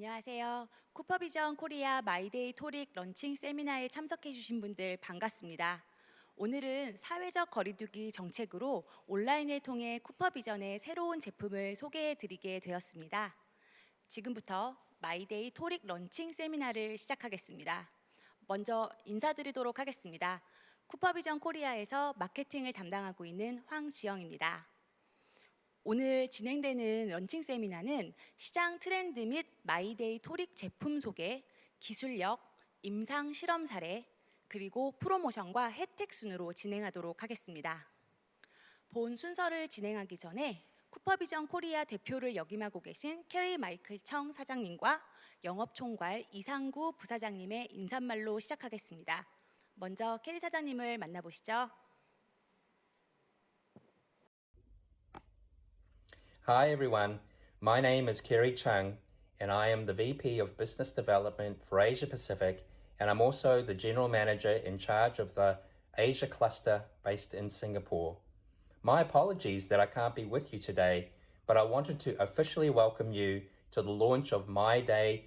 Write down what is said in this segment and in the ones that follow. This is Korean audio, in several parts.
안녕하세요. 쿠퍼비전 코리아 마이데이 토릭 런칭 세미나에 참석해 주신 분들 반갑습니다. 오늘은 사회적 거리두기 정책으로 온라인을 통해 쿠퍼비전의 새로운 제품을 소개해 드리게 되었습니다. 지금부터 마이데이 토릭 런칭 세미나를 시작하겠습니다. 먼저 인사드리도록 하겠습니다. 쿠퍼비전 코리아에서 마케팅을 담당하고 있는 황지영입니다. 오늘 진행되는 런칭 세미나는 시장 트렌드 및 마이데이 토릭 제품 소개, 기술력, 임상 실험 사례, 그리고 프로모션과 혜택 순으로 진행하도록 하겠습니다. 본 순서를 진행하기 전에 쿠퍼비전 코리아 대표를 역임하고 계신 캐리 마이클 청 사장님과 영업총괄 이상구 부사장님의 인사말로 시작하겠습니다. 먼저 캐리 사장님을 만나보시죠. Hi everyone, my name is Kerry Chung and I am the VP of Business Development for Asia Pacific, and I'm also the General Manager in charge of the Asia Cluster based in Singapore. My apologies that I can't be with you today, but I wanted to officially welcome you to the launch of My Day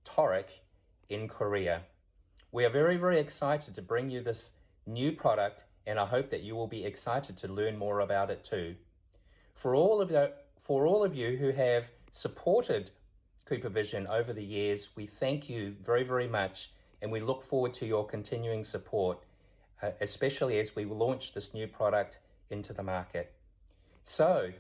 Toric in Korea. We are very excited to bring you this new product, and I hope that you will be excited to learn more about it too. For all of you who have supported Cooper Vision over the years, we thank you very much, and we look forward to your continuing support, especially as we launch this new product into the market. So,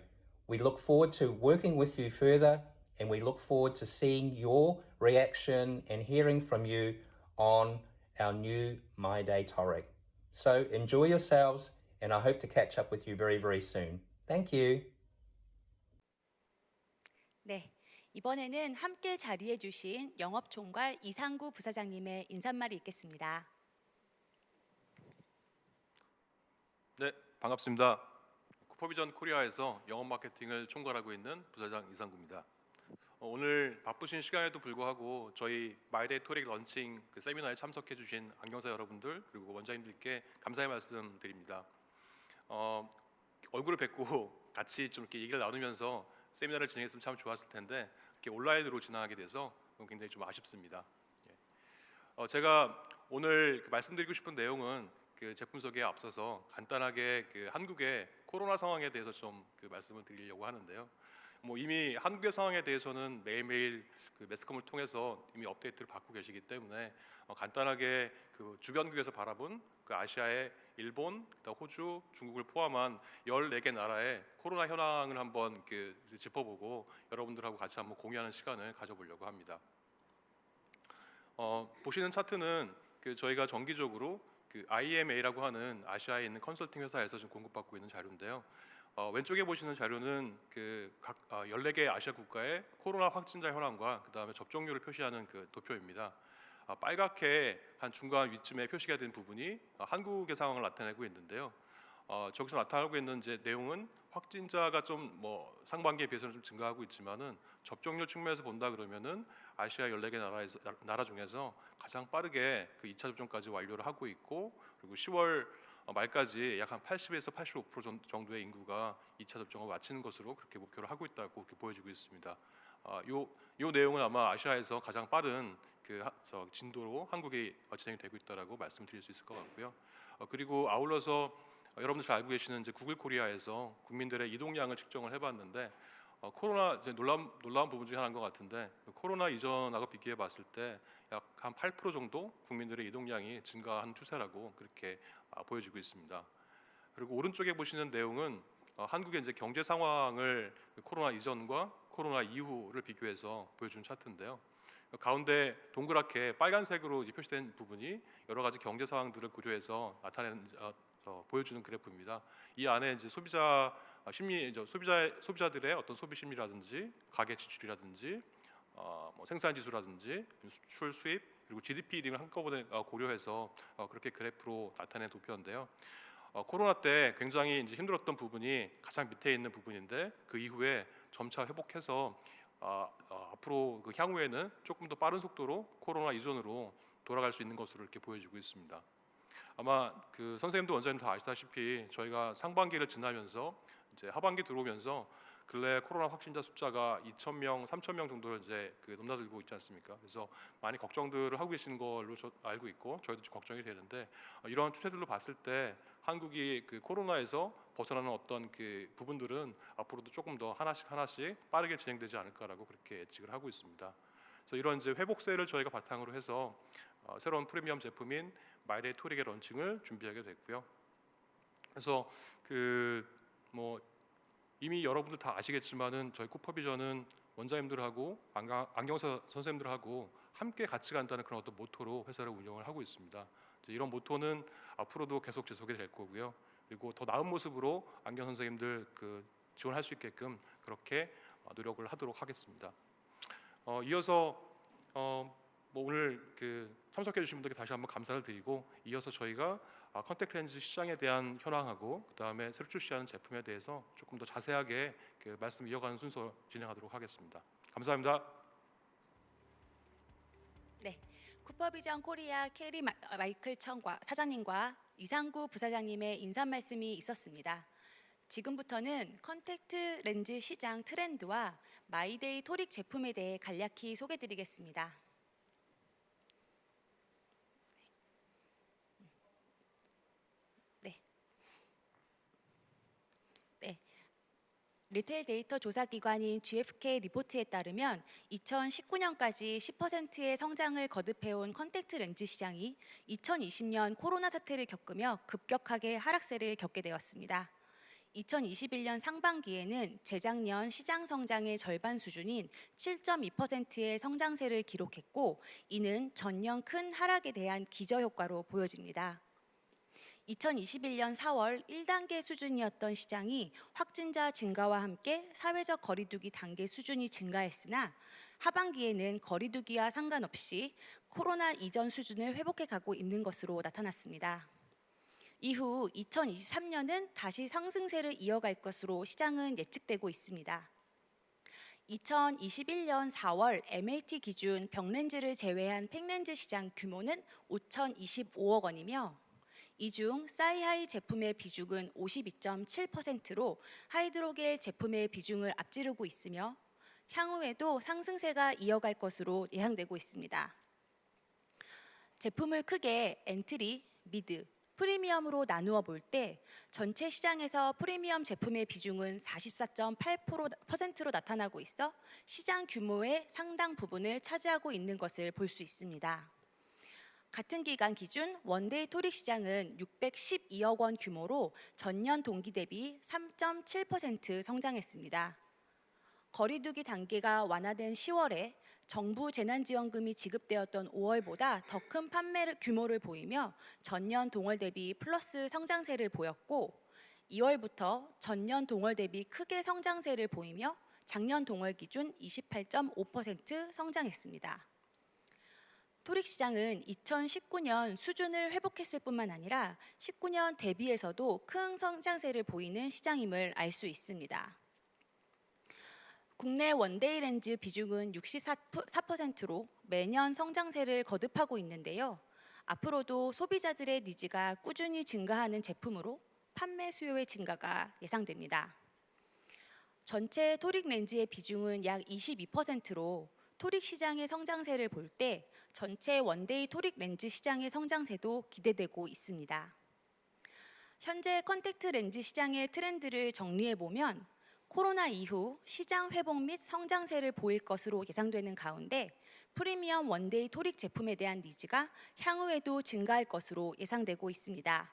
we look forward to working with you further, and we look forward to seeing your reaction and hearing from you on our new My Day Toric. So, enjoy yourselves, and I hope to catch up with you very soon. Thank you. 네, 이번에는 함께 자리해 주신 영업총괄 이상구 부사장님의 인사말이 있겠습니다. 네, 반갑습니다. 쿠퍼비전 코리아에서 영업 마케팅을 총괄하고 있는 부사장 이상구입니다. 오늘 바쁘신 시간에도 불구하고 저희 마이데이 토릭 런칭 세미나에 참석해 주신 안경사 여러분들 그리고 원장님들께 감사의 말씀 드립니다. 얼굴을 뵙고 같이 좀 이렇게 얘기를 나누면서 세미나를 진행했으면 참 좋았을 텐데 이렇게 온라인으로 진행하게 돼서 굉장히 좀 아쉽습니다. 제가 오늘 말씀드리고 싶은 내용은 제품 소개에 앞서서 간단하게 한국의 코로나 상황에 대해서 좀 말씀을 드리려고 하는데요. 이미 한국의 상황에 대해서는 매일매일 매스컴을 통해서 이미 업데이트를 받고 계시기 때문에 간단하게 주변국에서 바라본 아시아의 일본, 호주, 중국을 포함한 14개 나라의 코로나 현황을 한번 짚어보고 여러분들하고 같이 한번 공유하는 시간을 가져보려고 합니다. 보시는 차트는 저희가 정기적으로 IMA라고 하는 아시아에 있는 컨설팅 회사에서 지금 공급받고 있는 자료인데요. 왼쪽에 보시는 자료는 각 14개 아시아 국가의 코로나 확진자 현황과 그 다음에 접종률을 표시하는 도표입니다. 빨갛게 한 중간 위쯤에 표시가 된 부분이 한국의 상황을 나타내고 있는데요. 저기서 나타나고 있는 내용은 확진자가 좀 상반기에 비해서는 좀 증가하고 있지만은 접종률 측면에서 본다 그러면은 아시아 14개 나라 중에서 가장 빠르게 2차 접종까지 완료를 하고 있고, 그리고 10월 말까지 약 한 80에서 85% 정도의 인구가 2차 접종을 마치는 것으로 그렇게 목표를 하고 있다고 그렇게 보여지고 있습니다. 요 내용은 아마 아시아에서 가장 빠른 진도로 한국이 진행이 되고 있다라고 말씀드릴 수 있을 것 같고요. 그리고 아울러서 여러분들 잘 알고 계시는 구글 코리아에서 국민들의 이동량을 측정을 해봤는데 코로나 놀라운 부분 중에 하나인 것 같은데 코로나 이전하고 비교해 봤을 때 약 한 8% 정도 국민들의 이동량이 증가한 추세라고 그렇게 보여지고 있습니다. 그리고 오른쪽에 보시는 내용은 한국의 경제 상황을 코로나 이전과 코로나 이후를 비교해서 보여준 차트인데요. 가운데 동그랗게 빨간색으로 표시된 부분이 여러 가지 경제 상황들을 고려해서 보여주는 그래프입니다. 이 안에 소비자 심리, 소비자들의 어떤 소비 심리라든지 가계 지출이라든지 생산 지수라든지 수출 수입 그리고 GDP 등을 한꺼번에 고려해서 그렇게 그래프로 나타낸 도표인데요. 코로나 때 굉장히 힘들었던 부분이 가장 밑에 있는 부분인데 그 이후에 점차 회복해서 앞으로 향후에는 조금 더 빠른 속도로 코로나 이전으로 돌아갈 수 있는 것으로 이렇게 보여지고 있습니다. 아마 선생님도 원장님 다 아시다시피 저희가 상반기를 지나면서 이제 하반기 들어오면서 근래 코로나 확진자 숫자가 2,000명, 3,000명 정도로 이제 넘나들고 있지 않습니까? 그래서 많이 걱정들을 하고 계시는 걸로 알고 있고 저희도 좀 걱정이 되는데 이런 추세들로 봤을 때 한국이 코로나에서 벗어나는 어떤 부분들은 앞으로도 조금 더 하나씩 빠르게 진행되지 않을까라고 그렇게 예측을 하고 있습니다. 그래서 이런 이제 회복세를 저희가 바탕으로 해서 새로운 프리미엄 제품인 마이데이 토릭의 런칭을 준비하게 됐고요. 그래서 뭐 이미 여러분들 다 아시겠지만은 저희 쿠퍼비전은 원장님들하고 안경사 선생님들하고 함께 같이 간다는 그런 어떤 모토로 회사를 운영을 하고 있습니다. 이런 모토는 앞으로도 계속 지속이 될 거고요. 그리고 더 나은 모습으로 안경 선생님들 지원할 수 있게끔 그렇게 노력을 하도록 하겠습니다. 이어서 뭐 오늘 참석해 주신 분들께 다시 한번 감사를 드리고 이어서 저희가 컨택트 렌즈 시장에 대한 현황하고 그다음에 새로 출시하는 제품에 대해서 조금 더 자세하게 말씀 이어가는 순서 진행하도록 하겠습니다. 감사합니다. 네, 쿠퍼비전 코리아 캐리 마이클 청과 사장님과 이상구 부사장님의 인사 말씀이 있었습니다. 지금부터는 컨택트 렌즈 시장 트렌드와 마이데이 토릭 제품에 대해 간략히 소개드리겠습니다. 리테일 데이터 조사 기관인 GfK 리포트에 따르면 2019년까지 10%의 성장을 거듭해온 컨택트 렌즈 시장이 2020년 코로나 사태를 겪으며 급격하게 하락세를 겪게 되었습니다. 2021년 상반기에는 재작년 시장 성장의 절반 수준인 7.2%의 성장세를 기록했고 이는 전년 큰 하락에 대한 기저효과로 보여집니다. 2021년 4월 1단계 수준이었던 시장이 확진자 증가와 함께 사회적 거리두기 단계 수준이 증가했으나 하반기에는 거리두기와 상관없이 코로나 이전 수준을 회복해 가고 있는 것으로 나타났습니다. 이후 2023년은 다시 상승세를 이어갈 것으로 시장은 예측되고 있습니다. 2021년 4월 MAT 기준 병렌즈를 제외한 팩렌즈 시장 규모는 5,025억 원이며 이 중 사이하이 제품의 비중은 52.7%로 하이드로겔 제품의 비중을 앞지르고 있으며 향후에도 상승세가 이어갈 것으로 예상되고 있습니다. 제품을 크게 엔트리, 미드, 프리미엄으로 나누어 볼 때 전체 시장에서 프리미엄 제품의 비중은 44.8%로 나타나고 있어 시장 규모의 상당 부분을 차지하고 있는 것을 볼 수 있습니다. 같은 기간 기준 원데이 토릭 시장은 612억 원 규모로 전년 동기 대비 3.7% 성장했습니다. 거리두기 단계가 완화된 10월에 정부 재난지원금이 지급되었던 5월보다 더 큰 판매 규모를 보이며 전년 동월 대비 플러스 성장세를 보였고 2월부터 전년 동월 대비 크게 성장세를 보이며 작년 동월 기준 28.5% 성장했습니다. 토릭 시장은 2019년 수준을 회복했을 뿐만 아니라 19년 대비해서도 큰 성장세를 보이는 시장임을 알 수 있습니다. 국내 원데이 렌즈 비중은 64%로 매년 성장세를 거듭하고 있는데요. 앞으로도 소비자들의 니즈가 꾸준히 증가하는 제품으로 판매 수요의 증가가 예상됩니다. 전체 토릭 렌즈의 비중은 약 22%로 토릭 시장의 성장세를 볼 때 전체 원데이 토릭 렌즈 시장의 성장세도 기대되고 있습니다. 현재 컨택트 렌즈 시장의 트렌드를 정리해 보면 코로나 이후 시장 회복 및 성장세를 보일 것으로 예상되는 가운데 프리미엄 원데이 토릭 제품에 대한 니즈가 향후에도 증가할 것으로 예상되고 있습니다.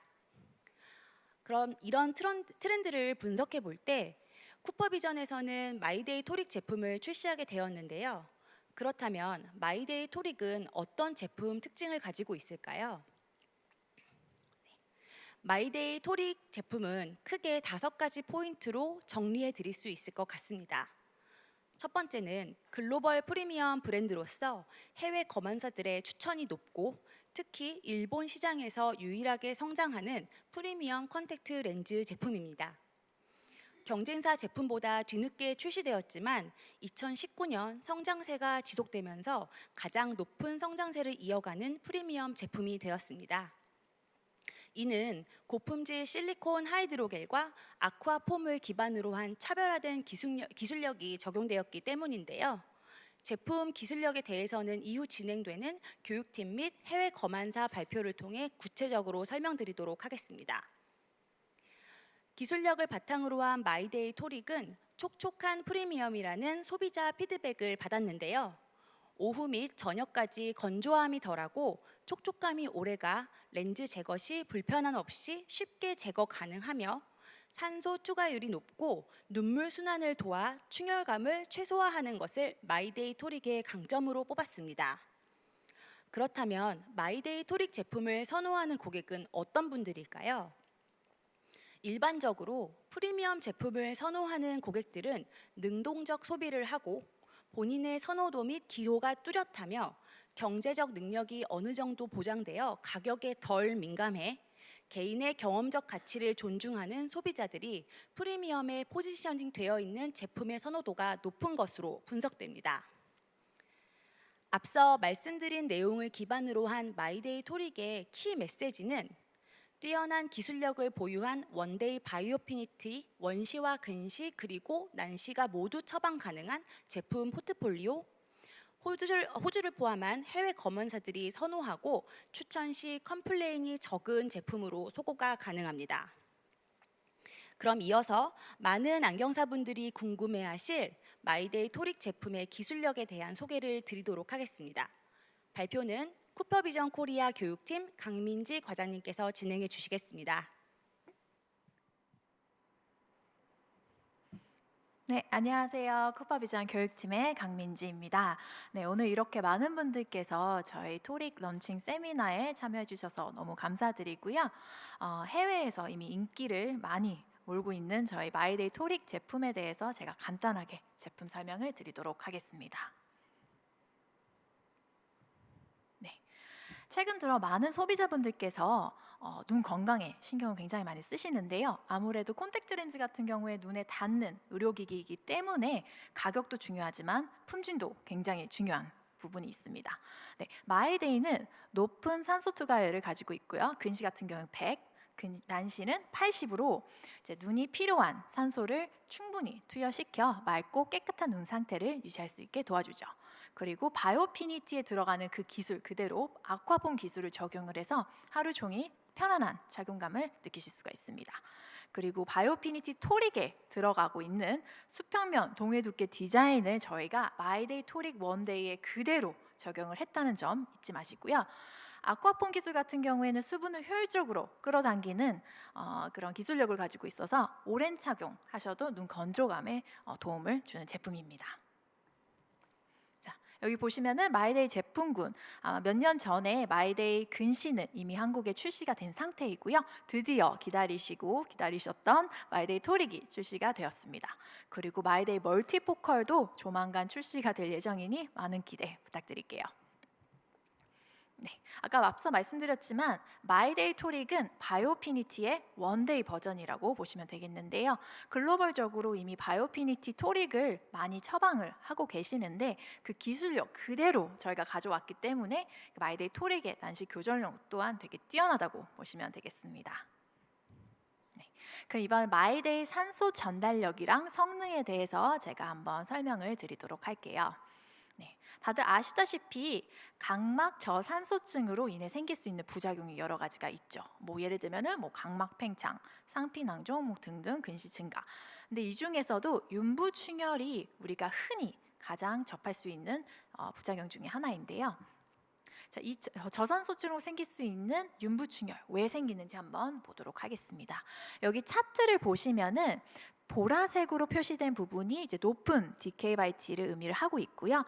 그럼 이런 트렌드를 분석해 볼 때 쿠퍼비전에서는 마이데이 토릭 제품을 출시하게 되었는데요. 그렇다면 마이데이 토릭은 어떤 제품 특징을 가지고 있을까요? 마이데이 토릭 제품은 크게 5가지 포인트로 정리해 드릴 수 있을 것 같습니다. 첫 번째는 글로벌 프리미엄 브랜드로서 해외 검안사들의 추천이 높고 특히 일본 시장에서 유일하게 성장하는 프리미엄 컨택트 렌즈 제품입니다. 경쟁사 제품보다 뒤늦게 출시되었지만 2019년 성장세가 지속되면서 가장 높은 성장세를 이어가는 프리미엄 제품이 되었습니다. 이는 고품질 실리콘 하이드로겔과 아쿠아폼을 기반으로 한 차별화된 기술력이 적용되었기 때문인데요. 제품 기술력에 대해서는 이후 진행되는 교육팀 및 해외 검안사 발표를 통해 구체적으로 설명드리도록 하겠습니다. 기술력을 바탕으로 한 마이데이 토릭은 촉촉한 프리미엄이라는 소비자 피드백을 받았는데요. 오후 및 저녁까지 건조함이 덜하고 촉촉감이 오래가 렌즈 제거 시 불편함 없이 쉽게 제거 가능하며 산소 투과율이 높고 눈물 순환을 도와 충혈감을 최소화하는 것을 마이데이 토릭의 강점으로 뽑았습니다. 그렇다면 마이데이 토릭 제품을 선호하는 고객은 어떤 분들일까요? 일반적으로 프리미엄 제품을 선호하는 고객들은 능동적 소비를 하고 본인의 선호도 및 기호가 뚜렷하며 경제적 능력이 어느 정도 보장되어 가격에 덜 민감해 개인의 경험적 가치를 존중하는 소비자들이 프리미엄에 포지셔닝 되어 있는 제품의 선호도가 높은 것으로 분석됩니다. 앞서 말씀드린 내용을 기반으로 한 마이데이 토릭의 키 메시지는 뛰어난 기술력을 보유한 원데이 바이오피니티, 원시와 근시 그리고 난시가 모두 처방 가능한 제품 포트폴리오, 호주를 포함한 해외 검언사들이 선호하고 추천 시 컴플레인이 적은 제품으로 소고가 가능합니다. 그럼 이어서 많은 안경사분들이 궁금해하실 마이데이 토릭 제품의 기술력에 대한 소개를 드리도록 하겠습니다. 발표는 쿠퍼비전 코리아 교육팀 강민지 과장님께서 진행해 주시겠습니다. 네, 안녕하세요. 쿠퍼비전 교육팀의 강민지입니다. 네, 오늘 이렇게 많은 분들께서 저희 토릭 런칭 세미나에 참여해 주셔서 너무 감사드리고요. 해외에서 이미 인기를 많이 몰고 있는 저희 마이데이 토릭 제품에 대해서 제가 간단하게 제품 설명을 드리도록 하겠습니다. 최근 들어 많은 소비자분들께서 눈 건강에 신경을 굉장히 많이 쓰시는데요. 아무래도 콘택트 렌즈 같은 경우에 눈에 닿는 의료기기이기 때문에 가격도 중요하지만 품질도 굉장히 중요한 부분이 있습니다. 네, 마이데이는 높은 산소 투과율을 가지고 있고요. 근시 같은 경우는 100, 난시는 80으로 이제 눈이 필요한 산소를 충분히 투여시켜 맑고 깨끗한 눈 상태를 유지할 수 있게 도와주죠. 그리고 바이오피니티에 들어가는 그 기술 그대로 아쿠아폼 기술을 적용을 해서 하루 종일 편안한 착용감을 느끼실 수가 있습니다. 그리고 바이오피니티 토릭에 들어가고 있는 수평면 동일 두께 디자인을 저희가 마이데이 토릭 원데이에 그대로 적용을 했다는 점 잊지 마시고요. 아쿠아폼 기술 같은 경우에는 수분을 효율적으로 끌어당기는 그런 기술력을 가지고 있어서 오랜 착용하셔도 눈 건조감에 도움을 주는 제품입니다. 여기 보시면은 마이데이 제품군 몇 년 전에 마이데이 근시는 이미 한국에 출시가 된 상태이고요. 드디어 기다리셨던 마이데이 토릭이 출시가 되었습니다. 그리고 마이데이 멀티포컬도 조만간 출시가 될 예정이니 많은 기대 부탁드릴게요. 네, 아까 앞서 말씀드렸지만 마이데이 토릭은 바이오피니티의 원데이 버전이라고 보시면 되겠는데요. 글로벌적으로 이미 바이오피니티 토릭을 많이 처방을 하고 계시는데 그 기술력 그대로 저희가 가져왔기 때문에 마이데이 토릭의 난시 교전력 또한 되게 뛰어나다고 보시면 되겠습니다. 네, 그럼 이번 마이데이 산소 전달력이랑 성능에 대해서 제가 한번 설명을 드리도록 할게요. 네, 다들 아시다시피 각막 저산소증으로 인해 생길 수 있는 부작용이 여러 가지가 있죠. 예를 들면은 각막 팽창, 상피낭종 등등 근시 증가. 근데 이 중에서도 윤부충혈이 우리가 흔히 가장 접할 수 있는 부작용 중에 하나인데요. 자, 이 저산소증으로 생길 수 있는 윤부충혈 왜 생기는지 한번 보도록 하겠습니다. 여기 차트를 보시면은 보라색으로 표시된 부분이 이제 높은 DK by T를 의미를 하고 있고요.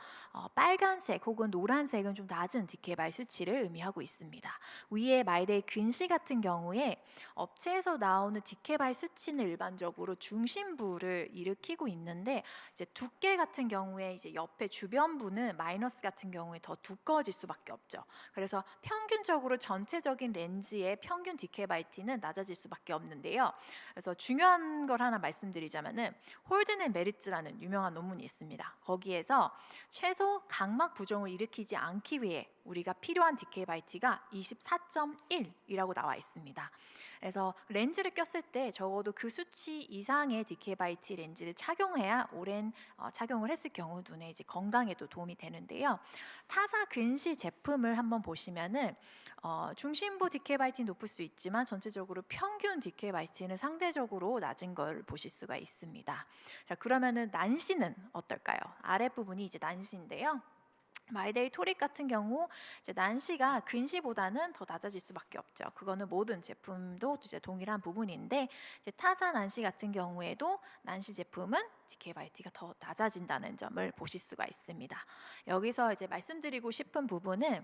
빨간색 혹은 노란색은 좀 낮은 DK by 수치를 의미하고 있습니다. 위에 마이데이 근시 같은 경우에 업체에서 나오는 DK by 수치는 일반적으로 중심부를 일으키고 있는데 이제 두께 같은 경우에 이제 옆에 주변부는 마이너스 같은 경우에 더 두꺼워질 수밖에 없죠. 그래서 평균적으로 전체적인 렌즈의 평균 DK by T는 낮아질 수밖에 없는데요. 그래서 중요한 걸 하나 말씀드리면 말씀드리자면은 홀든 앤 메리츠라는 유명한 논문이 있습니다. 거기에서 최소 각막 부종을 일으키지 않기 위해 우리가 필요한 DK바이T가 24.1이라고 나와 있습니다. 그래서 렌즈를 꼈을 때 적어도 그 수치 이상의 DK바이T 렌즈를 착용해야 오랜 착용을 했을 경우 눈의 이제 건강에도 도움이 되는데요. 타사 근시 제품을 한번 보시면은 중심부 DK바이T는 높을 수 있지만 전체적으로 평균 DK바이T는 상대적으로 낮은 걸 보실 수가 있습니다. 자, 그러면은 난시는 어떨까요? 아랫부분이 이제 난시인데요. 마이데이 토릭 같은 경우 이제 난시가 근시보다는 더 낮아질 수밖에 없죠. 그거는 모든 제품도 이제 동일한 부분인데 이제 타사 난시 같은 경우에도 난시 제품은 DK바이T가 더 낮아진다는 점을 보실 수가 있습니다. 여기서 이제 말씀드리고 싶은 부분은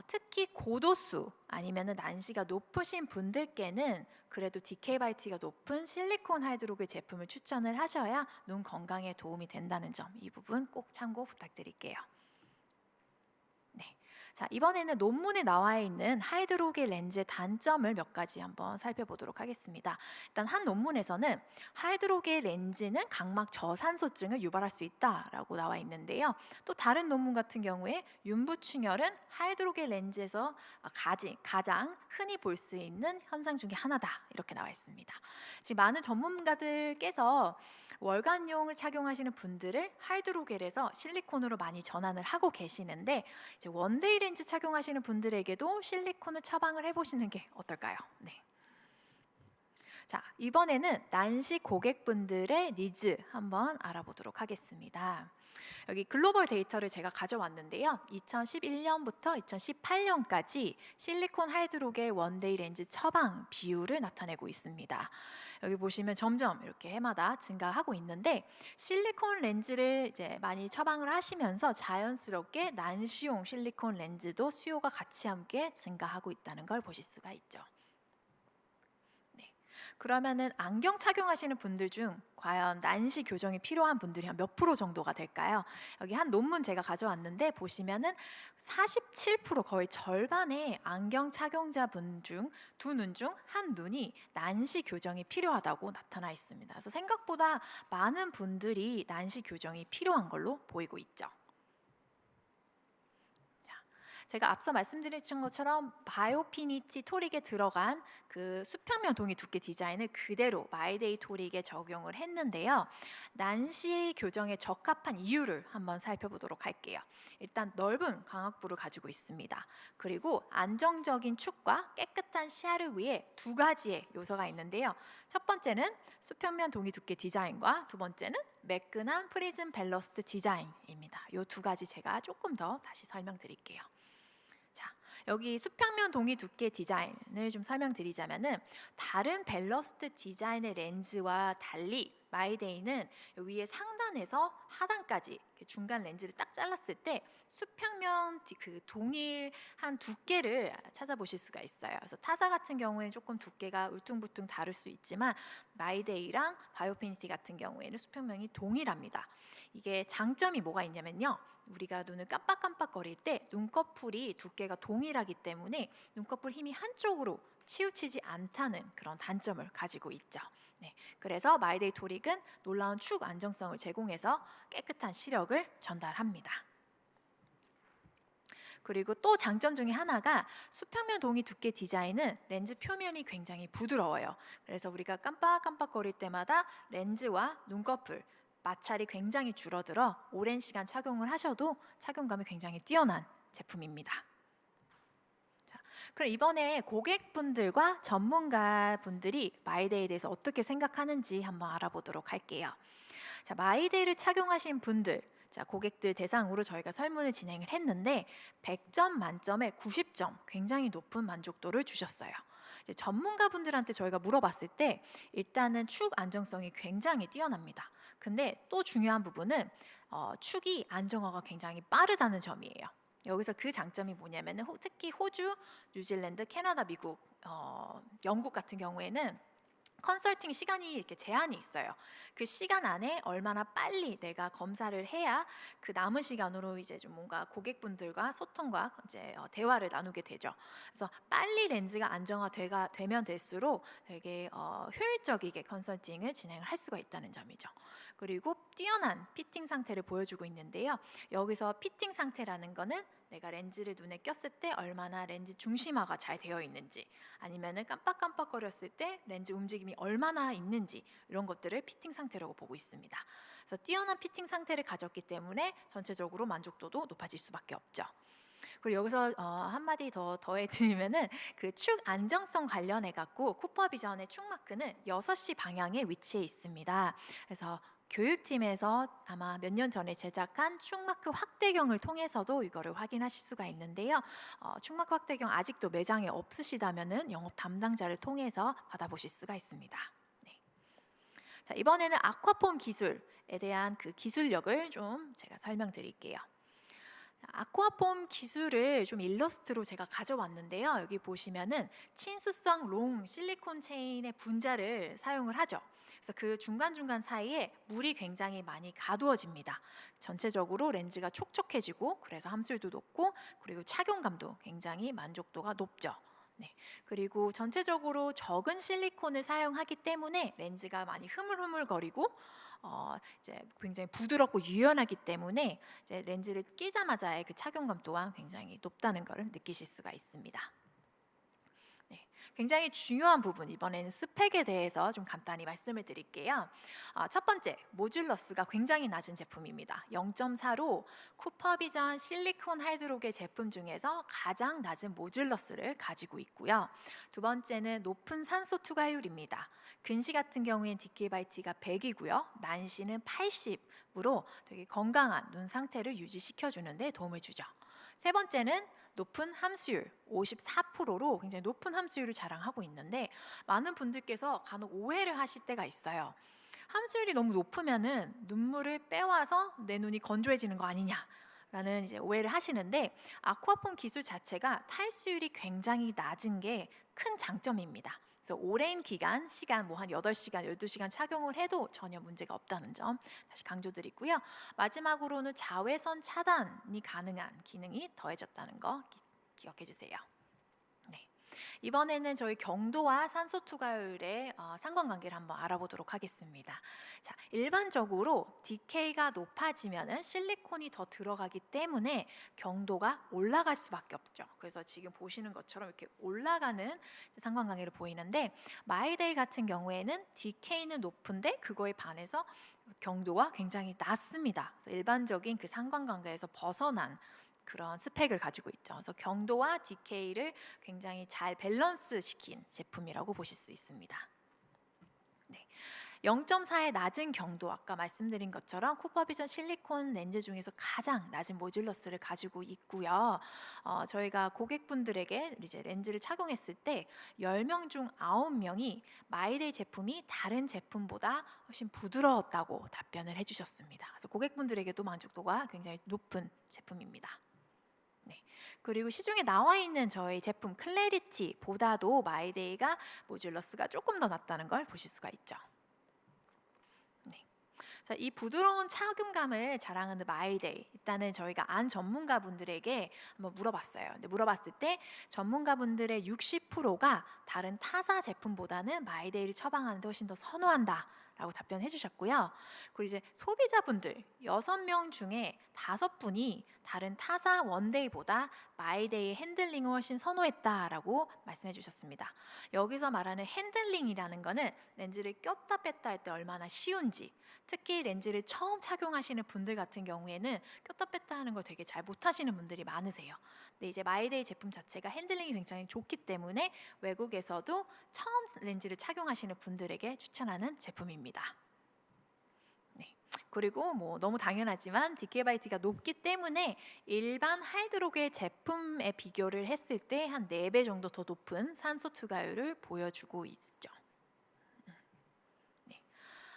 특히 고도수 아니면은 난시가 높으신 분들께는 그래도 DK바이T가 높은 실리콘 하이드로겔 제품을 추천을 하셔야 눈 건강에 도움이 된다는 점, 이 부분 꼭 참고 부탁드릴게요. 자, 이번에는 논문에 나와 있는 하이드로겔 렌즈의 단점을 몇 가지 한번 살펴보도록 하겠습니다. 일단 한 논문에서는 하이드로겔 렌즈는 각막 저산소증을 유발할 수 있다라고 나와 있는데요. 또 다른 논문 같은 경우에 윤부충혈은 하이드로겔 렌즈에서 가장 흔히 볼 수 있는 현상 중에 하나다, 이렇게 나와 있습니다. 지금 많은 전문가들께서 월간용을 착용하시는 분들을 하이드로겔에서 실리콘으로 많이 전환을 하고 계시는데 이제 원데이 렌즈 착용하시는 분들에게도 실리콘을 처방을 해보시는 게 어떨까요? 네. 자, 이번에는 난시 고객분들의 니즈 한번 알아보도록 하겠습니다. 여기 글로벌 데이터를 제가 가져왔는데요. 2011년부터 2018년까지 실리콘 하이드로겔 원데이 렌즈 처방 비율을 나타내고 있습니다. 여기 보시면 점점 이렇게 해마다 증가하고 있는데 실리콘 렌즈를 이제 많이 처방을 하시면서 자연스럽게 난시용 실리콘 렌즈도 수요가 같이 함께 증가하고 있다는 걸 보실 수가 있죠. 그러면은 안경 착용하시는 분들 중 과연 난시 교정이 필요한 분들이 한 몇 프로 정도가 될까요? 여기 한 논문 제가 가져왔는데 보시면은 47%, 거의 절반의 안경 착용자분 중 두 눈 중 한 눈이 난시 교정이 필요하다고 나타나 있습니다. 그래서 생각보다 많은 분들이 난시 교정이 필요한 걸로 보이고 있죠. 제가 앞서 말씀드린 것처럼 바이오피니티 토릭에 들어간 그 수평면 동이 두께 디자인을 그대로 마이데이 토릭에 적용을 했는데요. 난시 교정에 적합한 이유를 한번 살펴보도록 할게요. 일단 넓은 광학부를 가지고 있습니다. 그리고 안정적인 축과 깨끗한 시야를 위해 두 가지의 요소가 있는데요. 첫 번째는 수평면 동이 두께 디자인과 두 번째는 매끈한 프리즘 밸러스트 디자인입니다. 이 두 가지 제가 조금 더 다시 설명드릴게요. 여기 수평면 동이 두께 디자인을 좀 설명드리자면은 다른 밸러스트 디자인의 렌즈와 달리 마이데이는 위에 상단에서 하단까지 중간 렌즈를 딱 잘랐을 때 수평면 그 동일한 두께를 찾아보실 수가 있어요. 그래서 타사 같은 경우에는 조금 두께가 울퉁불퉁 다를 수 있지만 마이데이랑 바이오피니티 같은 경우에는 수평면이 동일합니다. 이게 장점이 뭐가 있냐면요. 우리가 눈을 깜빡깜빡거릴 때 눈꺼풀이 두께가 동일하기 때문에 눈꺼풀 힘이 한쪽으로 치우치지 않다는 그런 단점을 가지고 있죠. 네, 그래서 마이데이 토릭은 놀라운 축 안정성을 제공해서 깨끗한 시력을 전달합니다. 그리고 또 장점 중에 하나가 수평면 동이 두께 디자인은 렌즈 표면이 굉장히 부드러워요. 그래서 우리가 깜빡깜빡거릴 때마다 렌즈와 눈꺼풀 마찰이 굉장히 줄어들어 오랜 시간 착용을 하셔도 착용감이 굉장히 뛰어난 제품입니다. 자, 그럼 이번에 고객분들과 전문가분들이 마이데이에 대해서 어떻게 생각하는지 한번 알아보도록 할게요. 자, 마이데이를 착용하신 분들, 자, 고객들 대상으로 저희가 설문을 진행을 했는데 100점 만점에 90점, 굉장히 높은 만족도를 주셨어요. 이제 전문가분들한테 저희가 물어봤을 때 일단은 축 안정성이 굉장히 뛰어납니다. 근데 또 중요한 부분은 축이 안정화가 굉장히 빠르다는 점이에요. 여기서 그 장점이 뭐냐면은 특히 호주, 뉴질랜드, 캐나다, 미국, 영국 같은 경우에는 컨설팅 시간이 이렇게 제한이 있어요. 그 시간 안에 얼마나 빨리 내가 검사를 해야 그 남은 시간으로 이제 좀 뭔가 고객분들과 소통과 이제 대화를 나누게 되죠. 그래서 빨리 렌즈가 안정화되면 될수록 되게 효율적이게 컨설팅을 진행을 할 수가 있다는 점이죠. 그리고 뛰어난 피팅 상태를 보여주고 있는데요. 여기서 피팅 상태라는 거는 내가 렌즈를 눈에 꼈을 때 얼마나 렌즈 중심화가 잘 되어 있는지, 아니면은 깜빡깜빡거렸을 때 렌즈 움직임이 얼마나 있는지, 이런 것들을 피팅 상태라고 보고 있습니다. 그래서 뛰어난 피팅 상태를 가졌기 때문에 전체적으로 만족도도 높아질 수밖에 없죠. 그리고 여기서 한마디 더 더해드리면은 그 축 안정성 관련해 갖고 쿠퍼비전의 축 마크는 6시 방향에 위치해 있습니다. 그래서 교육팀에서 아마 몇 년 전에 제작한 축마크 확대경을 통해서도 이거를 확인하실 수가 있는데요. 축마크 확대경 아직도 매장에 없으시다면은 영업 담당자를 통해서 받아보실 수가 있습니다. 네. 자, 이번에는 아쿠아폼 기술에 대한 그 기술력을 좀 제가 설명드릴게요. 아쿠아폼 기술을 좀 일러스트로 제가 가져왔는데요. 여기 보시면은 친수성 롱 실리콘 체인의 분자를 사용을 하죠. 그래서 그 중간중간 사이에 물이 굉장히 많이 가두어집니다. 전체적으로 렌즈가 촉촉해지고, 그래서 함수율도 높고, 그리고 착용감도 굉장히 만족도가 높죠. 네. 그리고 전체적으로 적은 실리콘을 사용하기 때문에 렌즈가 많이 흐물흐물거리고 이제 굉장히 부드럽고 유연하기 때문에 이제 렌즈를 끼자마자의 그 착용감 또한 굉장히 높다는 것을 느끼실 수가 있습니다. 네, 굉장히 중요한 부분, 이번에는 스펙에 대해서 좀 간단히 말씀을 드릴게요. 첫 번째, 모듈러스가 굉장히 낮은 제품입니다. 0.4로 쿠퍼비전 실리콘 하이드록의 제품 중에서 가장 낮은 모듈러스를 가지고 있고요. 두 번째는 높은 산소 투과율입니다. 근시 같은 경우엔 DK/T가 100이고요. 난시는 80으로 되게 건강한 눈 상태를 유지시켜주는 데 도움을 주죠. 세 번째는 높은 함수율 54%로 굉장히 높은 함수율을 자랑하고 있는데, 많은 분들께서 간혹 오해를 하실 때가 있어요. 함수율이 너무 높으면은 눈물을 빼와서 내 눈이 건조해지는 거 아니냐라는 이제 오해를 하시는데, 아쿠아폼 기술 자체가 탈수율이 굉장히 낮은 게 큰 장점입니다. 그래서 오랜 시간 뭐 한 8시간, 12시간 착용을 해도 전혀 문제가 없다는 점 다시 강조드리고요. 마지막으로는 자외선 차단이 가능한 기능이 더해졌다는 거 기억해 주세요. 네. 이번에는 저희 경도와 산소 투과율의 상관관계를 한번 알아보도록 하겠습니다. 자, 일반적으로 DK가 높아지면은 실리콘이 더 들어가기 때문에 경도가 올라갈 수밖에 없죠. 그래서 지금 보시는 것처럼 이렇게 올라가는 상관관계를 보이는데, 마이데이 같은 경우에는 DK는 높은데 그거에 반해서 경도가 굉장히 낮습니다. 그래서 일반적인 그 상관관계에서 벗어난 그런 스펙을 가지고 있죠. 그래서 경도와 DK를 굉장히 잘 밸런스 시킨 제품이라고 보실 수 있습니다. 네. 0.4의 낮은 경도, 아까 말씀드린 것처럼 쿠퍼비전 실리콘 렌즈 중에서 가장 낮은 모듈러스를 가지고 있고요. 저희가 고객분들에게 이제 렌즈를 착용했을 때 10명 중 9명이 마이데이 제품이 다른 제품보다 훨씬 부드러웠다고 답변을 해주셨습니다. 그래서 고객분들에게도 만족도가 굉장히 높은 제품입니다. 네. 그리고 시중에 나와 있는 저희 제품 클래리티보다도 마이데이가 모듈러스가 조금 더 낮다는 걸 보실 수가 있죠. 네. 자, 이 부드러운 착용감을 자랑하는 마이데이, 일단은 저희가 안 전문가분들에게 한번 물어봤어요. 근데 물어봤을 때 전문가분들의 60%가 다른 타사 제품보다는 마이데이를 처방하는 데 훨씬 더 선호한다 라고 답변해 주셨고요. 그리고 이제 소비자분들 6명 중에 5분이 다른 타사 원데이보다 마이데이 핸들링을 훨씬 선호했다라고 말씀해 주셨습니다. 여기서 말하는 핸들링이라는 거는 렌즈를 꼈다 뺐다 할 때 얼마나 쉬운지, 특히 렌즈를 처음 착용하시는 분들 같은 경우에는 꼈다 뺐다 하는 걸 되게 잘 못하시는 분들이 많으세요. 근데 이제 마이데이 제품 자체가 핸들링이 굉장히 좋기 때문에 외국에서도 처음 렌즈를 착용하시는 분들에게 추천하는 제품입니다. 네. 그리고 뭐 너무 당연하지만 DK/T가 높기 때문에 일반 하이드록의 제품에 비교를 했을 때 한 4배 정도 더 높은 산소 투과율을 보여주고 있죠.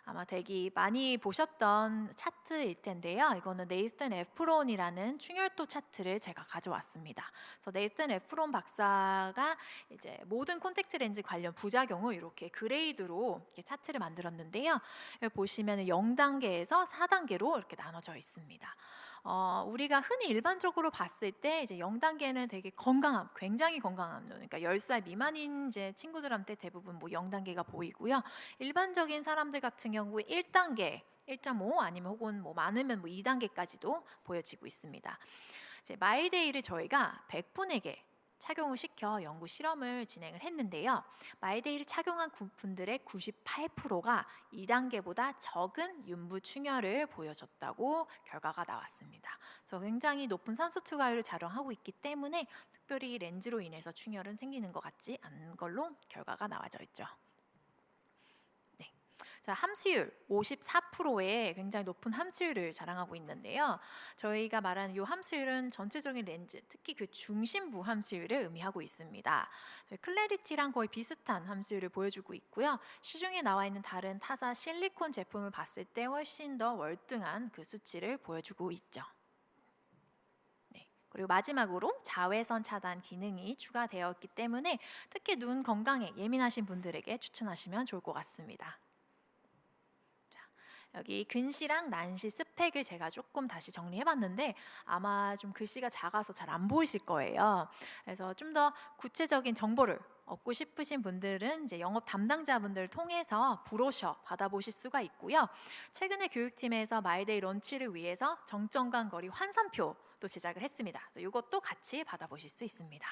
아마 되게 많이 보셨던 차트 차트일 텐데요. 이거는 네이슨 에프론이라는 충혈도 차트를 제가 가져왔습니다. 그래서 네이슨 에프론 박사가 이제 모든 콘택트 렌즈 관련 부작용을 이렇게 그레이드로 이렇게 차트를 만들었는데요. 여기 보시면 0단계에서 4단계로 이렇게 나눠져 있습니다. 우리가 흔히 일반적으로 봤을 때 이제 0단계는 되게 건강함, 굉장히 건강함, 그러니까 10살 미만인 이제 친구들한테 대부분 뭐 0단계가 보이고요. 일반적인 사람들 같은 경우에 1단계, 1.5 아니면 혹은 뭐 많으면 뭐 2단계까지도 보여지고 있습니다. 이제 마이데이를 저희가 100분에게 착용을 시켜 연구 실험을 진행을 했는데요. 마이데이를 착용한 분들의 98%가 2단계보다 적은 윤부 충혈을 보여줬다고 결과가 나왔습니다. 그래서 굉장히 높은 산소 투과율을 자랑하고 있기 때문에 특별히 렌즈로 인해서 충혈은 생기는 것 같지 않은 걸로 결과가 나와져 있죠. 자, 함수율 54%의 굉장히 높은 함수율을 자랑하고 있는데요. 저희가 말하는 이 함수율은 전체적인 렌즈, 특히 그 중심부 함수율을 의미하고 있습니다. 클래리티랑 거의 비슷한 함수율을 보여주고 있고요. 시중에 나와 있는 다른 타사 실리콘 제품을 봤을 때 훨씬 더 월등한 그 수치를 보여주고 있죠. 그리고 마지막으로 자외선 차단 기능이 추가되었기 때문에 특히 눈 건강에 예민하신 분들에게 추천하시면 좋을 것 같습니다. 여기 근시랑 난시 스펙을 제가 조금 다시 정리해봤는데 아마 좀 글씨가 작아서 잘 안 보이실 거예요. 그래서 좀 더 구체적인 정보를 얻고 싶으신 분들은 이제 영업 담당자분들을 통해서 브로셔 받아보실 수가 있고요. 최근에 교육팀에서 마이데이 런치를 위해서 정점간 거리 환산표도 제작을 했습니다. 그래서 이것도 같이 받아보실 수 있습니다.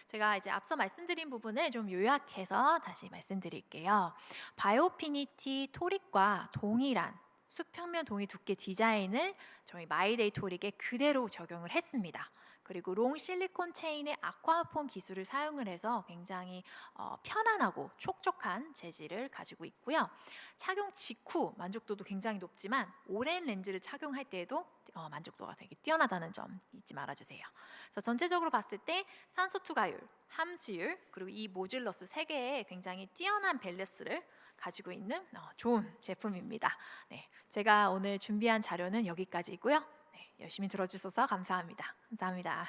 제가 이제 앞서 말씀드린 부분을 좀 요약해서 다시 말씀드릴게요. 바이오피니티 토릭과 동일한 수평면 동의 두께 디자인을 저희 마이데이 토릭에 그대로 적용을 했습니다. 그리고 롱 실리콘 체인의 아쿠아폼 기술을 사용을 해서 굉장히 편안하고 촉촉한 재질을 가지고 있고요. 착용 직후 만족도도 굉장히 높지만 오랜 렌즈를 착용할 때에도 만족도가 되게 뛰어나다는 점 잊지 말아주세요. 그래서 전체적으로 봤을 때 산소 투과율, 함수율, 그리고 이 모듈러스 3개의 굉장히 뛰어난 밸런스를 가지고 있는 좋은 제품입니다. 네, 제가 오늘 준비한 자료는 여기까지고요. 열심히 들어주셔서 감사합니다. 감사합니다.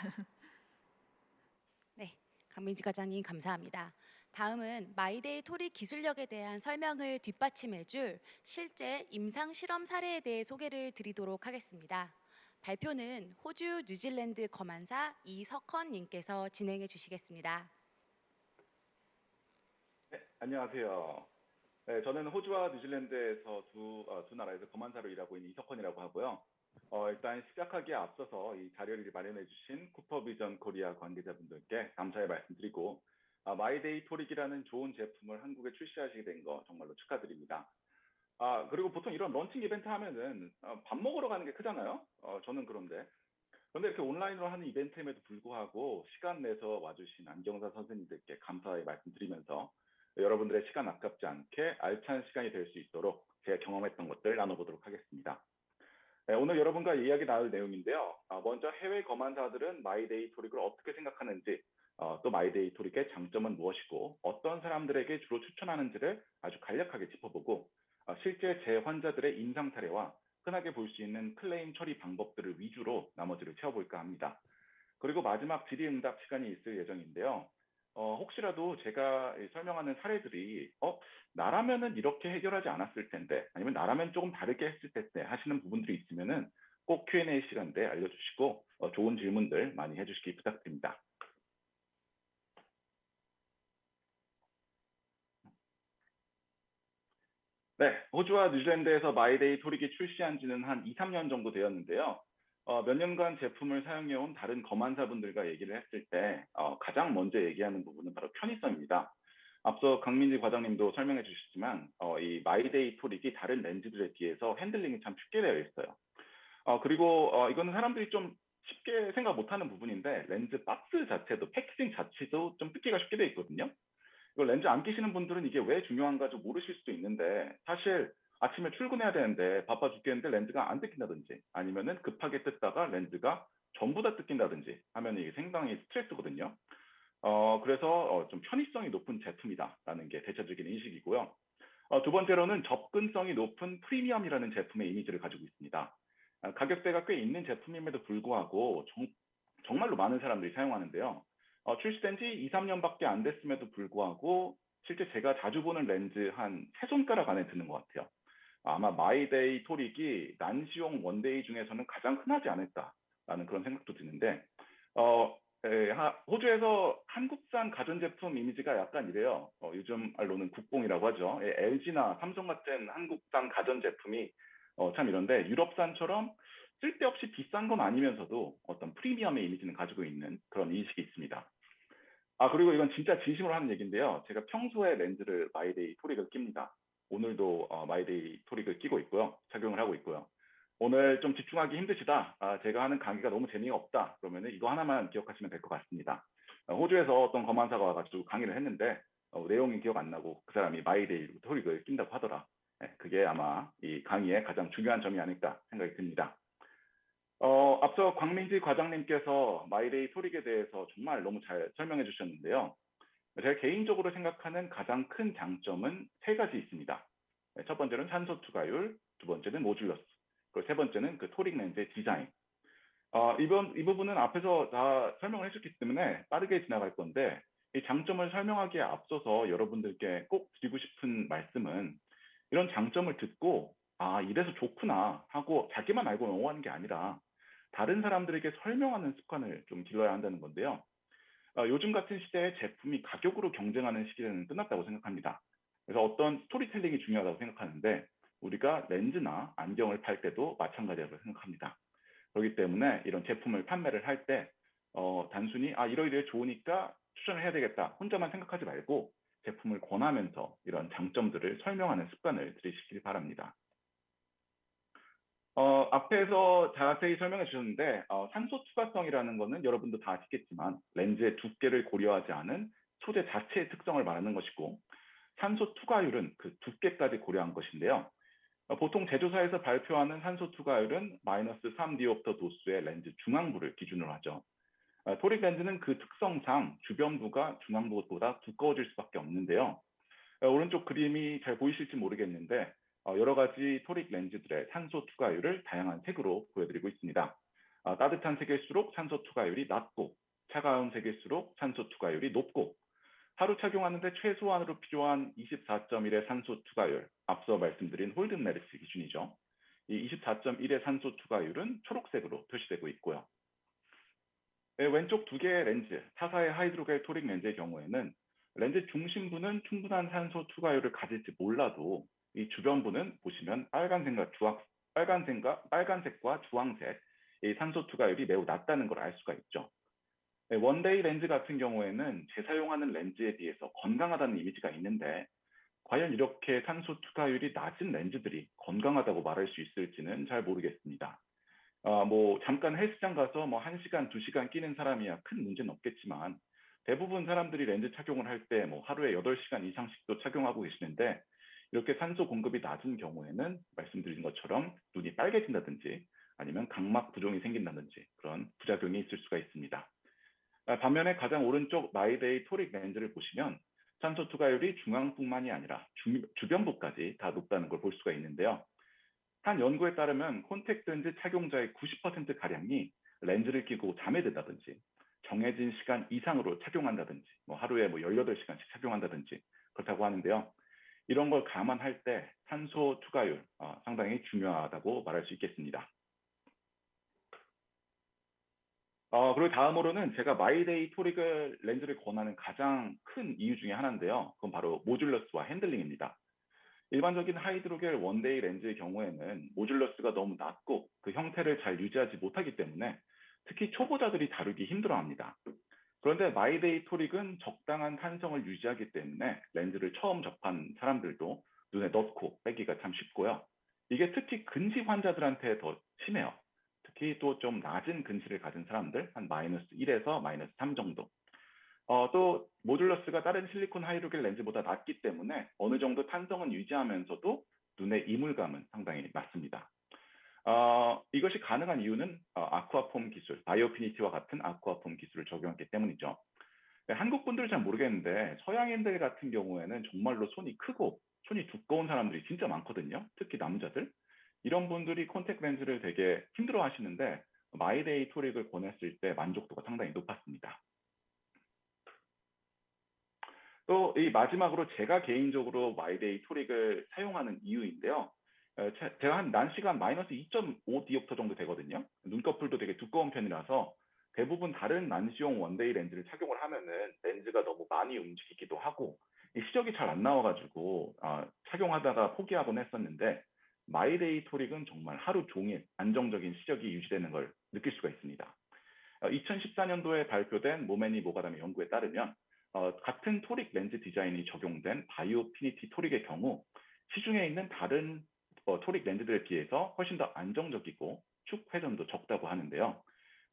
네, 강민지 과장님 감사합니다. 다음은 마이데이 토릭 기술력에 대한 설명을 뒷받침해줄 실제 임상 실험 사례에 대해 소개를 드리도록 하겠습니다. 발표는 호주 뉴질랜드 검안사 이석헌님께서 진행해 주시겠습니다. 네, 안녕하세요. 네, 저는 호주와 뉴질랜드에서 두 나라에서 검안사로 일하고 있는 이석헌이라고 하고요. 일단 시작하기에 앞서서 이 자료를 마련해 주신 쿠퍼비전 코리아 관계자분들께 감사의 말씀드리고 마이데이 토릭이라는 좋은 제품을 한국에 출시하시게 된 거 정말로 축하드립니다. 그리고 보통 이런 런칭 이벤트 하면은 밥 먹으러 가는 게 크잖아요. 저는 그런데 이렇게 온라인으로 하는 이벤트임에도 불구하고 시간 내서 와주신 안경사 선생님들께 감사의 말씀드리면서 여러분들의 시간 아깝지 않게 알찬 시간이 될 수 있도록 제가 경험했던 것들 나눠보도록 하겠습니다. 네, 오늘 여러분과 이야기 나눌 내용인데요. 먼저 해외 검안사들은 마이데이 토릭을 어떻게 생각하는지, 또 마이데이 토릭의 장점은 무엇이고 어떤 사람들에게 주로 추천하는지를 아주 간략하게 짚어보고 실제 제 환자들의 임상 사례와 흔하게 볼 수 있는 클레임 처리 방법들을 위주로 나머지를 채워볼까 합니다. 그리고 마지막 질의응답 시간이 있을 예정인데요. 혹시라도 제가 설명하는 사례들이 나라면은 이렇게 해결하지 않았을 텐데 아니면 나라면 조금 다르게 했을 텐데 하시는 부분들이 있으면은 꼭 Q&A 시간 때 알려주시고 좋은 질문들 많이 해주시기 부탁드립니다. 네, 호주와 뉴질랜드에서 마이데이 토릭이 출시한 지는 한 2, 3년 정도 되었는데요. 몇 년간 제품을 사용해온 다른 검안사분들과 얘기를 했을 때 가장 먼저 얘기하는 부분은 바로 편의성입니다. 앞서 강민지 과장님도 설명해 주셨지만 이 마이데이 토릭이 다른 렌즈들에 비해서 핸들링이 참 쉽게 되어 있어요. 그리고 이거는 사람들이 좀 쉽게 생각 못하는 부분인데 렌즈 박스 자체도 패키징 자체도 좀 뜯기가 쉽게 되어 있거든요. 이걸 렌즈 안 끼시는 분들은 이게 왜 중요한가 좀 모르실 수도 있는데 사실 아침에 출근해야 되는데 바빠 죽겠는데 렌즈가 안 뜯긴다든지 아니면은 급하게 뜯다가 렌즈가 전부 다 뜯긴다든지 하면 이게 상당히 스트레스거든요. 그래서 좀 편의성이 높은 제품이다라는 게 대체적인 인식이고요. 두 번째로는 접근성이 높은 프리미엄이라는 제품의 이미지를 가지고 있습니다. 가격대가 꽤 있는 제품임에도 불구하고 정말로 많은 사람들이 사용하는데요. 출시된 지 2, 3년밖에 안 됐음에도 불구하고 실제 제가 자주 보는 렌즈 한 세 손가락 안에 드는 것 같아요. 아마 마이데이 토릭이 난시용 원데이 중에서는 가장 흔하지 않을까라는 그런 생각도 드는데, 호주에서 한국산 가전제품 이미지가 약간 이래요. 요즘 말로는 국뽕이라고 하죠. LG나 삼성 같은 한국산 가전제품이 참 이런데, 유럽산처럼 쓸데없이 비싼 건 아니면서도 어떤 프리미엄의 이미지는 가지고 있는 그런 인식이 있습니다. 그리고 이건 진짜 진심으로 하는 얘기인데요. 제가 평소에 렌즈를 마이데이 토릭을 낍니다. 오늘도 마이데이 토릭을 끼고 있고요. 착용을 하고 있고요. 오늘 좀 집중하기 힘드시다. 제가 하는 강의가 너무 재미가 없다. 그러면 이거 하나만 기억하시면 될 것 같습니다. 호주에서 어떤 검안사가 와가지고 강의를 했는데 내용이 기억 안 나고 그 사람이 마이데이 토릭을 낀다고 하더라. 그게 아마 이 강의의 가장 중요한 점이 아닐까 생각이 듭니다. 앞서 광민지 과장님께서 마이데이 토릭에 대해서 정말 너무 잘 설명해 주셨는데요. 제가 개인적으로 생각하는 가장 큰 장점은 세 가지 있습니다. 첫 번째는 산소 투과율, 두 번째는 모듈러스, 그리고 세 번째는 그 토릭 렌즈의 디자인. 이 부분은 앞에서 다 설명을 해줬기 때문에 빠르게 지나갈 건데, 이 장점을 설명하기에 앞서서 여러분들께 꼭 드리고 싶은 말씀은, 이런 장점을 듣고 이래서 좋구나 하고 자기만 알고 넘어가는 게 아니라 다른 사람들에게 설명하는 습관을 좀 길러야 한다는 건데요. 요즘 같은 시대에 제품이 가격으로 경쟁하는 시기는 끝났다고 생각합니다. 그래서 어떤 스토리텔링이 중요하다고 생각하는데, 우리가 렌즈나 안경을 팔 때도 마찬가지라고 생각합니다. 그렇기 때문에 이런 제품을 판매를 할 때 단순히 이러이러해 좋으니까 추천을 해야 되겠다 혼자만 생각하지 말고 제품을 권하면서 이런 장점들을 설명하는 습관을 들이시길 바랍니다. 앞에서 자세히 설명해 주셨는데 산소 투과성이라는 것은 여러분도 다 아시겠지만 렌즈의 두께를 고려하지 않은 소재 자체의 특성을 말하는 것이고, 산소 투과율은 그 두께까지 고려한 것인데요. 보통 제조사에서 발표하는 산소 투과율은 마이너스 3디옵터 도수의 렌즈 중앙부를 기준으로 하죠. 토릭 렌즈는 그 특성상 주변부가 중앙부보다 두꺼워질 수밖에 없는데요. 오른쪽 그림이 잘 보이실지 모르겠는데 여러 가지 토릭 렌즈들의 산소 투과율을 다양한 색으로 보여드리고 있습니다. 따뜻한 색일수록 산소 투과율이 낮고, 차가운 색일수록 산소 투과율이 높고, 하루 착용하는데 최소한으로 필요한 24.1의 산소 투과율, 앞서 말씀드린 홀든 메르스 기준이죠. 이 24.1의 산소 투과율은 초록색으로 표시되고 있고요. 왼쪽 두 개의 렌즈, 타사의 하이드로겔 토릭 렌즈의 경우에는 렌즈 중심부는 충분한 산소 투과율을 가질지 몰라도 이 주변부는 보시면 빨간색과 주황색, 이 산소 투과율이 매우 낮다는 걸 알 수가 있죠. 원데이 렌즈 같은 경우에는 재사용하는 렌즈에 비해서 건강하다는 이미지가 있는데, 과연 이렇게 산소 투과율이 낮은 렌즈들이 건강하다고 말할 수 있을지는 잘 모르겠습니다. 잠깐 헬스장 가서 1시간, 2시간 끼는 사람이야 큰 문제는 없겠지만, 대부분 사람들이 렌즈 착용을 할 때 하루에 8시간 이상씩도 착용하고 계시는데, 이렇게 산소 공급이 낮은 경우에는 말씀드린 것처럼 눈이 빨개진다든지 아니면 각막 부종이 생긴다든지 그런 부작용이 있을 수가 있습니다. 반면에 가장 오른쪽 마이데이 토릭 렌즈를 보시면 산소 투과율이 중앙뿐만이 아니라 주변부까지 다 높다는 걸 볼 수가 있는데요. 한 연구에 따르면 콘택트 렌즈 착용자의 90%가량이 렌즈를 끼고 잠에 든다든지 정해진 시간 이상으로 착용한다든지 하루에 18시간씩 착용한다든지 그렇다고 하는데요. 이런 걸 감안할 때 산소 투과율 상당히 중요하다고 말할 수 있겠습니다. 그리고 다음으로는 제가 마이데이 토릭 렌즈를 권하는 가장 큰 이유 중에 하나인데요. 그건 바로 모듈러스와 핸들링입니다. 일반적인 하이드로겔 원데이 렌즈의 경우에는 모듈러스가 너무 낮고 그 형태를 잘 유지하지 못하기 때문에 특히 초보자들이 다루기 힘들어합니다. 그런데 마이데이 토릭은 적당한 탄성을 유지하기 때문에 렌즈를 처음 접한 사람들도 눈에 넣고 빼기가 참 쉽고요. 이게 특히 근시 환자들한테 더 심해요. 특히 또 좀 낮은 근시를 가진 사람들, 한 마이너스 1에서 마이너스 3 정도. 또 모듈러스가 다른 실리콘 하이드로겔 렌즈보다 낮기 때문에 어느 정도 탄성은 유지하면서도 눈의 이물감은 상당히 낮습니다. 이것이 가능한 이유는 아쿠아폼 기술, 바이오피니티와 같은 아쿠아폼 기술을 적용했기 때문이죠. 한국 분들은 잘 모르겠는데 서양인들 같은 경우에는 정말로 손이 크고 손이 두꺼운 사람들이 진짜 많거든요. 특히 남자들. 이런 분들이 콘택트 렌즈를 되게 힘들어 하시는데 마이데이 토릭을 권했을 때 만족도가 상당히 높았습니다. 또 이 마지막으로 제가 개인적으로 마이데이 토릭을 사용하는 이유인데요. 제가 한 난시가 마이너스 2.5 디옵터 정도 되거든요. 눈꺼풀도 되게 두꺼운 편이라서 대부분 다른 난시용 원데이 렌즈를 착용을 하면은 렌즈가 너무 많이 움직이기도 하고 이 시력이 잘 안 나와가지고 착용하다가 포기하곤 했었는데 마이데이 토릭은 정말 하루 종일 안정적인 시력이 유지되는 걸 느낄 수가 있습니다. 2014년도에 발표된 모메니 모가담의 연구에 따르면 같은 토릭 렌즈 디자인이 적용된 바이오피니티 토릭의 경우 시중에 있는 다른 토릭 렌즈들에 비해서 훨씬 더 안정적이고 축 회전도 적다고 하는데요.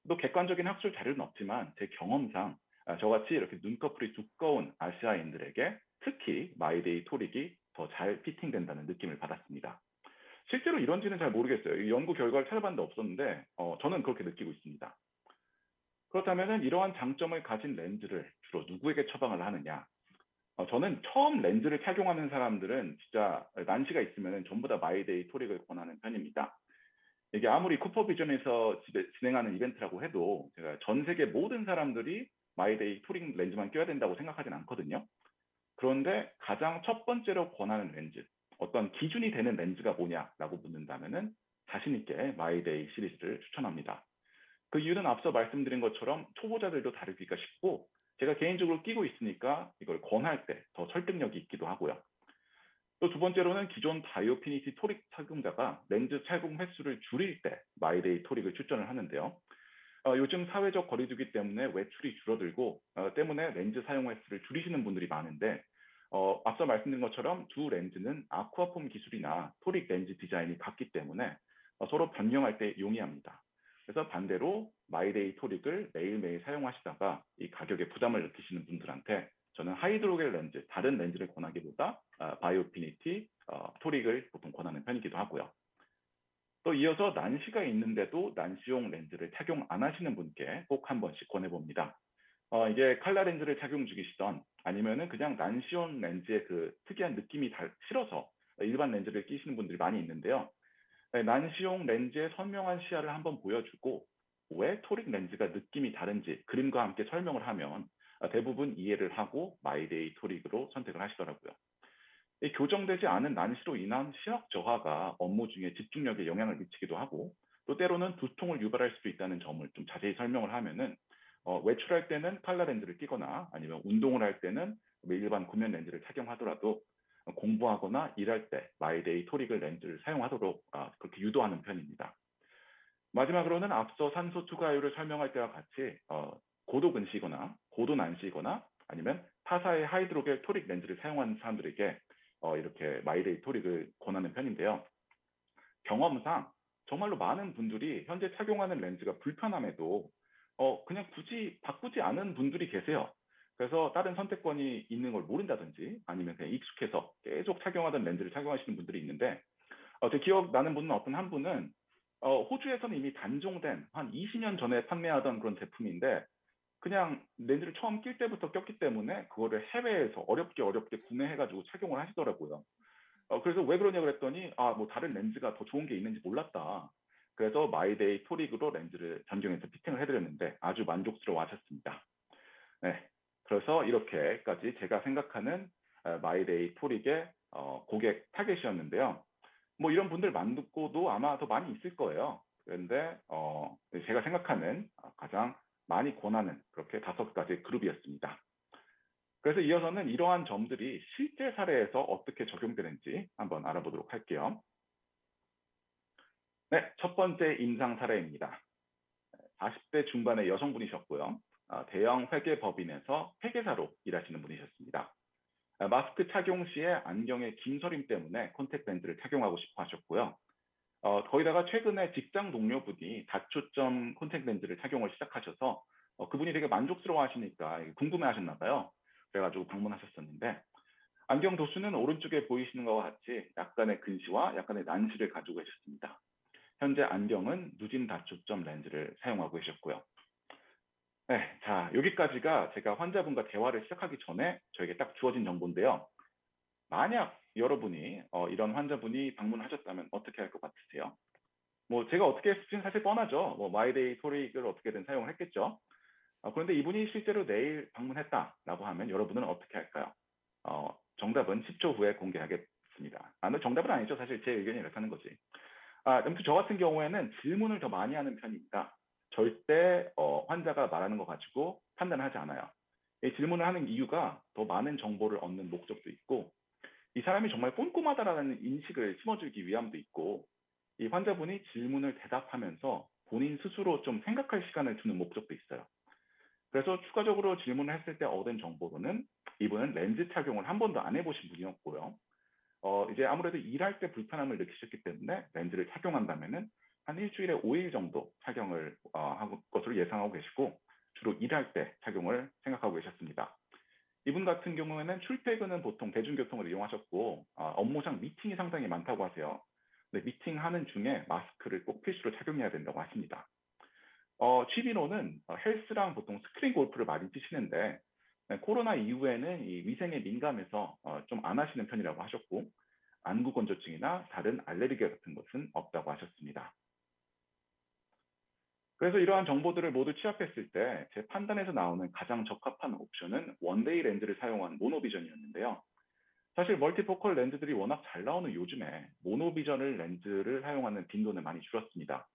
또 객관적인 학술 자료는 없지만 제 경험상 저같이 이렇게 눈꺼풀이 두꺼운 아시아인들에게 특히 마이데이 토릭이 더 잘 피팅된다는 느낌을 받았습니다. 실제로 이런지는 잘 모르겠어요. 이 연구 결과를 찾아봤는데 없었는데 저는 그렇게 느끼고 있습니다. 그렇다면 이러한 장점을 가진 렌즈를 주로 누구에게 처방을 하느냐? 저는 처음 렌즈를 착용하는 사람들은 진짜 난시가 있으면 전부 다 마이데이 토릭을 권하는 편입니다. 이게 아무리 쿠퍼비전에서 진행하는 이벤트라고 해도 제가 전 세계 모든 사람들이 마이데이 토릭 렌즈만 껴야 된다고 생각하진 않거든요. 그런데 가장 첫 번째로 권하는 렌즈, 어떤 기준이 되는 렌즈가 뭐냐라고 묻는다면은 자신 있게 마이데이 시리즈를 추천합니다. 그 이유는 앞서 말씀드린 것처럼 초보자들도 다루기가 쉽고 제가 개인적으로 끼고 있으니까 이걸 권할 때 더 설득력이 있기도 하고요. 또 두 번째로는 기존 바이오피니티 토릭 착용자가 렌즈 착용 횟수를 줄일 때 마이데이 토릭을 추천을 하는데요. 요즘 사회적 거리두기 때문에 외출이 줄어들고 때문에 렌즈 사용 횟수를 줄이시는 분들이 많은데 앞서 말씀드린 것처럼 두 렌즈는 아쿠아폼 기술이나 토릭 렌즈 디자인이 같기 때문에 서로 변경할 때 용이합니다. 그래서 반대로 마이데이 토릭을 매일매일 사용하시다가 이 가격에 부담을 느끼시는 분들한테 저는 하이드로겔 렌즈, 다른 렌즈를 권하기보다 바이오피니티 토릭을 보통 권하는 편이기도 하고요. 또 이어서 난시가 있는데도 난시용 렌즈를 착용 안 하시는 분께 꼭 한 번씩 권해봅니다. 이게 칼라 렌즈를 착용 중이시던 아니면은 그냥 난시용 렌즈의 그 특이한 느낌이 싫어서 일반 렌즈를 끼시는 분들이 많이 있는데요. 난시용 렌즈의 선명한 시야를 한번 보여주고 왜 토릭 렌즈가 느낌이 다른지 그림과 함께 설명을 하면 대부분 이해를 하고 마이데이 토릭으로 선택을 하시더라고요. 이 교정되지 않은 난시로 인한 시력 저하가 업무 중에 집중력에 영향을 미치기도 하고 또 때로는 두통을 유발할 수도 있다는 점을 좀 자세히 설명을 하면은 외출할 때는 칼라 렌즈를 끼거나 아니면 운동을 할 때는 일반 구면 렌즈를 착용하더라도 공부하거나 일할 때 마이데이 토릭을 렌즈를 사용하도록 그렇게 유도하는 편입니다. 마지막으로는 앞서 산소 투과율을 설명할 때와 같이 고도 근시거나 고도 난시거나 아니면 타사의 하이드로겔 토릭 렌즈를 사용하는 사람들에게 이렇게 마이데이 토릭을 권하는 편인데요. 경험상 정말로 많은 분들이 현재 착용하는 렌즈가 불편함에도 그냥 굳이 바꾸지 않은 분들이 계세요. 그래서 다른 선택권이 있는 걸 모른다든지 아니면 그냥 익숙해서 계속 착용하던 렌즈를 착용하시는 분들이 있는데 제 기억나는 분은 어떤 한 분은 호주에서는 이미 단종된 한 20년 전에 판매하던 그런 제품인데 그냥 렌즈를 처음 낄 때부터 꼈기 때문에 그거를 해외에서 어렵게 구매해가지고 착용을 하시더라고요. 그래서 왜 그러냐 그랬더니 뭐 다른 렌즈가 더 좋은 게 있는지 몰랐다. 그래서 마이데이 토릭으로 렌즈를 변경해서 피팅을 해드렸는데 아주 만족스러워 하셨습니다. 네, 그래서 이렇게까지 제가 생각하는 마이데이 토릭의 고객 타겟이었는데요. 뭐 이런 분들 많고도 아마 더 많이 있을 거예요. 그런데 제가 생각하는 가장 많이 권하는 그렇게 5가지 그룹이었습니다. 그래서 이어서는 이러한 점들이 실제 사례에서 어떻게 적용되는지 한번 알아보도록 할게요. 네, 첫 번째 임상 사례입니다. 40대 중반의 여성분이셨고요. 대형 회계법인에서 회계사로 일하시는 분이셨습니다. 마스크 착용 시에 안경의 긴서림 때문에 콘택트 렌즈를 착용하고 싶어 하셨고요. 거기다가 최근에 직장 동료분이 다초점 콘택트 렌즈를 착용을 시작하셔서 그분이 되게 만족스러워 하시니까 궁금해 하셨나 봐요. 그래가지고 방문하셨었는데 안경 도수는 오른쪽에 보이시는 것과 같이 약간의 근시와 약간의 난시를 가지고 계셨습니다. 현재 안경은 누진 다초점 렌즈를 사용하고 계셨고요. 네, 자 여기까지가 제가 환자분과 대화를 시작하기 전에 저에게 딱 주어진 정보인데요. 만약 여러분이 이런 환자분이 방문하셨다면 어떻게 할 것 같으세요? 뭐 제가 어떻게 했을지는 사실 뻔하죠. 뭐 마이데이 토릭을 어떻게든 사용을 했겠죠. 그런데 이분이 실제로 내일 방문했다라고 하면 여러분은 어떻게 할까요? 정답은 10초 후에 공개하겠습니다. 뭐 정답은 아니죠. 사실 제 의견이 이렇다는 거지. 아무튼 저 같은 경우에는 질문을 더 많이 하는 편입니다. 절대 환자가 말하는 거 가지고 판단하지 않아요. 이 질문을 하는 이유가 더 많은 정보를 얻는 목적도 있고, 이 사람이 정말 꼼꼼하다라는 인식을 심어주기 위함도 있고, 이 환자분이 질문을 대답하면서 본인 스스로 좀 생각할 시간을 주는 목적도 있어요. 그래서 추가적으로 질문을 했을 때 얻은 정보로는 이분은 렌즈 착용을 한 번도 안 해보신 분이었고요. 이제 아무래도 일할 때 불편함을 느끼셨기 때문에 렌즈를 착용한다면은 한 일주일에 5일 정도 착용을 할 것으로 예상하고 계시고, 주로 일할 때 착용을 생각하고 계셨습니다. 이분 같은 경우에는 출퇴근은 보통 대중교통을 이용하셨고, 업무상 미팅이 상당히 많다고 하세요. 근데 미팅하는 중에 마스크를 꼭 필수로 착용해야 된다고 하십니다. 취미로는 헬스랑 보통 스크린 골프를 많이 치시는데, 코로나 이후에는 이 위생에 민감해서 좀 안 하시는 편이라고 하셨고, 안구 건조증이나 다른 알레르기 같은 것은 없다고 하셨습니다. 그래서 이러한 정보들을 모두 취합했을 때 제 판단에서 나오는 가장 적합한 옵션은 원데이 렌즈를 사용한 모노비전이었는데요. 사실 멀티포컬 렌즈들이 워낙 잘 나오는 요즘에 모노비전을 렌즈를 사용하는 빈도는 많이 줄었습니다.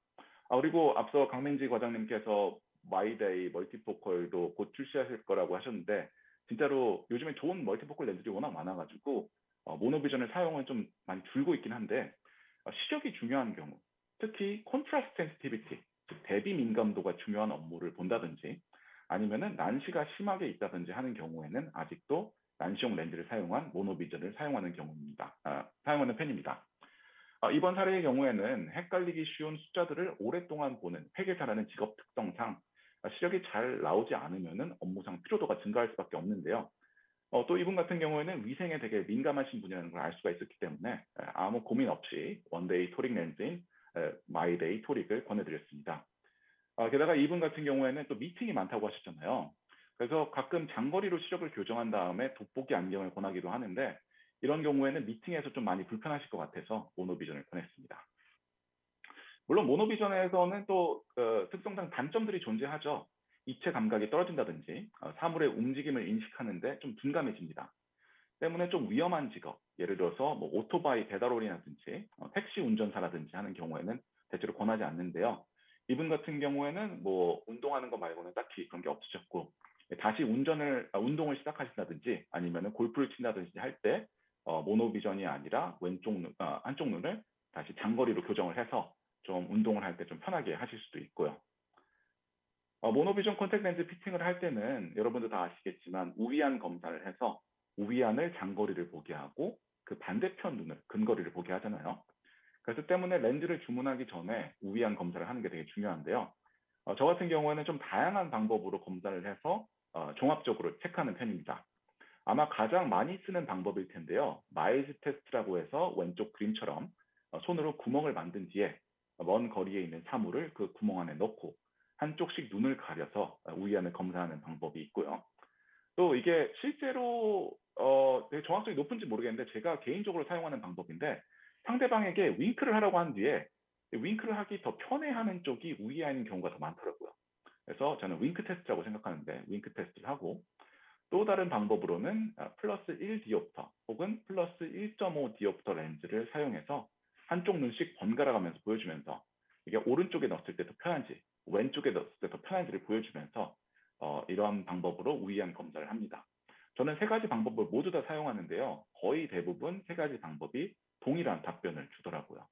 그리고 앞서 강민지 과장님께서 마이데이 멀티포컬도 곧 출시하실 거라고 하셨는데, 진짜로 요즘에 좋은 멀티포컬 렌즈들이 워낙 많아가지고 모노비전의 사용은 좀 많이 줄고 있긴 한데, 시력이 중요한 경우, 특히 콘트라스트 센시티비티, 즉 대비 민감도가 중요한 업무를 본다든지 아니면은 난시가 심하게 있다든지 하는 경우에는 아직도 난시용 렌즈를 사용한 모노비전을 사용하는 경우입니다. 사용하는 편입니다. 이번 사례의 경우에는 헷갈리기 쉬운 숫자들을 오랫동안 보는 회계사라는 직업 특성상 시력이 잘 나오지 않으면은 업무상 피로도가 증가할 수밖에 없는데요. 또 이분 같은 경우에는 위생에 되게 민감하신 분이라는 걸 알 수가 있었기 때문에 아무 고민 없이 원데이 토릭 렌즈인 마이데이 토릭을 권해드렸습니다. 게다가 이분 같은 경우에는 또 미팅이 많다고 하셨잖아요. 그래서 가끔 장거리로 시력을 교정한 다음에 돋보기 안경을 권하기도 하는데, 이런 경우에는 미팅에서 좀 많이 불편하실 것 같아서 모노비전을 권했습니다. 물론 모노비전에서는 또 특성상 단점들이 존재하죠. 입체 감각이 떨어진다든지 사물의 움직임을 인식하는데 좀 둔감해집니다. 때문에 좀 위험한 직업, 예를 들어서 뭐 오토바이 배달원이라든지 택시 운전사라든지 하는 경우에는 대체로 권하지 않는데요. 이분 같은 경우에는 뭐 운동하는 거 말고는 딱히 그런 게 없으셨고, 다시 운동을 시작하신다든지 아니면은 골프를 친다든지 할 때 모노비전이 아니라 한쪽 눈을 다시 장거리로 교정을 해서 좀 운동을 할 때 좀 편하게 하실 수도 있고요. 모노비전 컨택 렌즈 피팅을 할 때는 여러분도 다 아시겠지만 우위안 검사를 해서 우위안을 장거리를 보게 하고 그 반대편 눈을 근거리를 보게 하잖아요. 그래서 때문에 렌즈를 주문하기 전에 우위안 검사를 하는 게 되게 중요한데요. 저 같은 경우에는 좀 다양한 방법으로 검사를 해서 종합적으로 체크하는 편입니다. 아마 가장 많이 쓰는 방법일 텐데요. 마일즈 테스트라고 해서 왼쪽 그림처럼 손으로 구멍을 만든 뒤에 먼 거리에 있는 사물을 그 구멍 안에 넣고 한쪽씩 눈을 가려서 우위안을 검사하는 방법이 있고요. 또 이게 실제로 되게 정확성이 높은지 모르겠는데 제가 개인적으로 사용하는 방법인데, 상대방에게 윙크를 하라고 한 뒤에 윙크를 하기 더 편해하는 쪽이 우위안인 경우가 더 많더라고요. 그래서 저는 윙크 테스트라고 생각하는데 윙크 테스트를 하고, 또 다른 방법으로는 플러스 1 디옵터 혹은 플러스 1.5 디옵터 렌즈를 사용해서 한쪽 눈씩 번갈아 가면서 보여주면서 이게 오른쪽에 넣었을 때 더 편한지 왼쪽에 넣었을 때 더 편한지를 보여주면서 이러한 방법으로 우위안 검사를 합니다. 저는 세 가지 방법을 모두 다 사용하는데요. 거의 대부분 세 가지 방법이 동일한 답변을 주더라고요.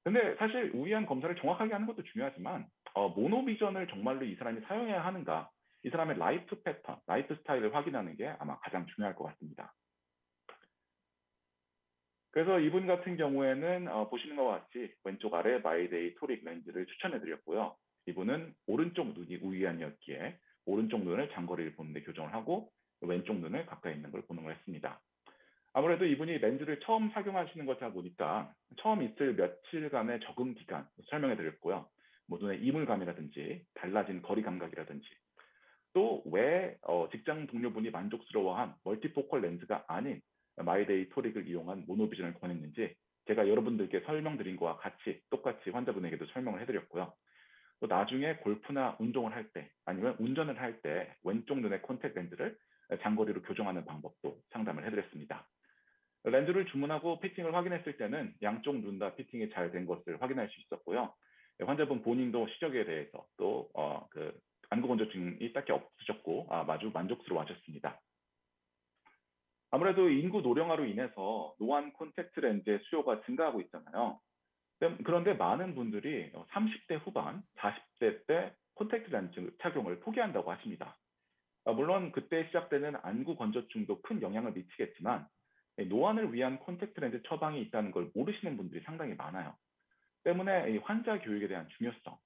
근데 사실 우위안 검사를 정확하게 하는 것도 중요하지만 모노비전을 정말로 이 사람이 사용해야 하는가, 이 사람의 라이프 패턴, 라이프 스타일을 확인하는 게 아마 가장 중요할 것 같습니다. 그래서 이분 같은 경우에는 보시는 것과 같이 왼쪽 아래 마이데이 토릭 렌즈를 추천해 드렸고요. 이분은 오른쪽 눈이 우위안이었기에 오른쪽 눈을 장거리를 보는 데 교정을 하고 왼쪽 눈을 가까이 있는 걸 보는 걸 했습니다. 아무래도 이분이 렌즈를 처음 착용하시는 것이다 보니까 처음 있을 며칠간의 적응 기간 설명해 드렸고요. 뭐 눈의 이물감이라든지 달라진 거리 감각이라든지, 또 왜 직장 동료분이 만족스러워한 멀티포컬 렌즈가 아닌 마이데이 토릭을 이용한 모노비전을 권했는지 제가 여러분들께 설명드린 거와 같이 똑같이 환자분에게도 설명을 해드렸고요. 또 나중에 골프나 운동을 할 때 아니면 운전을 할 때 왼쪽 눈의 콘택 렌즈를 장거리로 교정하는 방법도 상담을 해드렸습니다. 렌즈를 주문하고 피팅을 확인했을 때는 양쪽 눈 다 피팅이 잘 된 것을 확인할 수 있었고요. 환자분 본인도 시력에 대해서 또 안구 건조증이 딱히 없으셨고 아주 만족스러워하셨습니다. 아무래도 인구 노령화로 인해서 노안 콘택트 렌즈의 수요가 증가하고 있잖아요. 그런데 많은 분들이 30대 후반, 40대 때 콘택트 렌즈 착용을 포기한다고 하십니다. 물론 그때 시작되는 안구 건조증도 큰 영향을 미치겠지만 노안을 위한 콘택트 렌즈 처방이 있다는 걸 모르시는 분들이 상당히 많아요. 때문에 이 환자 교육에 대한 중요성,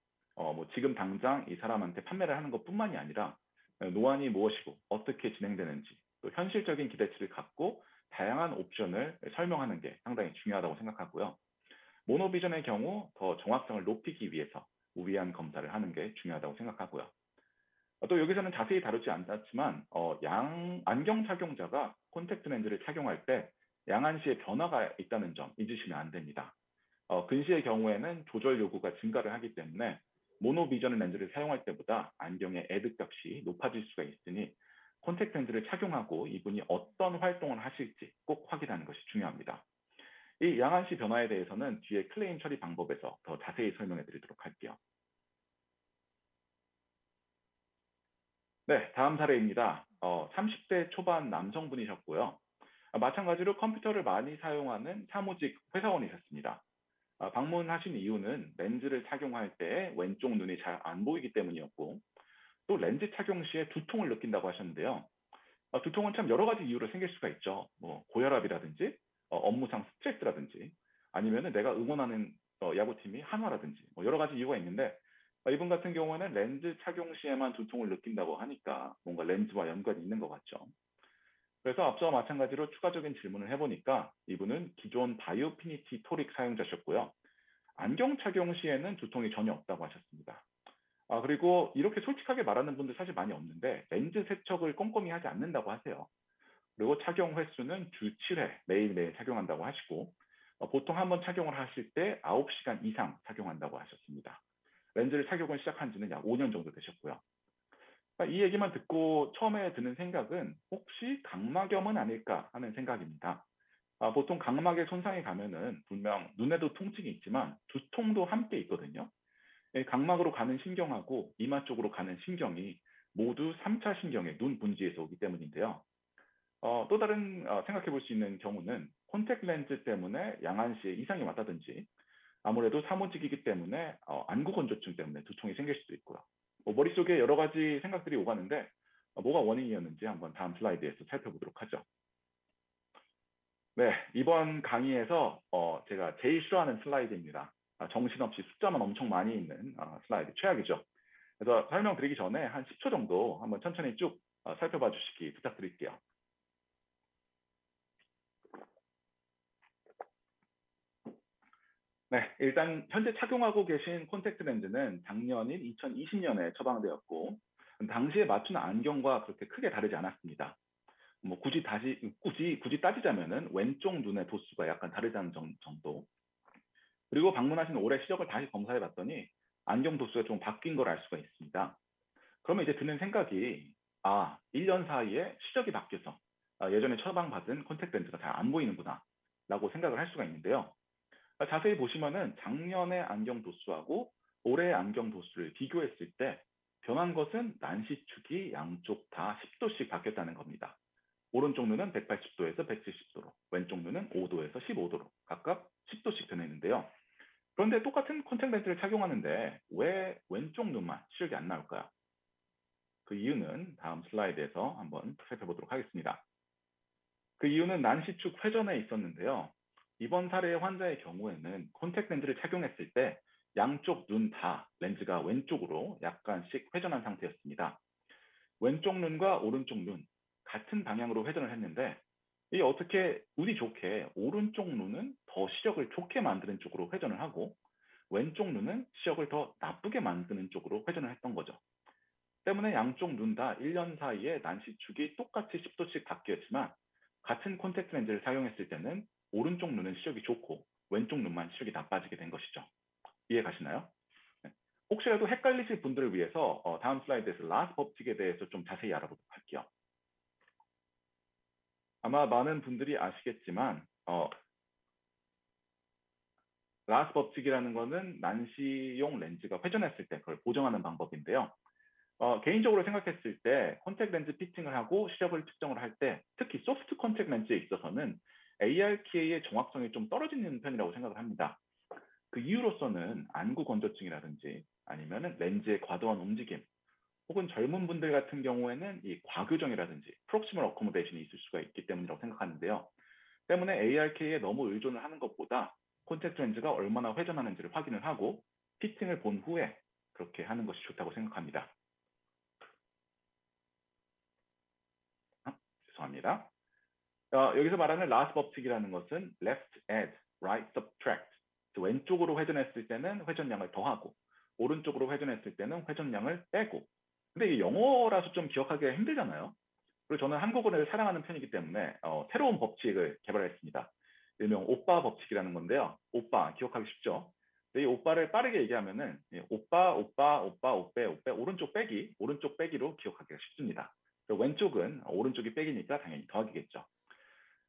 지금 당장 이 사람한테 판매를 하는 것뿐만이 아니라 노안이 무엇이고 어떻게 진행되는지 또 현실적인 기대치를 갖고 다양한 옵션을 설명하는 게 상당히 중요하다고 생각하고요. 모노비전의 경우 더 정확성을 높이기 위해서 우위한 검사를 하는 게 중요하다고 생각하고요. 또 여기서는 자세히 다루지 않았지만 안경 착용자가 콘택트 렌즈를 착용할 때 양안시에 변화가 있다는 점 잊으시면 안 됩니다. 근시의 경우에는 조절 요구가 증가를 하기 때문에 모노비전 렌즈를 사용할 때보다 안경의 애득값이 높아질 수가 있으니 콘택트 렌즈를 착용하고 이분이 어떤 활동을 하실지 꼭 확인하는 것이 중요합니다. 이 양안시 변화에 대해서는 뒤에 클레임 처리 방법에서 더 자세히 설명해 드리도록 할게요. 네, 다음 사례입니다. 30대 초반 남성분이셨고요. 마찬가지로 컴퓨터를 많이 사용하는 사무직 회사원이셨습니다. 방문하신 이유는 렌즈를 착용할 때 왼쪽 눈이 잘 안 보이기 때문이었고 또 렌즈 착용 시에 두통을 느낀다고 하셨는데요. 두통은 참 여러 가지 이유로 생길 수가 있죠. 고혈압이라든지 업무상 스트레스라든지 아니면 내가 응원하는 야구팀이 한화라든지 여러 가지 이유가 있는데 이분 같은 경우는 렌즈 착용 시에만 두통을 느낀다고 하니까 뭔가 렌즈와 연관이 있는 것 같죠. 그래서 앞서와 마찬가지로 추가적인 질문을 해보니까 이분은 기존 바이오피니티 토릭 사용자셨고요. 안경 착용 시에는 두통이 전혀 없다고 하셨습니다. 그리고 이렇게 솔직하게 말하는 분들 사실 많이 없는데 렌즈 세척을 꼼꼼히 하지 않는다고 하세요. 그리고 착용 횟수는 주 7회 매일매일 착용한다고 하시고 보통 한번 착용을 하실 때 9시간 이상 착용한다고 하셨습니다. 렌즈를 착용을 시작한 지는 약 5년 정도 되셨고요. 이 얘기만 듣고 처음에 드는 생각은 혹시 각막염은 아닐까 하는 생각입니다. 보통 각막에 손상이 가면은 분명 눈에도 통증이 있지만 두통도 함께 있거든요. 각막으로 가는 신경하고 이마 쪽으로 가는 신경이 모두 3차 신경의 눈 분지에서 오기 때문인데요. 또 다른 생각해 볼 수 있는 경우는 콘택트 렌즈 때문에 양안시에 이상이 왔다든지 아무래도 사무직이기 때문에 안구 건조증 때문에 두통이 생길 수도 있고요. 머릿속에 여러 가지 생각들이 오가는데 뭐가 원인이었는지 한번 다음 슬라이드에서 살펴보도록 하죠. 네, 이번 강의에서 제가 제일 싫어하는 슬라이드입니다. 정신없이 숫자만 엄청 많이 있는 슬라이드, 최악이죠. 그래서 설명드리기 전에 한 10초 정도 한번 천천히 쭉 살펴봐 주시기 부탁드릴게요. 네, 일단 현재 착용하고 계신 콘택트 렌즈는 작년인 2020년에 처방되었고 당시에 맞춘 안경과 그렇게 크게 다르지 않았습니다. 굳이 따지자면은 왼쪽 눈의 도수가 약간 다르다는 정도. 그리고 방문하신 올해 시력을 다시 검사해 봤더니 안경 도수가 좀 바뀐 걸 알 수가 있습니다. 그러면 이제 드는 생각이 1년 사이에 시력이 바뀌어서 예전에 처방받은 콘택트 렌즈가 잘 안 보이는구나 라고 생각을 할 수가 있는데요. 자세히 보시면은 작년의 안경 도수하고 올해의 안경 도수를 비교했을 때 변한 것은 난시축이 양쪽 다 10도씩 바뀌었다는 겁니다. 오른쪽 눈은 180도에서 170도로, 왼쪽 눈은 5도에서 15도로 각각 10도씩 변했는데요. 그런데 똑같은 콘택트 렌즈를 착용하는데 왜 왼쪽 눈만 시력이 안 나올까요? 그 이유는 다음 슬라이드에서 한번 살펴보도록 하겠습니다. 그 이유는 난시축 회전에 있었는데요. 이번 사례의 환자의 경우에는 콘택트 렌즈를 착용했을 때 양쪽 눈 다 렌즈가 왼쪽으로 약간씩 회전한 상태였습니다. 왼쪽 눈과 오른쪽 눈 같은 방향으로 회전을 했는데 이 어떻게 운이 좋게 오른쪽 눈은 더 시력을 좋게 만드는 쪽으로 회전을 하고 왼쪽 눈은 시력을 더 나쁘게 만드는 쪽으로 회전을 했던 거죠. 때문에 양쪽 눈 다 1년 사이에 난시축이 똑같이 10도씩 바뀌었지만 같은 콘택트 렌즈를 사용했을 때는 오른쪽 눈은 시력이 좋고 왼쪽 눈만 시력이 나빠지게 된 것이죠. 이해 가시나요? 네. 혹시라도 헷갈리실 분들을 위해서 다음 슬라이드에서 라스 법칙에 대해서 좀 자세히 알아보도록 할게요. 아마 많은 분들이 아시겠지만 라스 법칙이라는 거는 난시용 렌즈가 회전했을 때 그걸 보정하는 방법인데요. 개인적으로 생각했을 때 컨택 렌즈 피팅을 하고 시력을 측정을 할 때 특히 소프트 컨택 렌즈에 있어서는 ARK의 정확성이 좀 떨어지는 편이라고 생각을 합니다. 그 이유로서는 안구 건조증이라든지 아니면 렌즈의 과도한 움직임 혹은 젊은 분들 같은 경우에는 이 과교정이라든지 프록시멀 어코모데이션이 있을 수가 있기 때문이라고 생각하는데요. 때문에 ARK에 너무 의존을 하는 것보다 콘택트 렌즈가 얼마나 회전하는지를 확인을 하고 피팅을 본 후에 그렇게 하는 것이 좋다고 생각합니다. 죄송합니다. 여기서 말하는 라스 법칙이라는 것은 left add, right subtract. 왼쪽으로 회전했을 때는 회전량을 더하고 오른쪽으로 회전했을 때는 회전량을 빼고. 근데 이 영어라서 좀 기억하기가 힘들잖아요. 그리고 저는 한국어를 사랑하는 편이기 때문에 새로운 법칙을 개발했습니다. 일명 오빠 법칙이라는 건데요. 오빠 기억하기 쉽죠. 이 오빠를 빠르게 얘기하면은 오빠, 오빠, 오빠, 오빼, 오빼, 오른쪽 빼기, 오른쪽 빼기로 기억하기가 쉽습니다. 왼쪽은 오른쪽이 빼기니까 당연히 더하기겠죠.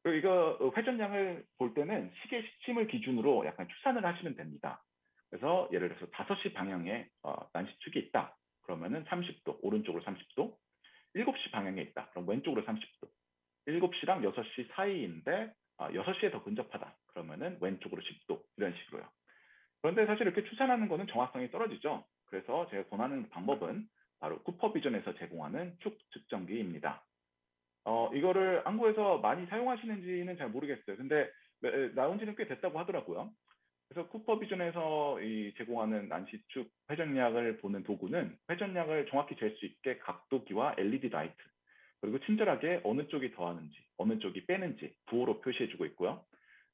그리고 이거 회전량을 볼 때는 시계 시침을 기준으로 약간 추산을 하시면 됩니다. 그래서 예를 들어서 5시 방향에 난시축이 있다. 그러면은 30도, 오른쪽으로 30도. 7시 방향에 있다. 그럼 왼쪽으로 30도. 7시랑 6시 사이인데 6시에 더 근접하다. 그러면은 왼쪽으로 10도. 이런 식으로요. 그런데 사실 이렇게 추산하는 거는 정확성이 떨어지죠. 그래서 제가 권하는 방법은 바로 쿠퍼비전에서 제공하는 축 측정기입니다. 이거를 한국에서 많이 사용하시는지는 잘 모르겠어요. 근데 나온 지는 꽤 됐다고 하더라고요. 그래서 쿠퍼비전에서 제공하는 난시축 회전량을 보는 도구는 회전량을 정확히 잴 수 있게 각도기와 LED 라이트, 그리고 친절하게 어느 쪽이 더하는지, 어느 쪽이 빼는지 부호로 표시해주고 있고요.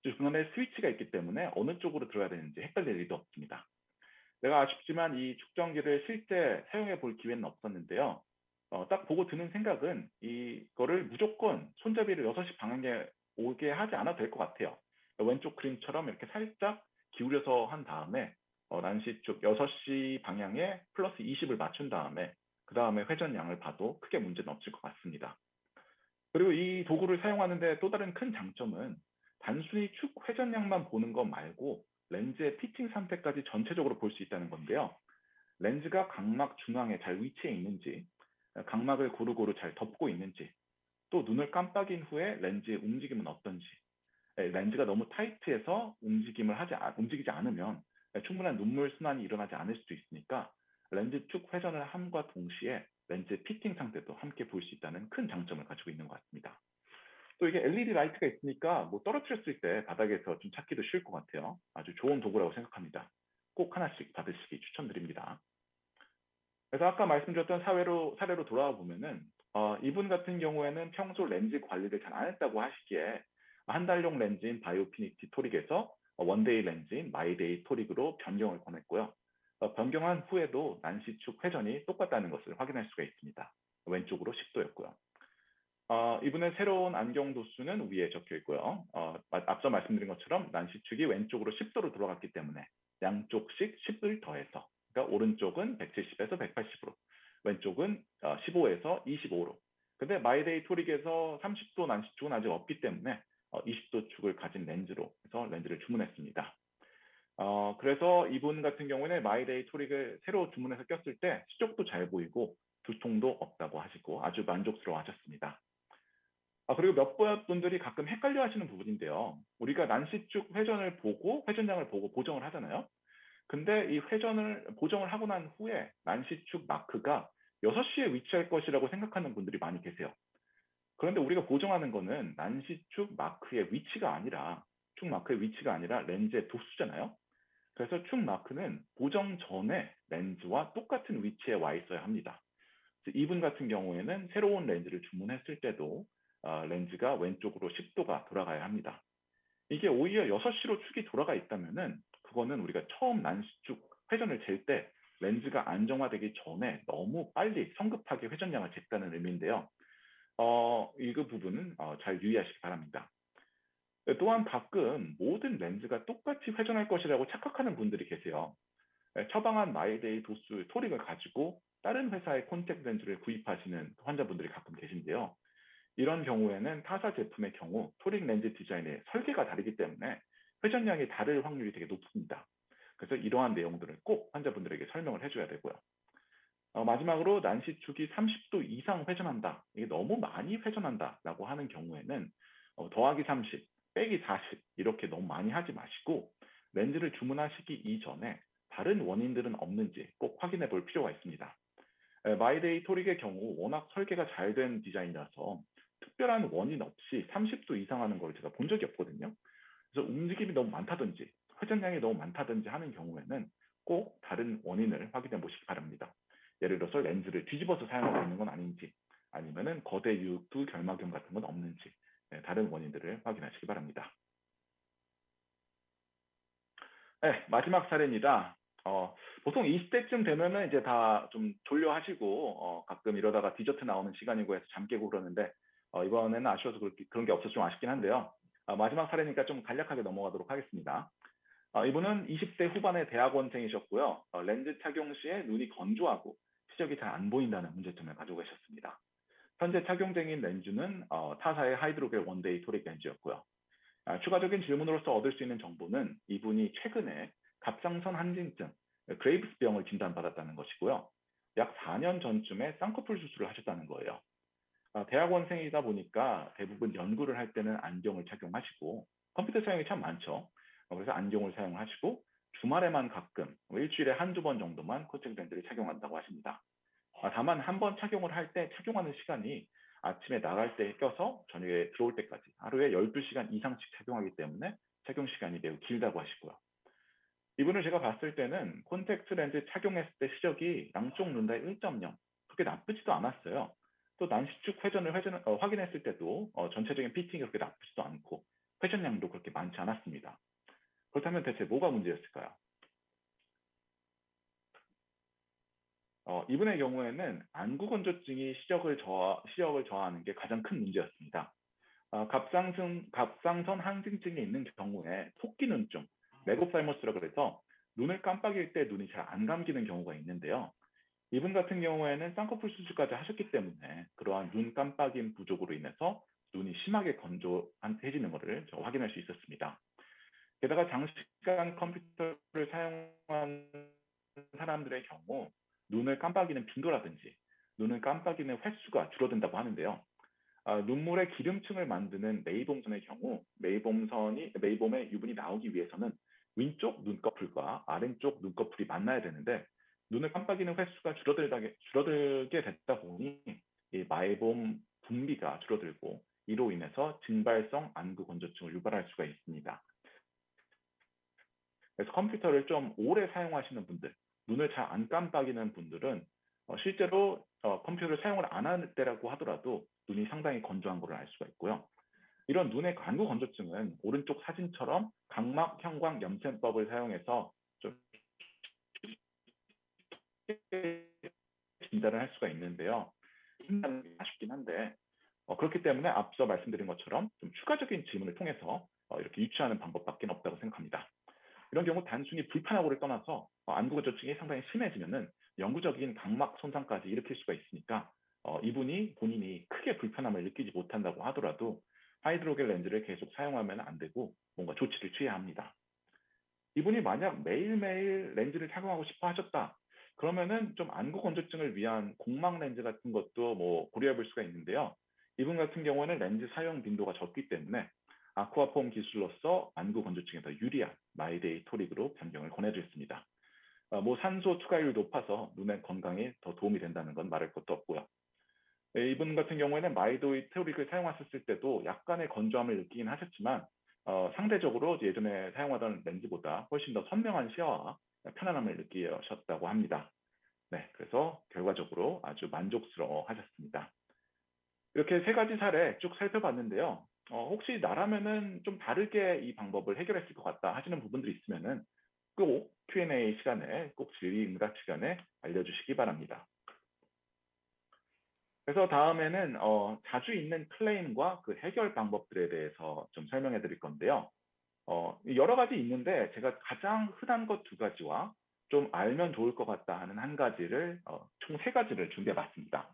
중간에 스위치가 있기 때문에 어느 쪽으로 들어야 되는지 헷갈릴 일도 없습니다. 내가 아쉽지만 이 측정기를 실제 사용해 볼 기회는 없었는데요. 딱 보고 드는 생각은 이거를 무조건 손잡이를 6시 방향에 오게 하지 않아도 될 것 같아요. 왼쪽 그림처럼 이렇게 살짝 기울여서 한 다음에 난시 쪽 6시 방향에 플러스 20을 맞춘 다음에 그 다음에 회전량을 봐도 크게 문제는 없을 것 같습니다. 그리고 이 도구를 사용하는데 또 다른 큰 장점은 단순히 축 회전량만 보는 것 말고 렌즈의 피팅 상태까지 전체적으로 볼 수 있다는 건데요. 렌즈가 각막 중앙에 잘 위치해 있는지, 각막을 고루고루 잘 덮고 있는지, 또 눈을 깜빡인 후에 렌즈의 움직임은 어떤지, 렌즈가 너무 타이트해서 움직이지 않으면 충분한 눈물 순환이 일어나지 않을 수도 있으니까 렌즈 축 회전을 함과 동시에 렌즈 피팅 상태도 함께 볼 수 있다는 큰 장점을 가지고 있는 것 같습니다. 또 이게 LED 라이트가 있으니까 뭐 떨어뜨렸을 때 바닥에서 좀 찾기도 쉬울 것 같아요. 아주 좋은 도구라고 생각합니다. 꼭 하나씩 받으시기 추천드립니다. 그래서 아까 말씀드렸던 사례로 돌아와 보면은 이분 같은 경우에는 평소 렌즈 관리를 잘 안 했다고 하시기에 한 달용 렌즈인 바이오피니티 토릭에서 원데이 렌즈인 마이데이 토릭으로 변경을 권했고요. 변경한 후에도 난시축 회전이 똑같다는 것을 확인할 수가 있습니다. 왼쪽으로 10도였고요. 이분의 새로운 안경 도수는 위에 적혀 있고요. 앞서 말씀드린 것처럼 난시축이 왼쪽으로 10도로 돌아갔기 때문에 양쪽씩 10을 더해서, 그러니까 오른쪽은 170에서 180으로, 왼쪽은 15에서 25로. 근데 마이데이 토릭에서 30도 난시축은 아직 없기 때문에 20도 축을 가진 렌즈로 해서 렌즈를 주문했습니다. 그래서 이분 같은 경우는 마이데이 토릭을 새로 주문해서 꼈을 때 시력도 잘 보이고 두통도 없다고 하시고 아주 만족스러워 하셨습니다. 그리고 몇 분들이 가끔 헷갈려 하시는 부분인데요. 우리가 난시축 회전량을 보고 보정을 하잖아요. 근데 이 보정을 하고 난 후에 난시축 마크가 6시에 위치할 것이라고 생각하는 분들이 많이 계세요. 그런데 우리가 보정하는 거는 난시축 마크의 위치가 아니라 렌즈의 도수잖아요. 그래서 축 마크는 보정 전에 렌즈와 똑같은 위치에 와 있어야 합니다. 이분 같은 경우에는 새로운 렌즈를 주문했을 때도 렌즈가 왼쪽으로 10도가 돌아가야 합니다. 이게 오히려 6시로 축이 돌아가 있다면은 그거는 우리가 처음 난시축 회전을 잴 때 렌즈가 안정화되기 전에 너무 빨리 성급하게 회전량을 쟀다는 의미인데요. 이 부분은 잘 유의하시기 바랍니다. 또한 가끔 모든 렌즈가 똑같이 회전할 것이라고 착각하는 분들이 계세요. 처방한 마이데이 도수 토릭을 가지고 다른 회사의 콘택트 렌즈를 구입하시는 환자분들이 가끔 계신데요. 이런 경우에는 타사 제품의 경우 토릭 렌즈 디자인의 설계가 다르기 때문에 회전량이 다를 확률이 되게 높습니다. 그래서 이러한 내용들을 꼭 환자분들에게 설명을 해줘야 되고요. 마지막으로 난시축이 30도 이상 회전한다. 이게 너무 많이 회전한다라고 하는 경우에는 더하기 30, 빼기 40 이렇게 너무 많이 하지 마시고 렌즈를 주문하시기 이전에 다른 원인들은 없는지 꼭 확인해 볼 필요가 있습니다. 마이데이 토릭의 경우 워낙 설계가 잘 된 디자인이라서 특별한 원인 없이 30도 이상 하는 걸 제가 본 적이 없거든요. 그래서 움직임이 너무 많다든지 회전량이 너무 많다든지 하는 경우에는 꼭 다른 원인을 확인해 보시기 바랍니다. 예를 들어서 렌즈를 뒤집어서 사용하고 있는 건 아닌지 아니면은 거대 유두 결막염 같은 건 없는지 다른 원인들을 확인하시기 바랍니다. 네, 마지막 사례입니다. 보통 20대쯤 되면은 이제 다 좀 졸려하시고 가끔 이러다가 디저트 나오는 시간이고 해서 잠 깨고 그러는데 이번에는 아쉬워서 그런 게 없어서 좀 아쉽긴 한데요. 마지막 사례니까 좀 간략하게 넘어가도록 하겠습니다. 이분은 20대 후반의 대학원생이셨고요. 렌즈 착용 시에 눈이 건조하고 시력이 잘 안 보인다는 문제점을 가지고 계셨습니다. 현재 착용 중인 렌즈는 타사의 하이드로겔 원데이 토릭 렌즈였고요. 추가적인 질문으로서 얻을 수 있는 정보는 이분이 최근에 갑상선 한진증, 그레이브스병을 진단받았다는 것이고요. 약 4년 전쯤에 쌍꺼풀 수술을 하셨다는 거예요. 대학원생이다 보니까 대부분 연구를 할 때는 안경을 착용하시고 컴퓨터 사용이 참 많죠. 그래서 안경을 사용하시고 주말에만 가끔 일주일에 한두 번 정도만 콘택트 렌즈를 착용한다고 하십니다. 다만 한 번 착용을 할 때 착용하는 시간이 아침에 나갈 때 껴서 저녁에 들어올 때까지 하루에 12시간 이상씩 착용하기 때문에 착용 시간이 매우 길다고 하시고요. 이분을 제가 봤을 때는 콘택트 렌즈 착용했을 때 시력이 양쪽 눈 다 1.0 그렇게 나쁘지도 않았어요. 또 난시축 회전을 확인했을 때도 전체적인 피팅이 그렇게 나쁘지도 않고 회전량도 그렇게 많지 않았습니다. 그렇다면 대체 뭐가 문제였을까요? 이분의 경우에는 안구 건조증이 시력을 저하하는 게 가장 큰 문제였습니다. 갑상선 항진증이 있는 경우에 토끼눈증, 메고살머스라 그래서 눈을 깜빡일 때 눈이 잘 안 감기는 경우가 있는데요. 이분 같은 경우에는 쌍꺼풀 수술까지 하셨기 때문에 그러한 눈 깜빡임 부족으로 인해서 눈이 심하게 건조해지는 것을 확인할 수 있었습니다. 게다가 장시간 컴퓨터를 사용하는 사람들의 경우 눈을 깜빡이는 빈도라든지 눈을 깜빡이는 횟수가 줄어든다고 하는데요. 눈물의 기름층을 만드는 메이봄선의 경우 메이봄의 유분이 나오기 위해서는 왼쪽 눈꺼풀과 아래쪽 눈꺼풀이 만나야 되는데 눈을 깜빡이는 횟수가 줄어들게 됐다 보니 이 마이봄 분비가 줄어들고 이로 인해서 증발성 안구 건조증을 유발할 수가 있습니다. 그래서 컴퓨터를 좀 오래 사용하시는 분들, 눈을 잘 안 깜빡이는 분들은 실제로 컴퓨터를 사용을 안 할 때라고 하더라도 눈이 상당히 건조한 것을 알 수가 있고요. 이런 눈의 안구 건조증은 오른쪽 사진처럼 각막 형광 염색법을 사용해서 좀 진단을 할 수가 있는데요. 아쉽긴 한데 그렇기 때문에 앞서 말씀드린 것처럼 좀 추가적인 질문을 통해서 이렇게 유추하는 방법밖에 없다고 생각합니다. 이런 경우 단순히 불편하고를 떠나서 안구 건조증이 상당히 심해지면은 영구적인 각막 손상까지 일으킬 수가 있으니까 이분이 본인이 크게 불편함을 느끼지 못한다고 하더라도 하이드로겔 렌즈를 계속 사용하면 안 되고 뭔가 조치를 취해야 합니다. 이분이 만약 매일매일 렌즈를 착용하고 싶어 하셨다. 그러면은 좀 안구 건조증을 위한 공막 렌즈 같은 것도 뭐 고려해 볼 수가 있는데요. 이분 같은 경우는 렌즈 사용 빈도가 적기 때문에 아쿠아폼 기술로서 안구 건조증에 더 유리한 마이데이 토릭으로 변경을 권해드렸습니다. 뭐 산소 투과율이 높아서 눈의 건강에 더 도움이 된다는 건 말할 것도 없고요. 이분 같은 경우에는 마이데이 토릭을 사용하셨을 때도 약간의 건조함을 느끼긴 하셨지만 상대적으로 예전에 사용하던 렌즈보다 훨씬 더 선명한 시야와 편안함을 느끼셨다고 합니다. 네, 그래서 결과적으로 아주 만족스러워 하셨습니다. 이렇게 세 가지 사례 쭉 살펴봤는데요. 혹시 나라면은 좀 다르게 이 방법을 해결했을 것 같다 하시는 부분들이 있으면은 꼭 Q&A 시간에 꼭 질의응답 시간에 알려주시기 바랍니다. 그래서 다음에는 자주 있는 클레임과 그 해결 방법들에 대해서 좀 설명해 드릴 건데요. 여러 가지 있는데 제가 가장 흔한 것 두 가지와 좀 알면 좋을 것 같다 하는 한 가지를 총 세 가지를 준비해 봤습니다.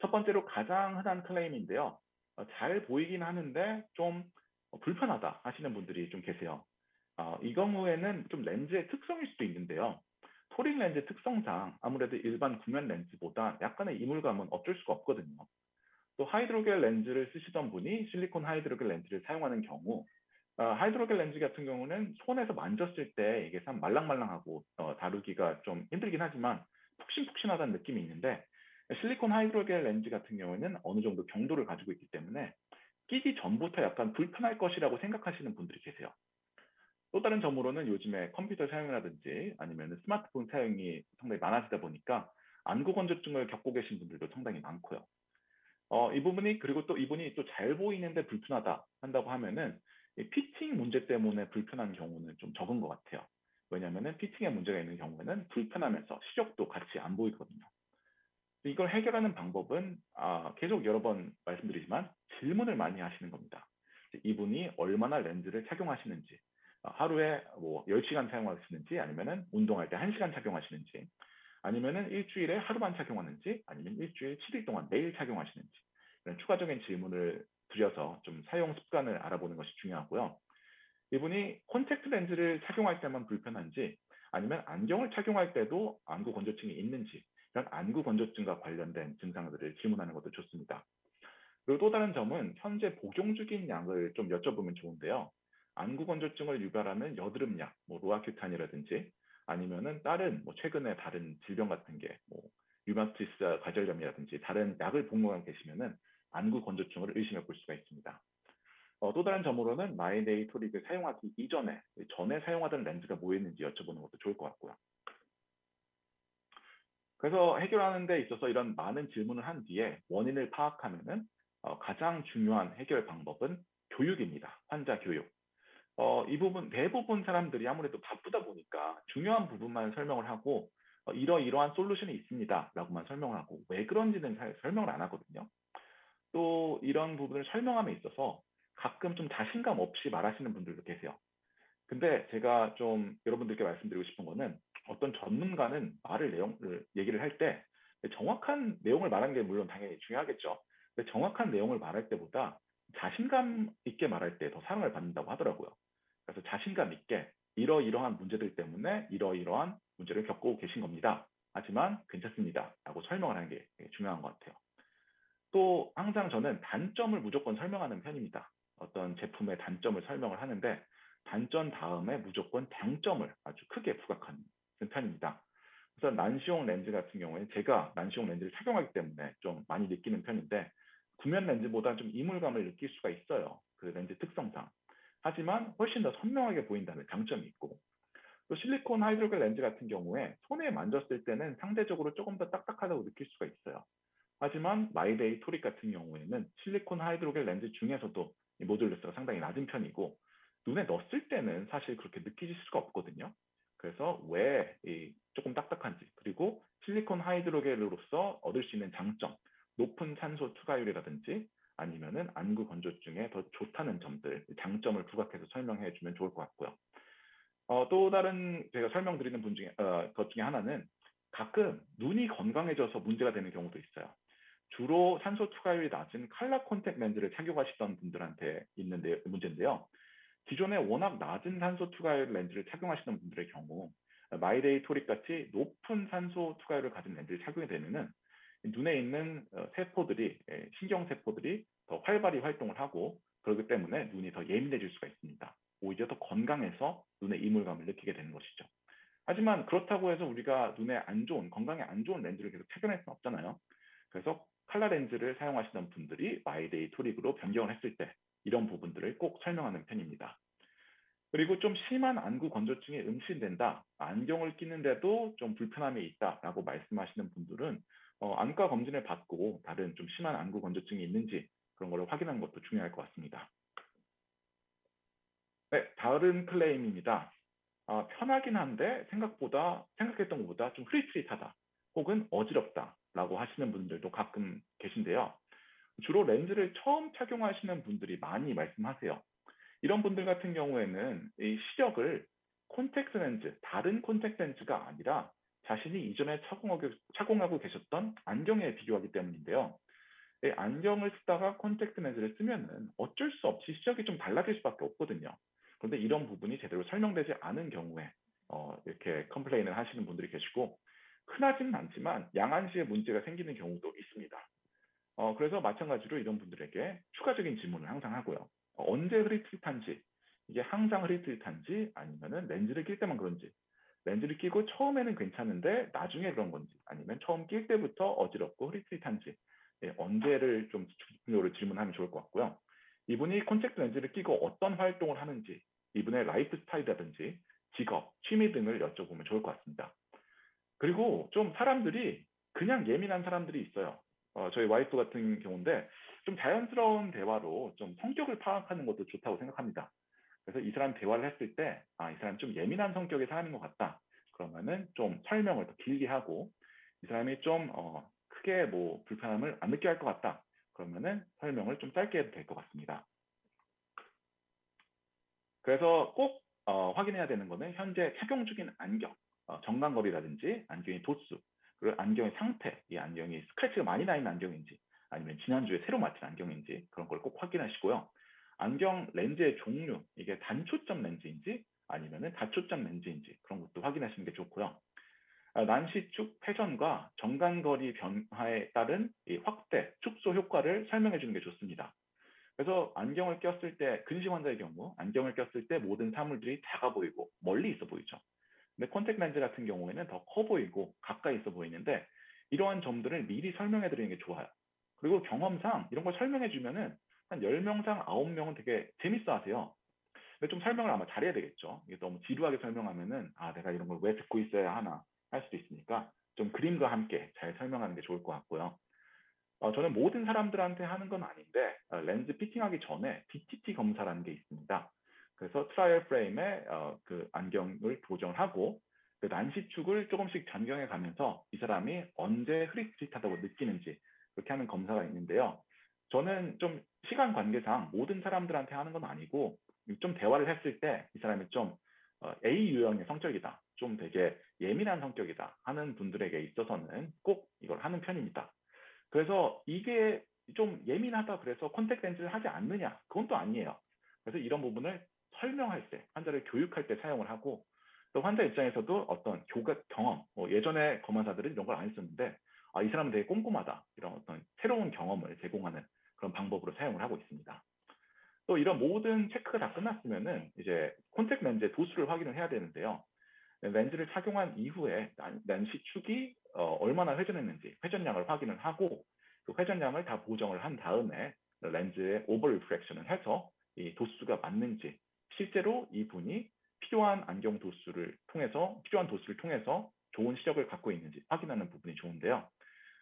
첫 번째로 가장 흔한 클레임인데요. 잘 보이긴 하는데 좀 불편하다 하시는 분들이 좀 계세요. 이 경우에는 좀 렌즈의 특성일 수도 있는데요. 토릭 렌즈 특성상 아무래도 일반 구면 렌즈보다 약간의 이물감은 어쩔 수가 없거든요. 또 하이드로겔 렌즈를 쓰시던 분이 실리콘 하이드로겔 렌즈를 사용하는 경우 하이드로겔 렌즈 같은 경우는 손에서 만졌을 때 이게 참 말랑말랑하고 다루기가 좀 힘들긴 하지만 푹신푹신하다는 느낌이 있는데 실리콘 하이드로겔 렌즈 같은 경우에는 어느 정도 경도를 가지고 있기 때문에 끼기 전부터 약간 불편할 것이라고 생각하시는 분들이 계세요. 또 다른 점으로는 요즘에 컴퓨터 사용이라든지 아니면 스마트폰 사용이 상당히 많아지다 보니까 안구 건조증을 겪고 계신 분들도 상당히 많고요. 이 부분이 그리고 또 이분이 또 잘 보이는데 불편하다 한다고 하면은 이 피팅 문제 때문에 불편한 경우는 좀 적은 것 같아요. 왜냐하면은 피팅에 문제가 있는 경우에는 불편하면서 시력도 같이 안 보이거든요. 이걸 해결하는 방법은 계속 여러 번 말씀드리지만 질문을 많이 하시는 겁니다. 이분이 얼마나 렌즈를 착용하시는지, 하루에 뭐 10시간 사용하시는지 아니면은 운동할 때 1시간 착용하시는지 아니면은 일주일에 하루만 착용하는지 아니면 일주일 7일 동안 매일 착용하시는지 이런 추가적인 질문을 드려서 좀 사용 습관을 알아보는 것이 중요하고요. 이분이 콘택트 렌즈를 착용할 때만 불편한지 아니면 안경을 착용할 때도 안구 건조증이 있는지 이런 안구 건조증과 관련된 증상들을 질문하는 것도 좋습니다. 그리고 또 다른 점은 현재 복용 중인 약을 좀 여쭤보면 좋은데요. 안구 건조증을 유발하는 여드름 약, 뭐 로아큐탄이라든지 아니면은 다른 뭐 최근에 다른 질병 같은 게뭐 류마티스 관절염이라든지 다른 약을 복용하고 계시면은 안구 건조증을 의심해 볼 수가 있습니다. 또 다른 점으로는 마이데이 토릭을 사용하기 이전에 전에 사용하던 렌즈가 뭐였는지 여쭤보는 것도 좋을 것 같고요. 그래서 해결하는 데 있어서 이런 많은 질문을 한 뒤에 원인을 파악하면은 가장 중요한 해결 방법은 교육입니다. 환자 교육. 이 부분 대부분 사람들이 아무래도 바쁘다 보니까 중요한 부분만 설명을 하고 이러이러한 솔루션이 있습니다라고만 설명을 하고 왜 그런지는 잘 설명을 안 하거든요. 또 이런 부분을 설명함에 있어서 가끔 좀 자신감 없이 말하시는 분들도 계세요. 근데 제가 좀 여러분들께 말씀드리고 싶은 거는 어떤 전문가는 내용을 얘기를 할 때 정확한 내용을 말하는 게 물론 당연히 중요하겠죠. 근데 정확한 내용을 말할 때보다 자신감 있게 말할 때 더 사랑을 받는다고 하더라고요. 그래서 자신감 있게 이러이러한 문제들 때문에 이러이러한 문제를 겪고 계신 겁니다. 하지만 괜찮습니다. 라고 설명을 하는 게 중요한 것 같아요. 또 항상 저는 단점을 무조건 설명하는 편입니다. 어떤 제품의 단점을 설명을 하는데 단점 다음에 무조건 장점을 아주 크게 부각하는 편입니다. 그래서 난시용 렌즈 같은 경우에 제가 난시용 렌즈를 착용하기 때문에 좀 많이 느끼는 편인데 구면 렌즈보다 좀 이물감을 느낄 수가 있어요. 그 렌즈 특성상. 하지만 훨씬 더 선명하게 보인다는 장점이 있고 또 실리콘 하이드로겔 렌즈 같은 경우에 손에 만졌을 때는 상대적으로 조금 더 딱딱하다고 느낄 수가 있어요. 하지만 마이데이 토릭 같은 경우에는 실리콘 하이드로겔 렌즈 중에서도 이 모듈러스가 상당히 낮은 편이고 눈에 넣었을 때는 사실 그렇게 느끼실 수가 없거든요. 그래서 왜 조금 딱딱한지 그리고 실리콘 하이드로겔로서 얻을 수 있는 장점, 높은 산소 투과율이라든지 아니면은 안구 건조증에 더 좋다는 점들, 장점을 부각해서 설명해 주면 좋을 것 같고요. 또 다른 제가 설명드리는 것 중에 하나는 가끔 눈이 건강해져서 문제가 되는 경우도 있어요. 주로 산소 투과율이 낮은 칼라 콘택 렌즈를 착용하시던 분들한테 있는 문제인데요. 기존에 워낙 낮은 산소 투과율 렌즈를 착용하시는 분들의 경우 마이데이 토릭 같이 높은 산소 투과율을 가진 렌즈를 착용이 되면은 눈에 있는 세포들이 신경 세포들이 더 활발히 활동을 하고 그렇기 때문에 눈이 더 예민해질 수가 있습니다. 오히려 더 건강해서 눈의 이물감을 느끼게 되는 것이죠. 하지만 그렇다고 해서 우리가 눈에 안 좋은 건강에 안 좋은 렌즈를 계속 착용할 수는 없잖아요. 그래서 칼라 렌즈를 사용하시던 분들이 마이데이 토릭으로 변경을 했을 때 이런 부분들을 꼭 설명하는 편입니다. 그리고 좀 심한 안구 건조증이 음신된다, 안경을 끼는데도 좀 불편함이 있다라고 말씀하시는 분들은 안과 검진을 받고 다른 좀 심한 안구 건조증이 있는지 그런 걸 확인하는 것도 중요할 것 같습니다. 네, 다른 클레임입니다. 편하긴 한데 생각했던 것보다 좀 흐릿흐릿하다. 혹은 어지럽다라고 하시는 분들도 가끔 계신데요. 주로 렌즈를 처음 착용하시는 분들이 많이 말씀하세요. 이런 분들 같은 경우에는 이 시력을 콘택트 렌즈, 다른 콘택트 렌즈가 아니라 자신이 이전에 착용하고 계셨던 안경에 비교하기 때문인데요. 이 안경을 쓰다가 콘택트 렌즈를 쓰면은 어쩔 수 없이 시력이 좀 달라질 수밖에 없거든요. 그런데 이런 부분이 제대로 설명되지 않은 경우에 이렇게 컴플레인을 하시는 분들이 계시고, 흔하지는 않지만 양안시에 문제가 생기는 경우도 있습니다. 그래서 마찬가지로 이런 분들에게 추가적인 질문을 항상 하고요. 언제 흐릿흐릿한지, 이게 항상 흐릿흐릿한지 아니면은 렌즈를 낄 때만 그런지, 렌즈를 끼고 처음에는 괜찮은데 나중에 그런 건지, 아니면 처음 낄 때부터 어지럽고 흐릿흐릿한지, 언제를 좀 집중적으로 질문하면 좋을 것 같고요. 이분이 콘택트 렌즈를 끼고 어떤 활동을 하는지, 이분의 라이프 스타일이라든지 직업, 취미 등을 여쭤보면 좋을 것 같습니다. 그리고 좀 사람들이 그냥 예민한 사람들이 있어요. 저희 와이프 같은 경우인데 좀 자연스러운 대화로 좀 성격을 파악하는 것도 좋다고 생각합니다. 그래서 이 사람 대화를 했을 때, 이 사람 좀 예민한 성격의 사람인 것 같다. 그러면은 좀 설명을 더 길게 하고, 이 사람이 좀 크게 뭐 불편함을 안 느껴 할 것 같다. 그러면은 설명을 좀 짧게 해도 될 것 같습니다. 그래서 꼭 확인해야 되는 거는 현재 착용 중인 안경, 정강거리라든지 안경의 도수, 그리고 안경의 상태, 이 안경이 스크래치가 많이 나 있는 안경인지 아니면 지난주에 새로 맞춘 안경인지 그런 걸 꼭 확인하시고요. 안경 렌즈의 종류, 이게 단초점 렌즈인지 아니면 다초점 렌즈인지 그런 것도 확인하시는 게 좋고요. 난시축 회전과 정강거리 변화에 따른 이 확대, 축소 효과를 설명해 주는 게 좋습니다. 그래서 안경을 꼈을 때, 근시 환자의 경우 안경을 꼈을 때 모든 사물들이 작아 보이고 멀리 있어 보이죠. 근데 콘택트 렌즈 같은 경우에는 더 커 보이고 가까이 있어 보이는데, 이러한 점들을 미리 설명해 드리는 게 좋아요. 그리고 경험상 이런 걸 설명해 주면은 한 10명상 9명은 되게 재밌어 하세요. 근데 좀 설명을 아마 잘해야 되겠죠. 이게 너무 지루하게 설명하면은 내가 이런 걸 왜 듣고 있어야 하나 할 수도 있으니까 좀 그림과 함께 잘 설명하는 게 좋을 것 같고요. 저는 모든 사람들한테 하는 건 아닌데 렌즈 피팅하기 전에 DTT 검사라는 게 있습니다. 그래서 트라이얼 프레임에 그 안경을 도전하고 그 난시축을 조금씩 변경해 가면서 이 사람이 언제 흐릿흐릿하다고 느끼는지 그렇게 하는 검사가 있는데요. 저는 좀 시간 관계상 모든 사람들한테 하는 건 아니고, 좀 대화를 했을 때 이 사람이 좀 A 유형의 성격이다, 좀 되게 예민한 성격이다 하는 분들에게 있어서는 꼭 이걸 하는 편입니다. 그래서 이게 좀 예민하다 그래서 콘택트 렌즈를 하지 않느냐? 그건 또 아니에요. 그래서 이런 부분을 설명할 때, 환자를 교육할 때 사용을 하고, 또 환자 입장에서도 어떤 경험, 예전에 검안사들은 이런 걸 안 했었는데, 이 사람은 되게 꼼꼼하다, 이런 어떤 새로운 경험을 제공하는 그런 방법으로 사용을 하고 있습니다. 또 이런 모든 체크가 다 끝났으면은 이제 콘택트 렌즈의 도수를 확인을 해야 되는데요. 렌즈를 착용한 이후에 난시축이 얼마나 회전했는지 회전량을 확인을 하고, 그 회전량을 다 보정을 한 다음에 렌즈의 오버 리프렉션을 해서 이 도수가 맞는지, 실제로 이분이 필요한 도수를 통해서 좋은 시력을 갖고 있는지 확인하는 부분이 좋은데요.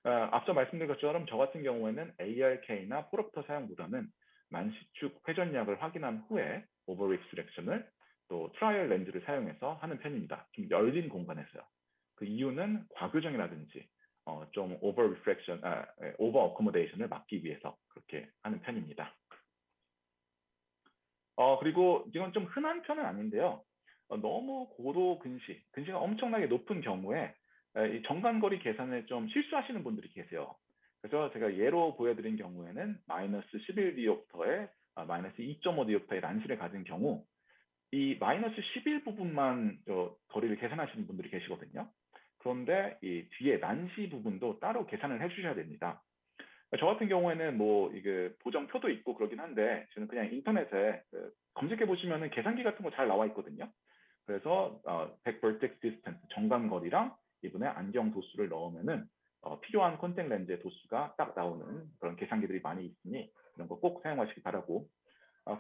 앞서 말씀드린 것처럼 저 같은 경우에는 ARK나 포럽터 사용보다는 난시축 회전량을 확인한 후에 오버 리프렉션을 또 트라이얼 렌즈를 사용해서 하는 편입니다. 좀 열린 공간에서요. 그 이유는 과교정이라든지 좀 오버 리프렉션, 오버 어코모데이션을 막기 위해서 그렇게 하는 편입니다. 그리고 이건 좀 흔한 편은 아닌데요. 너무 고도 근시가 엄청나게 높은 경우에 이 정간거리 계산을 좀 실수하시는 분들이 계세요. 그래서 제가 예로 보여드린 경우에는 마이너스 11디옵터에 마이너스 2.5디옵터의 란시를 가진 경우, 이 마이너스 11 부분만 거리를 계산하시는 분들이 계시거든요. 그런데 이 뒤에 난시 부분도 따로 계산을 해주셔야 됩니다. 저 같은 경우에는 뭐 이게 보정표도 있고 그러긴 한데, 저는 그냥 인터넷에 검색해 보시면은 계산기 같은 거 잘 나와 있거든요. 그래서 back vertex distance, 정감거리랑 이분의 안경 도수를 넣으면은 필요한 콘택트 렌즈의 도수가 딱 나오는 그런 계산기들이 많이 있으니 이런 거 꼭 사용하시기 바라고,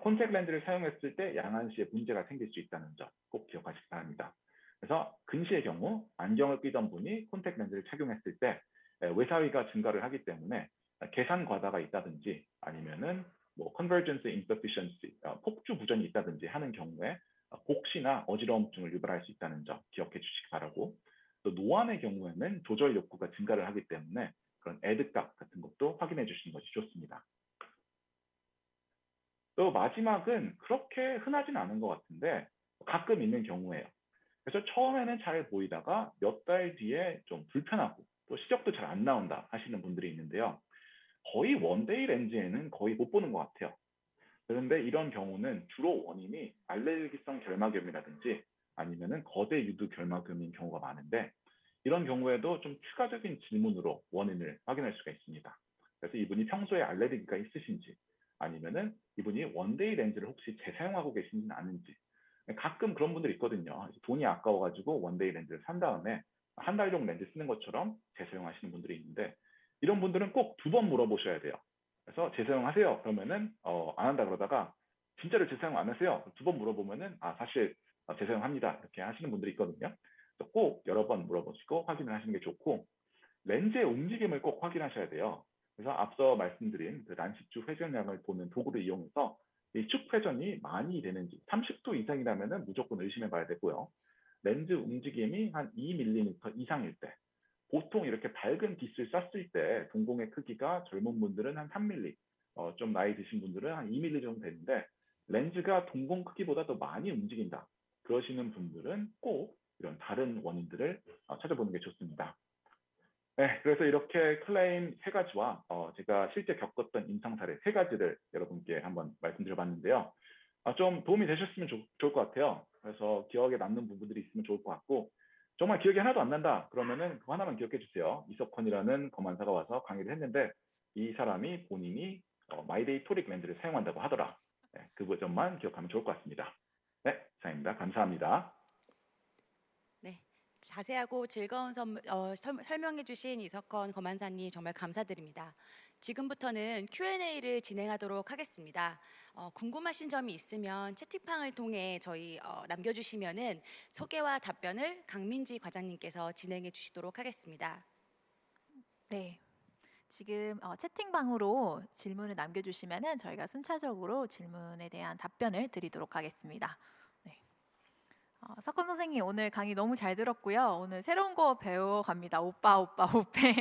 콘택트 렌즈를 사용했을 때 양안시에 문제가 생길 수 있다는 점 꼭 기억하시기 바랍니다. 그래서 근시의 경우 안경을 끼던 분이 콘택트 렌즈를 착용했을 때 외사위가 증가를 하기 때문에 계산 과다가 있다든지 아니면은 뭐 convergence insufficiency, 폭주 부전이 있다든지 하는 경우에 복시나 어지러움증을 유발할 수 있다는 점 기억해 주시기 바라고, 또 노안의 경우에는 조절 욕구가 증가를 하기 때문에 그런 애드값 같은 것도 확인해 주시는 것이 좋습니다. 또 마지막은 그렇게 흔하진 않은 것 같은데 가끔 있는 경우예요. 그래서 처음에는 잘 보이다가 몇 달 뒤에 좀 불편하고 또 시력도 잘 안 나온다 하시는 분들이 있는데요. 거의 원데이 렌즈에는 거의 못 보는 것 같아요. 그런데 이런 경우는 주로 원인이 알레르기성 결막염이라든지 아니면은 거대 유두 결막염인 경우가 많은데 이런 경우에도 좀 추가적인 질문으로 원인을 확인할 수가 있습니다. 그래서 이분이 평소에 알레르기가 있으신지 아니면은 이분이 원데이 렌즈를 혹시 재사용하고 계신지는 아는지 가끔 그런 분들이 있거든요. 돈이 아까워가지고 원데이 렌즈를 산 다음에 한 달용 렌즈 쓰는 것처럼 재사용하시는 분들이 있는데 이런 분들은 꼭 2번 물어보셔야 돼요. 그래서 재사용하세요. 그러면은 안 한다 그러다가 진짜로 재사용 안 하세요. 2번 물어보면은 사실 재사용합니다. 이렇게 하시는 분들이 있거든요. 그래서 꼭 여러 번 물어보시고 확인을 하시는 게 좋고 렌즈의 움직임을 꼭 확인하셔야 돼요. 그래서 앞서 말씀드린 그 난식주 회전량을 보는 도구를 이용해서 이 축 회전이 많이 되는지 30도 이상이라면 무조건 의심해 봐야 되고요. 렌즈 움직임이 한 2mm 이상일 때 보통 이렇게 밝은 빛을 쐈을 때 동공의 크기가 젊은 분들은 한 3mm, 좀 나이 드신 분들은 한 2mm 정도 되는데 렌즈가 동공 크기보다 더 많이 움직인다. 그러시는 분들은 꼭 이런 다른 원인들을 찾아보는 게 좋습니다. 네, 그래서 이렇게 클레임 3가지와 제가 실제 겪었던 임상 사례 3가지를 여러분께 한번 말씀드려봤는데요. 좀 도움이 되셨으면 좋을 것 같아요. 그래서 기억에 남는 부분들이 있으면 좋을 것 같고 정말 기억이 하나도 안 난다 그러면은 그거 하나만 기억해 주세요. 이석헌이라는 검안사가 와서 강의를 했는데 이 사람이 본인이 마이데이 토릭 렌즈를 사용한다고 하더라. 네, 그 점만 기억하면 좋을 것 같습니다. 네, 이상입니다. 감사합니다. 네, 자세하고 즐거운 설명해 주신 이석헌 검안사님 정말 감사드립니다. 지금부터는 Q&A를 진행하도록 하겠습니다. 궁금하신 점이 있으면 채팅방을 통해 저희 남겨주시면은 소개와 답변을 강민지 과장님께서 진행해 주시도록 하겠습니다. 네. 지금 채팅방으로 질문을 남겨주시면은 저희가 순차적으로 질문에 대한 답변을 드리도록 하겠습니다. 네. 석권 선생님 오늘 강의 너무 잘 들었고요. 오늘 새로운 거 배워갑니다. 오빠 오페.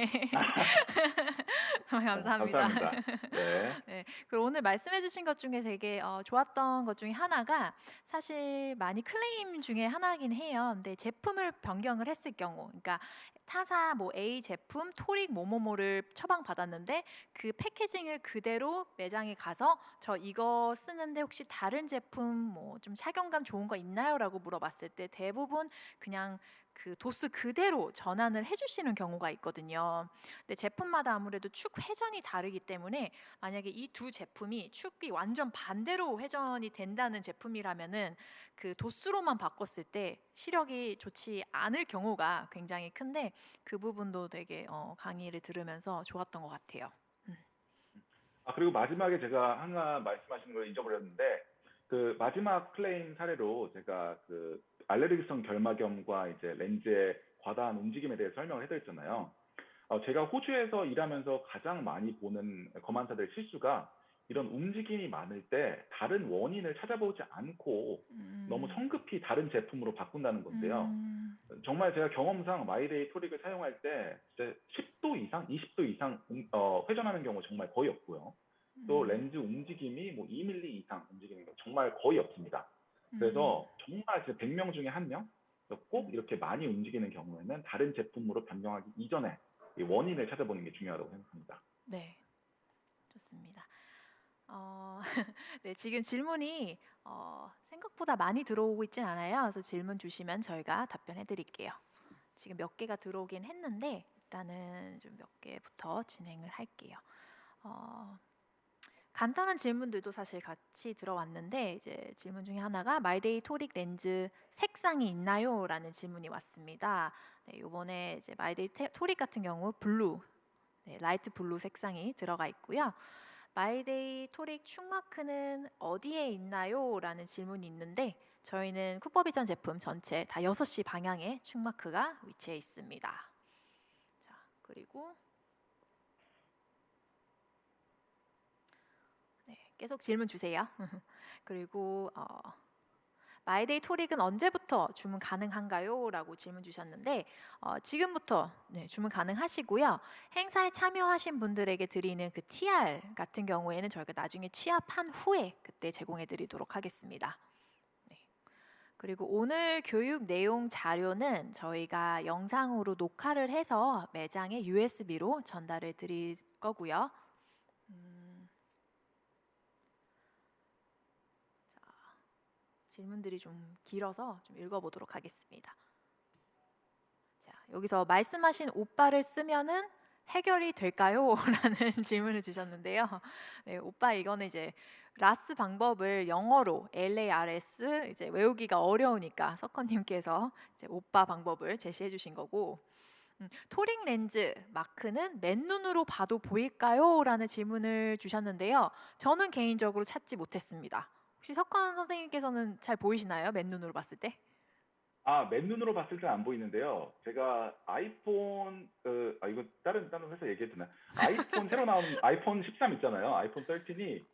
정말 감사합니다. 감사합니다. 네. 네, 그리고 오늘 말씀해주신 것 중에 되게 좋았던 것 중에 하나가 사실 많이 클레임 중에 하나긴 해요. 근데 제품을 변경을 했을 경우, 그러니까 타사 뭐 A 제품 토릭 뭐뭐뭐를 처방 받았는데 그 패키징을 그대로 매장에 가서 저 이거 쓰는데 혹시 다른 제품 뭐 좀 착용감 좋은 거 있나요?라고 물어봤을 때 대부분 그냥 그 도수 그대로 전환을 해주시는 경우가 있거든요. 근데 제품마다 아무래도 축 회전이 다르기 때문에 만약에 이 두 제품이 축이 완전 반대로 회전이 된다는 제품이라면은 그 도수로만 바꿨을 때 시력이 좋지 않을 경우가 굉장히 큰데 그 부분도 되게 강의를 들으면서 좋았던 것 같아요. 그리고 마지막에 제가 하나 말씀하시는 걸 잊어버렸는데 그 마지막 클레임 사례로 제가 그 알레르기성 결막염과 이제 렌즈의 과다한 움직임에 대해 설명을 해드렸잖아요. 제가 호주에서 일하면서 가장 많이 보는 검안사들의 실수가 이런 움직임이 많을 때 다른 원인을 찾아보지 않고 너무 성급히 다른 제품으로 바꾼다는 건데요. 정말 제가 경험상 마이데이 토릭을 사용할 때 진짜 10도 이상, 20도 이상 회전하는 경우 정말 거의 없고요. 또 렌즈 움직임이 뭐 2mm 이상 움직이는 거 정말 거의 없습니다. 그래서 정말 100명 중에 1명 꼭 이렇게 많이 움직이는 경우에는 다른 제품으로 변경하기 이전에 이 원인을 찾아보는 게 중요하다고 생각합니다. 네, 좋습니다. 네, 지금 질문이 생각보다 많이 들어오고 있진 않아요. 그래서 질문 주시면 저희가 답변해 드릴게요. 지금 몇 개가 들어오긴 했는데 일단은 좀 몇 개부터 진행을 할게요. 간단한 질문들도 사실 같이 들어왔는데 이제 질문 중에 하나가 마이데이 토릭 렌즈 색상이 있나요? 라는 질문이 왔습니다. 네, 이번에 이제 마이데이 토릭 같은 경우 블루, 네, 라이트 블루 색상이 들어가 있고요. 마이데이 토릭 축마크는 어디에 있나요? 라는 질문이 있는데 저희는 쿠퍼비전 제품 전체 다 6시 방향에 축마크가 위치해 있습니다. 자, 그리고 네, 계속 질문 주세요. 그리고 마이데이 토릭은 언제부터 주문 가능한가요? 라고 질문 주셨는데 지금부터 주문 가능하시고요. 행사에 참여하신 분들에게 드리는 그 TR 같은 경우에는 저희가 나중에 취합한 후에 그때 제공해 드리도록 하겠습니다. 네. 그리고 오늘 교육 내용 자료는 저희가 영상으로 녹화를 해서 매장에 USB로 전달을 드릴 거고요. 질문들이 좀 길어서 좀 읽어보도록 하겠습니다. 자, 여기서 말씀하신 오빠를 쓰면은 해결이 될까요? 라는 질문을 주셨는데요. 네, 오빠 이거는 이제 라스 방법을 영어로 LARS 이제 외우기가 어려우니까 석헌님께서 이제 오빠 방법을 제시해 주신 거고, 토릭 렌즈 마크는 맨눈으로 봐도 보일까요? 라는 질문을 주셨는데요. 저는 개인적으로 찾지 못했습니다. 혹시 석헌 선생님께서는 잘 보이시나요? 맨눈으로 봤을 때? 맨눈으로 봤을 때 안 보이는데요. 제가 아이폰, 이거 다른 회사 얘기해도 되나? 아이폰 새로 나온 아이폰 13 있잖아요. 아이폰 13이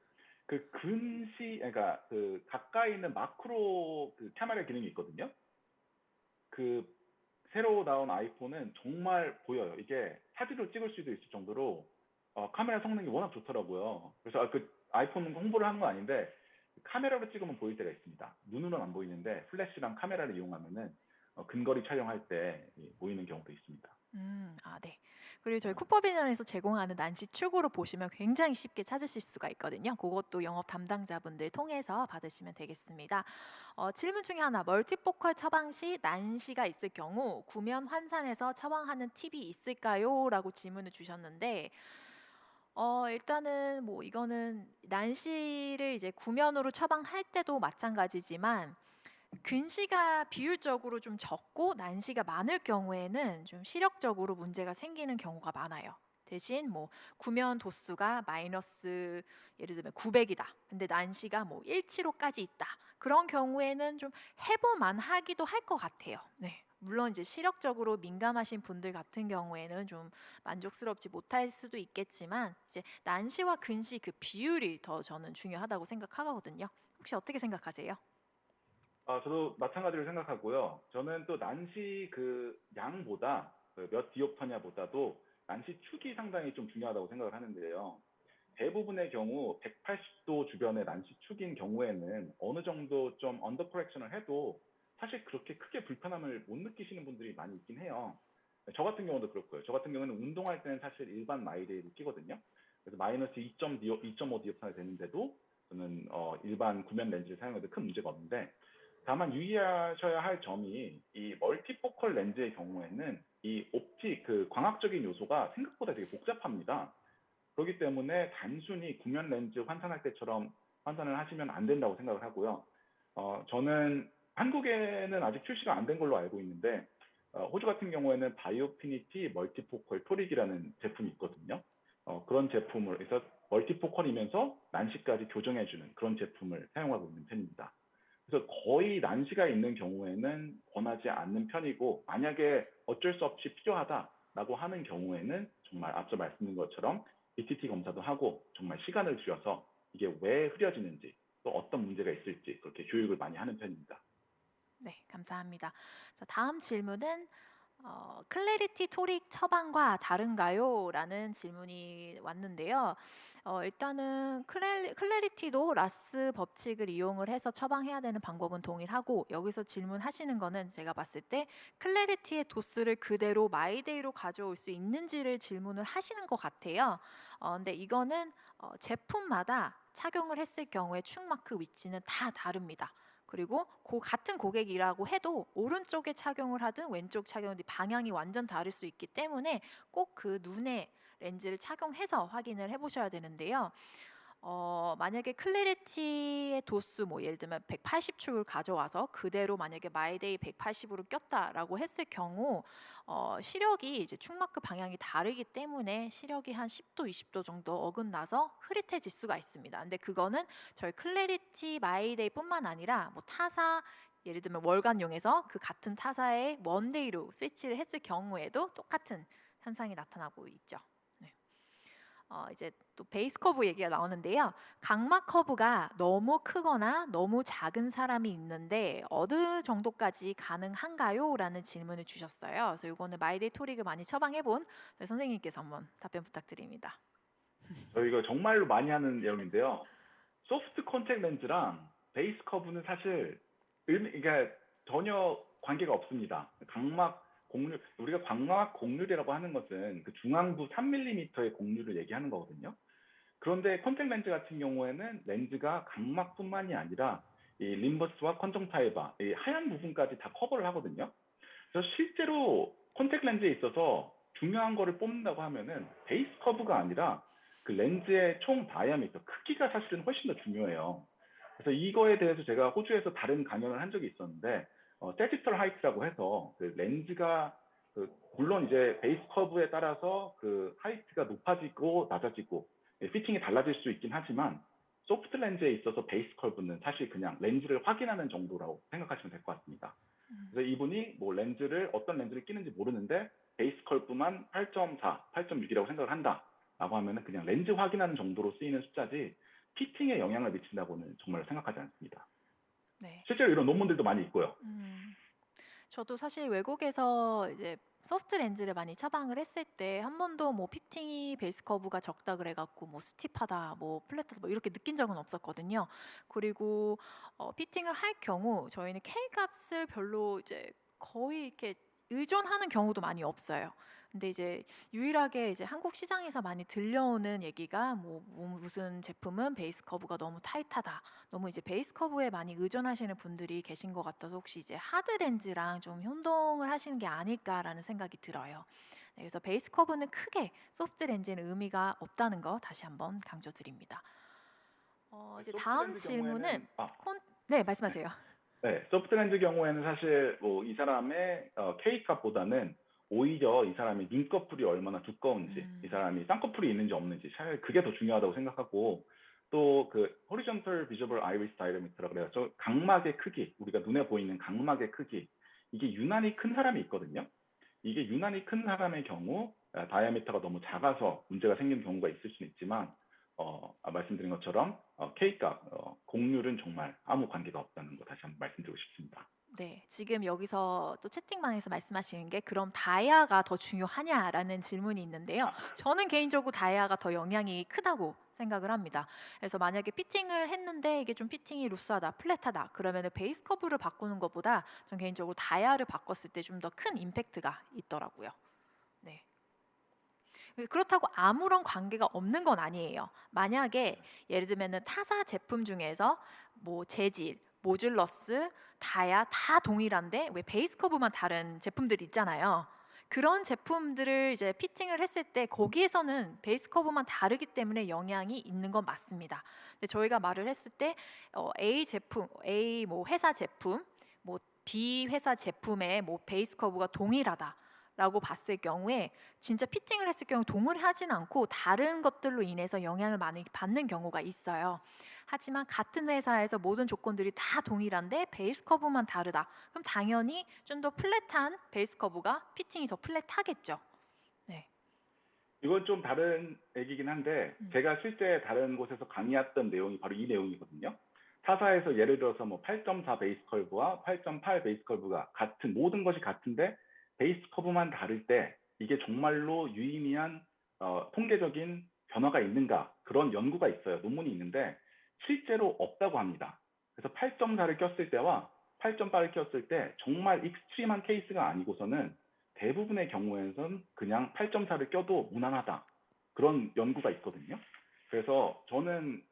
그 그러니까 그 가까이 있는 마크로 그 카메라 기능이 있거든요. 그 새로 나온 아이폰은 정말 보여요. 이게 사진으로 찍을 수도 있을 정도로 카메라 성능이 워낙 좋더라고요. 그래서 그 아이폰 홍보를 하는 건 아닌데 카메라로 찍으면 보일 때가 있습니다. 눈으로는 안 보이는데 플래시랑 카메라를 이용하면은 근거리 촬영할 때 보이는 경우도 있습니다. 네. 그리고 저희 쿠퍼비전에서 제공하는 난시 축으로 보시면 굉장히 쉽게 찾으실 수가 있거든요. 그것도 영업 담당자분들 통해서 받으시면 되겠습니다. 질문 중에 하나, 멀티포컬 처방 시 난시가 있을 경우 구면 환산해서 처방하는 팁이 있을까요? 라고 질문을 주셨는데 일단은 뭐 이거는 난시를 이제 구면으로 처방할 때도 마찬가지지만 근시가 비율적으로 좀 적고 난시가 많을 경우에는 좀 시력적으로 문제가 생기는 경우가 많아요. 대신 뭐 구면 도수가 마이너스 예를 들면 900이다. 근데 난시가 뭐 175까지 있다. 그런 경우에는 좀 해볼만 하기도 할 것 같아요. 네. 물론 이제 시력적으로 민감하신 분들 같은 경우에는 좀 만족스럽지 못할 수도 있겠지만 이제 난시와 근시 그 비율이 더 저는 중요하다고 생각하거든요. 혹시 어떻게 생각하세요? 저도 마찬가지로 생각하고요. 저는 또 난시 그 양보다 몇 디옵터냐보다도 난시 축이 상당히 좀 중요하다고 생각을 하는데요. 대부분의 경우 180도 주변의 난시 축인 경우에는 어느 정도 좀 언더 커렉션을 해도 사실 그렇게 크게 불편함을 못 느끼시는 분들이 많이 있긴 해요. 저 같은 경우도 그렇고요. 저 같은 경우는 운동할 때는 사실 일반 마이데이를 끼거든요. 그래서 마이너스 2.5 디옵터가 되는데도 저는 일반 구면 렌즈를 사용해도 큰 문제가 없는데, 다만 유의하셔야 할 점이 이 멀티포컬 렌즈의 경우에는 이 옵틱 그 광학적인 요소가 생각보다 되게 복잡합니다. 그렇기 때문에 단순히 구면 렌즈 환산할 때처럼 환산을 하시면 안 된다고 생각을 하고요. 저는 한국에는 아직 출시가 안 된 걸로 알고 있는데 호주 같은 경우에는 바이오피니티 멀티포컬 토릭이라는 제품이 있거든요. 그런 제품을 그래서 멀티포컬이면서 난시까지 교정해주는 그런 제품을 사용하고 있는 편입니다. 그래서 거의 난시가 있는 경우에는 권하지 않는 편이고, 만약에 어쩔 수 없이 필요하다라고 하는 경우에는 정말 앞서 말씀드린 것처럼 BTT 검사도 하고 정말 시간을 들여서 이게 왜 흐려지는지 또 어떤 문제가 있을지 그렇게 교육을 많이 하는 편입니다. 네, 감사합니다. 자, 다음 질문은 클래리티 토릭 처방과 다른가요? 라는 질문이 왔는데요. 일단은 클래리티도 라스 법칙을 이용을 해서 처방해야 되는 방법은 동일하고, 여기서 질문하시는 거는 제가 봤을 때 클래리티의 도수를 그대로 마이데이로 가져올 수 있는지를 질문을 하시는 것 같아요. 근데 이거는 제품마다 착용을 했을 경우에 축마크 위치는 다 다릅니다. 그리고 같은 고객이라고 해도 오른쪽에 착용을 하든 왼쪽 착용하든 방향이 완전 다를 수 있기 때문에 꼭 그 눈에 렌즈를 착용해서 확인을 해보셔야 되는데요. 만약에 클래리티의 도수 뭐 예를 들면 180축을 가져와서 그대로 만약에 마이데이 180으로 꼈다라고 했을 경우 시력이 이제 축마크 방향이 다르기 때문에 시력이 한 10도, 20도 정도 어긋나서 흐릿해질 수가 있습니다. 근데 그거는 저희 클래리티 마이데이뿐만 아니라 뭐 타사 예를 들면 월간용에서 그 같은 타사의 원데이로 스위치를 했을 경우에도 똑같은 현상이 나타나고 있죠. 네. 이제 또 베이스 커브 얘기가 나오는데요. 각막 커브가 너무 크거나 너무 작은 사람이 있는데 어느 정도까지 가능한가요? 라는 질문을 주셨어요. 그래서 이거는 마이데이 토릭을 많이 처방해본 저희 선생님께서 한번 답변 부탁드립니다. 이거 정말로 많이 하는 내용인데요. 소프트 컨택 렌즈랑 베이스 커브는 사실 그러니까 전혀 관계가 없습니다. 각막 곡률, 우리가 각막 곡률이라고 하는 것은 그 중앙부 3mm의 곡률을 얘기하는 거거든요. 그런데 컨택 렌즈 같은 경우에는 렌즈가 각막뿐만이 아니라 이 림버스와 컨정타이바, 이 하얀 부분까지 다 커버를 하거든요. 그래서 실제로 컨택 렌즈에 있어서 중요한 거를 뽑는다고 하면은 베이스 커브가 아니라 그 렌즈의 총 다이아미터, 크기가 사실은 훨씬 더 중요해요. 그래서 이거에 대해서 제가 호주에서 다른 강연을 한 적이 있었는데, 세지털 하이트라고 해서 그 렌즈가 물론 이제 베이스 커브에 따라서 그 하이트가 높아지고 낮아지고 피팅이 달라질 수 있긴 하지만 소프트 렌즈에 있어서 베이스 커브는 사실 그냥 렌즈를 확인하는 정도라고 생각하시면 될 것 같습니다. 그래서 이분이 뭐 어떤 렌즈를 끼는지 모르는데 베이스 커브만 8.4, 8.6이라고 생각을 한다라고 하면은 그냥 렌즈 확인하는 정도로 쓰이는 숫자지 피팅에 영향을 미친다고는 정말 생각하지 않습니다. 네. 실제로 이런 논문들도 많이 있고요. 저도 사실 외국에서 이제 소프트 렌즈를 많이 처방을 했을 때 한 번도 뭐 피팅이 베이스 커브가 적다 그래갖고 뭐 스티프하다, 뭐 플랫하다 뭐 이렇게 느낀 적은 없었거든요. 그리고 피팅을 할 경우 저희는 K 값을 별로 이제 거의 이렇게 의존하는 경우도 많이 없어요. 근데 이제 유일하게 이제 한국 시장에서 많이 들려오는 얘기가 뭐 무슨 제품은 베이스 커브가 너무 타이트하다, 너무 이제 베이스 커브에 많이 의존하시는 분들이 계신 것 같아서 혹시 이제 하드 렌즈랑 좀 혼동을 하시는 게 아닐까라는 생각이 들어요. 네, 그래서 베이스 커브는 크게 소프트 렌즈는 의미가 없다는 거 다시 한번 강조드립니다. 이제 소프트 다음 렌즈 질문은 경우에는 네, 말씀하세요. 네, 소프트 렌즈 경우에는 사실 뭐 이 사람의 K 값보다는 오히려 이 사람이 눈꺼풀이 얼마나 두꺼운지, 이 사람이 쌍꺼풀이 있는지 없는지 사실 그게 더 중요하다고 생각하고 또 그 horizontal visible iris diameter라고 그래서 각막의 크기, 우리가 눈에 보이는 각막의 크기 이게 유난히 큰 사람이 있거든요. 이게 유난히 큰 사람의 경우 다이아미터가 너무 작아서 문제가 생기는 경우가 있을 수는 있지만 말씀드린 것처럼 K값, 곡률은 정말 아무 관계가 없다는 거 다시 한번 말씀드리고 싶습니다. 네, 지금 여기서 또 채팅방에서 말씀하시는 게 그럼 다이아가 더 중요하냐라는 질문이 있는데요. 저는 개인적으로 다이아가 더 영향이 크다고 생각을 합니다. 그래서 만약에 피팅을 했는데 이게 좀 피팅이 루스하다, 플랫하다 그러면 베이스 커브를 바꾸는 것보다 전 개인적으로 다이아를 바꿨을 때 좀 더 큰 임팩트가 있더라고요. 네. 그렇다고 아무런 관계가 없는 건 아니에요. 만약에 예를 들면 타사 제품 중에서 뭐 재질, 모듈러스, 다야 다 동일한데 왜 베이스 커브만 다른 제품들이 있잖아요. 그런 제품들을 이제 피팅을 했을 때 거기에서는 베이스 커브만 다르기 때문에 영향이 있는 건 맞습니다. 근데 저희가 말을 했을 때 A 제품, A 뭐 회사 제품, 뭐 B 회사 제품의 뭐 베이스 커브가 동일하다. 라고 봤을 경우에 진짜 피팅을 했을 경우 동일하진 않고 다른 것들로 인해서 영향을 많이 받는 경우가 있어요. 하지만 같은 회사에서 모든 조건들이 다 동일한데 베이스 커브만 다르다. 그럼 당연히 좀 더 플랫한 베이스 커브가 피팅이 더 플랫하겠죠. 네. 이건 좀 다른 얘기긴 한데 제가 실제 다른 곳에서 강의했던 내용이 바로 이 내용이거든요. 타사에서 예를 들어서 뭐 8.4 베이스 커브와 8.8 베이스 커브가 같은 모든 것이 같은데 베이스 커브만 다를 때 이게 정말로 유의미한 통계적인 변화가 있는가 그런 연구가 있어요. 논문이 있는데 실제로 없다고 합니다. 그래서 8.4를 꼈을 때와 8.8을 꼈을 때 정말 익스트림한 케이스가 아니고서는 대부분의 경우에는 그냥 8.4를 껴도 무난하다. 그런 연구가 있거든요. 그래서 저는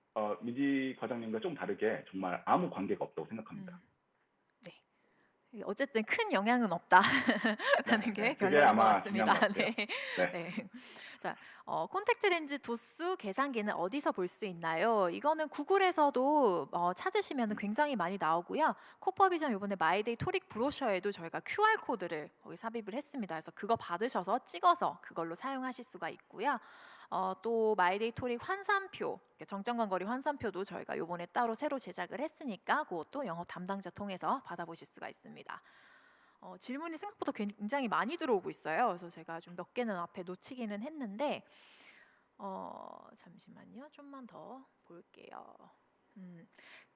민지 과장님과 좀 다르게 정말 아무 관계가 없다고 생각합니다. 어쨌든 큰 영향은 없다라는 게 그게 결론인 것 아마 같습니다. 중요한 것 같아요. 네. 네. 네. 자, 콘택트 렌즈 도수 계산기는 어디서 볼 수 있나요? 이거는 구글에서도 찾으시면 굉장히 많이 나오고요. 코퍼비전 이번에 마이데이 토릭 브로셔에도 저희가 QR 코드를 거기 삽입을 했습니다. 그래서 그거 받으셔서 찍어서 그걸로 사용하실 수가 있고요. 또 마이데이 토릭 환산표, 정점관 거리 환산표도 저희가 요번에 따로 새로 제작을 했으니까 그것도 영업 담당자 통해서 받아보실 수가 있습니다. 질문이 생각보다 굉장히 많이 들어오고 있어요. 그래서 제가 좀 몇 개는 앞에 놓치기는 했는데 잠시만요. 좀만 더 볼게요.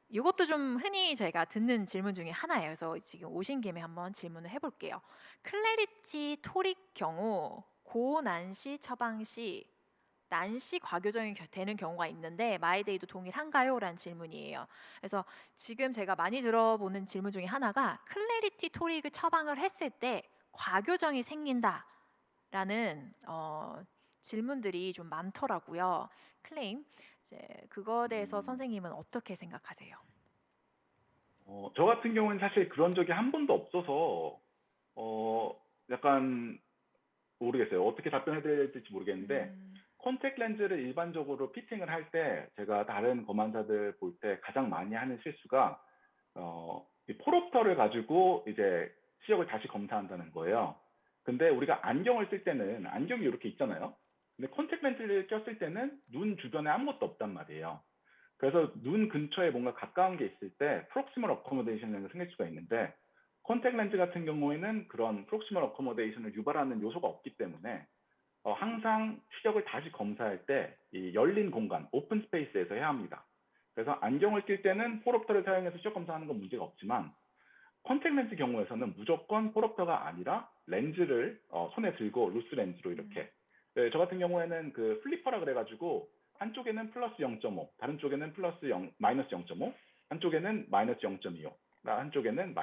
이것도 좀 흔히 제가 듣는 질문 중에 하나예요. 그래서 지금 오신 김에 한번 질문을 해볼게요. 클래리티 토릭 경우 고난시 처방 시 난시 과교정이 되는 경우가 있는데 마이데이도 동일한가요? 라는 질문이에요. 그래서 지금 제가 많이 들어보는 질문 중에 하나가 클래리티 토릭을 처방을 했을 때 과교정이 생긴다라는 질문들이 좀 많더라고요. 클레임. 이제 그거에 대해서 선생님은 어떻게 생각하세요? 저 같은 경우는 사실 그런 적이 한 번도 없어서 약간 모르겠어요. 어떻게 답변해드려야 될지 모르겠는데 콘택트 렌즈를 일반적으로 피팅을 할 때 제가 다른 검안사들 볼 때 가장 많이 하는 실수가 이 폴옵터를 가지고 이제 시력을 다시 검사한다는 거예요. 근데 우리가 안경을 쓸 때는 안경이 이렇게 있잖아요. 근데 콘택트 렌즈를 꼈을 때는 눈 주변에 아무것도 없단 말이에요. 그래서 눈 근처에 뭔가 가까운 게 있을 때 프록시멀 어코모데이션이 생길 수가 있는데 콘택트 렌즈 같은 경우에는 그런 프록시멀 어코모데이션을 유발하는 요소가 없기 때문에 항상 시력을 다시 검사할 때 이 열린 공간, 오픈 스페이스에서 해야 합니다. 그래서 안경을 낄 때는 폴옵터를 사용해서 시력 검사하는 건 문제가 없지만 콘택트 렌즈 경우에서는 무조건 폴옵터가 아니라 렌즈를 손에 들고 루스 렌즈로 이렇게 저 같은 경우에는 그 플리퍼라 그래가지고 한쪽에는 플러스 0.5, 다른 쪽에는 마이너스 0.5, 한쪽에는 마이너스 0.25, 한쪽에는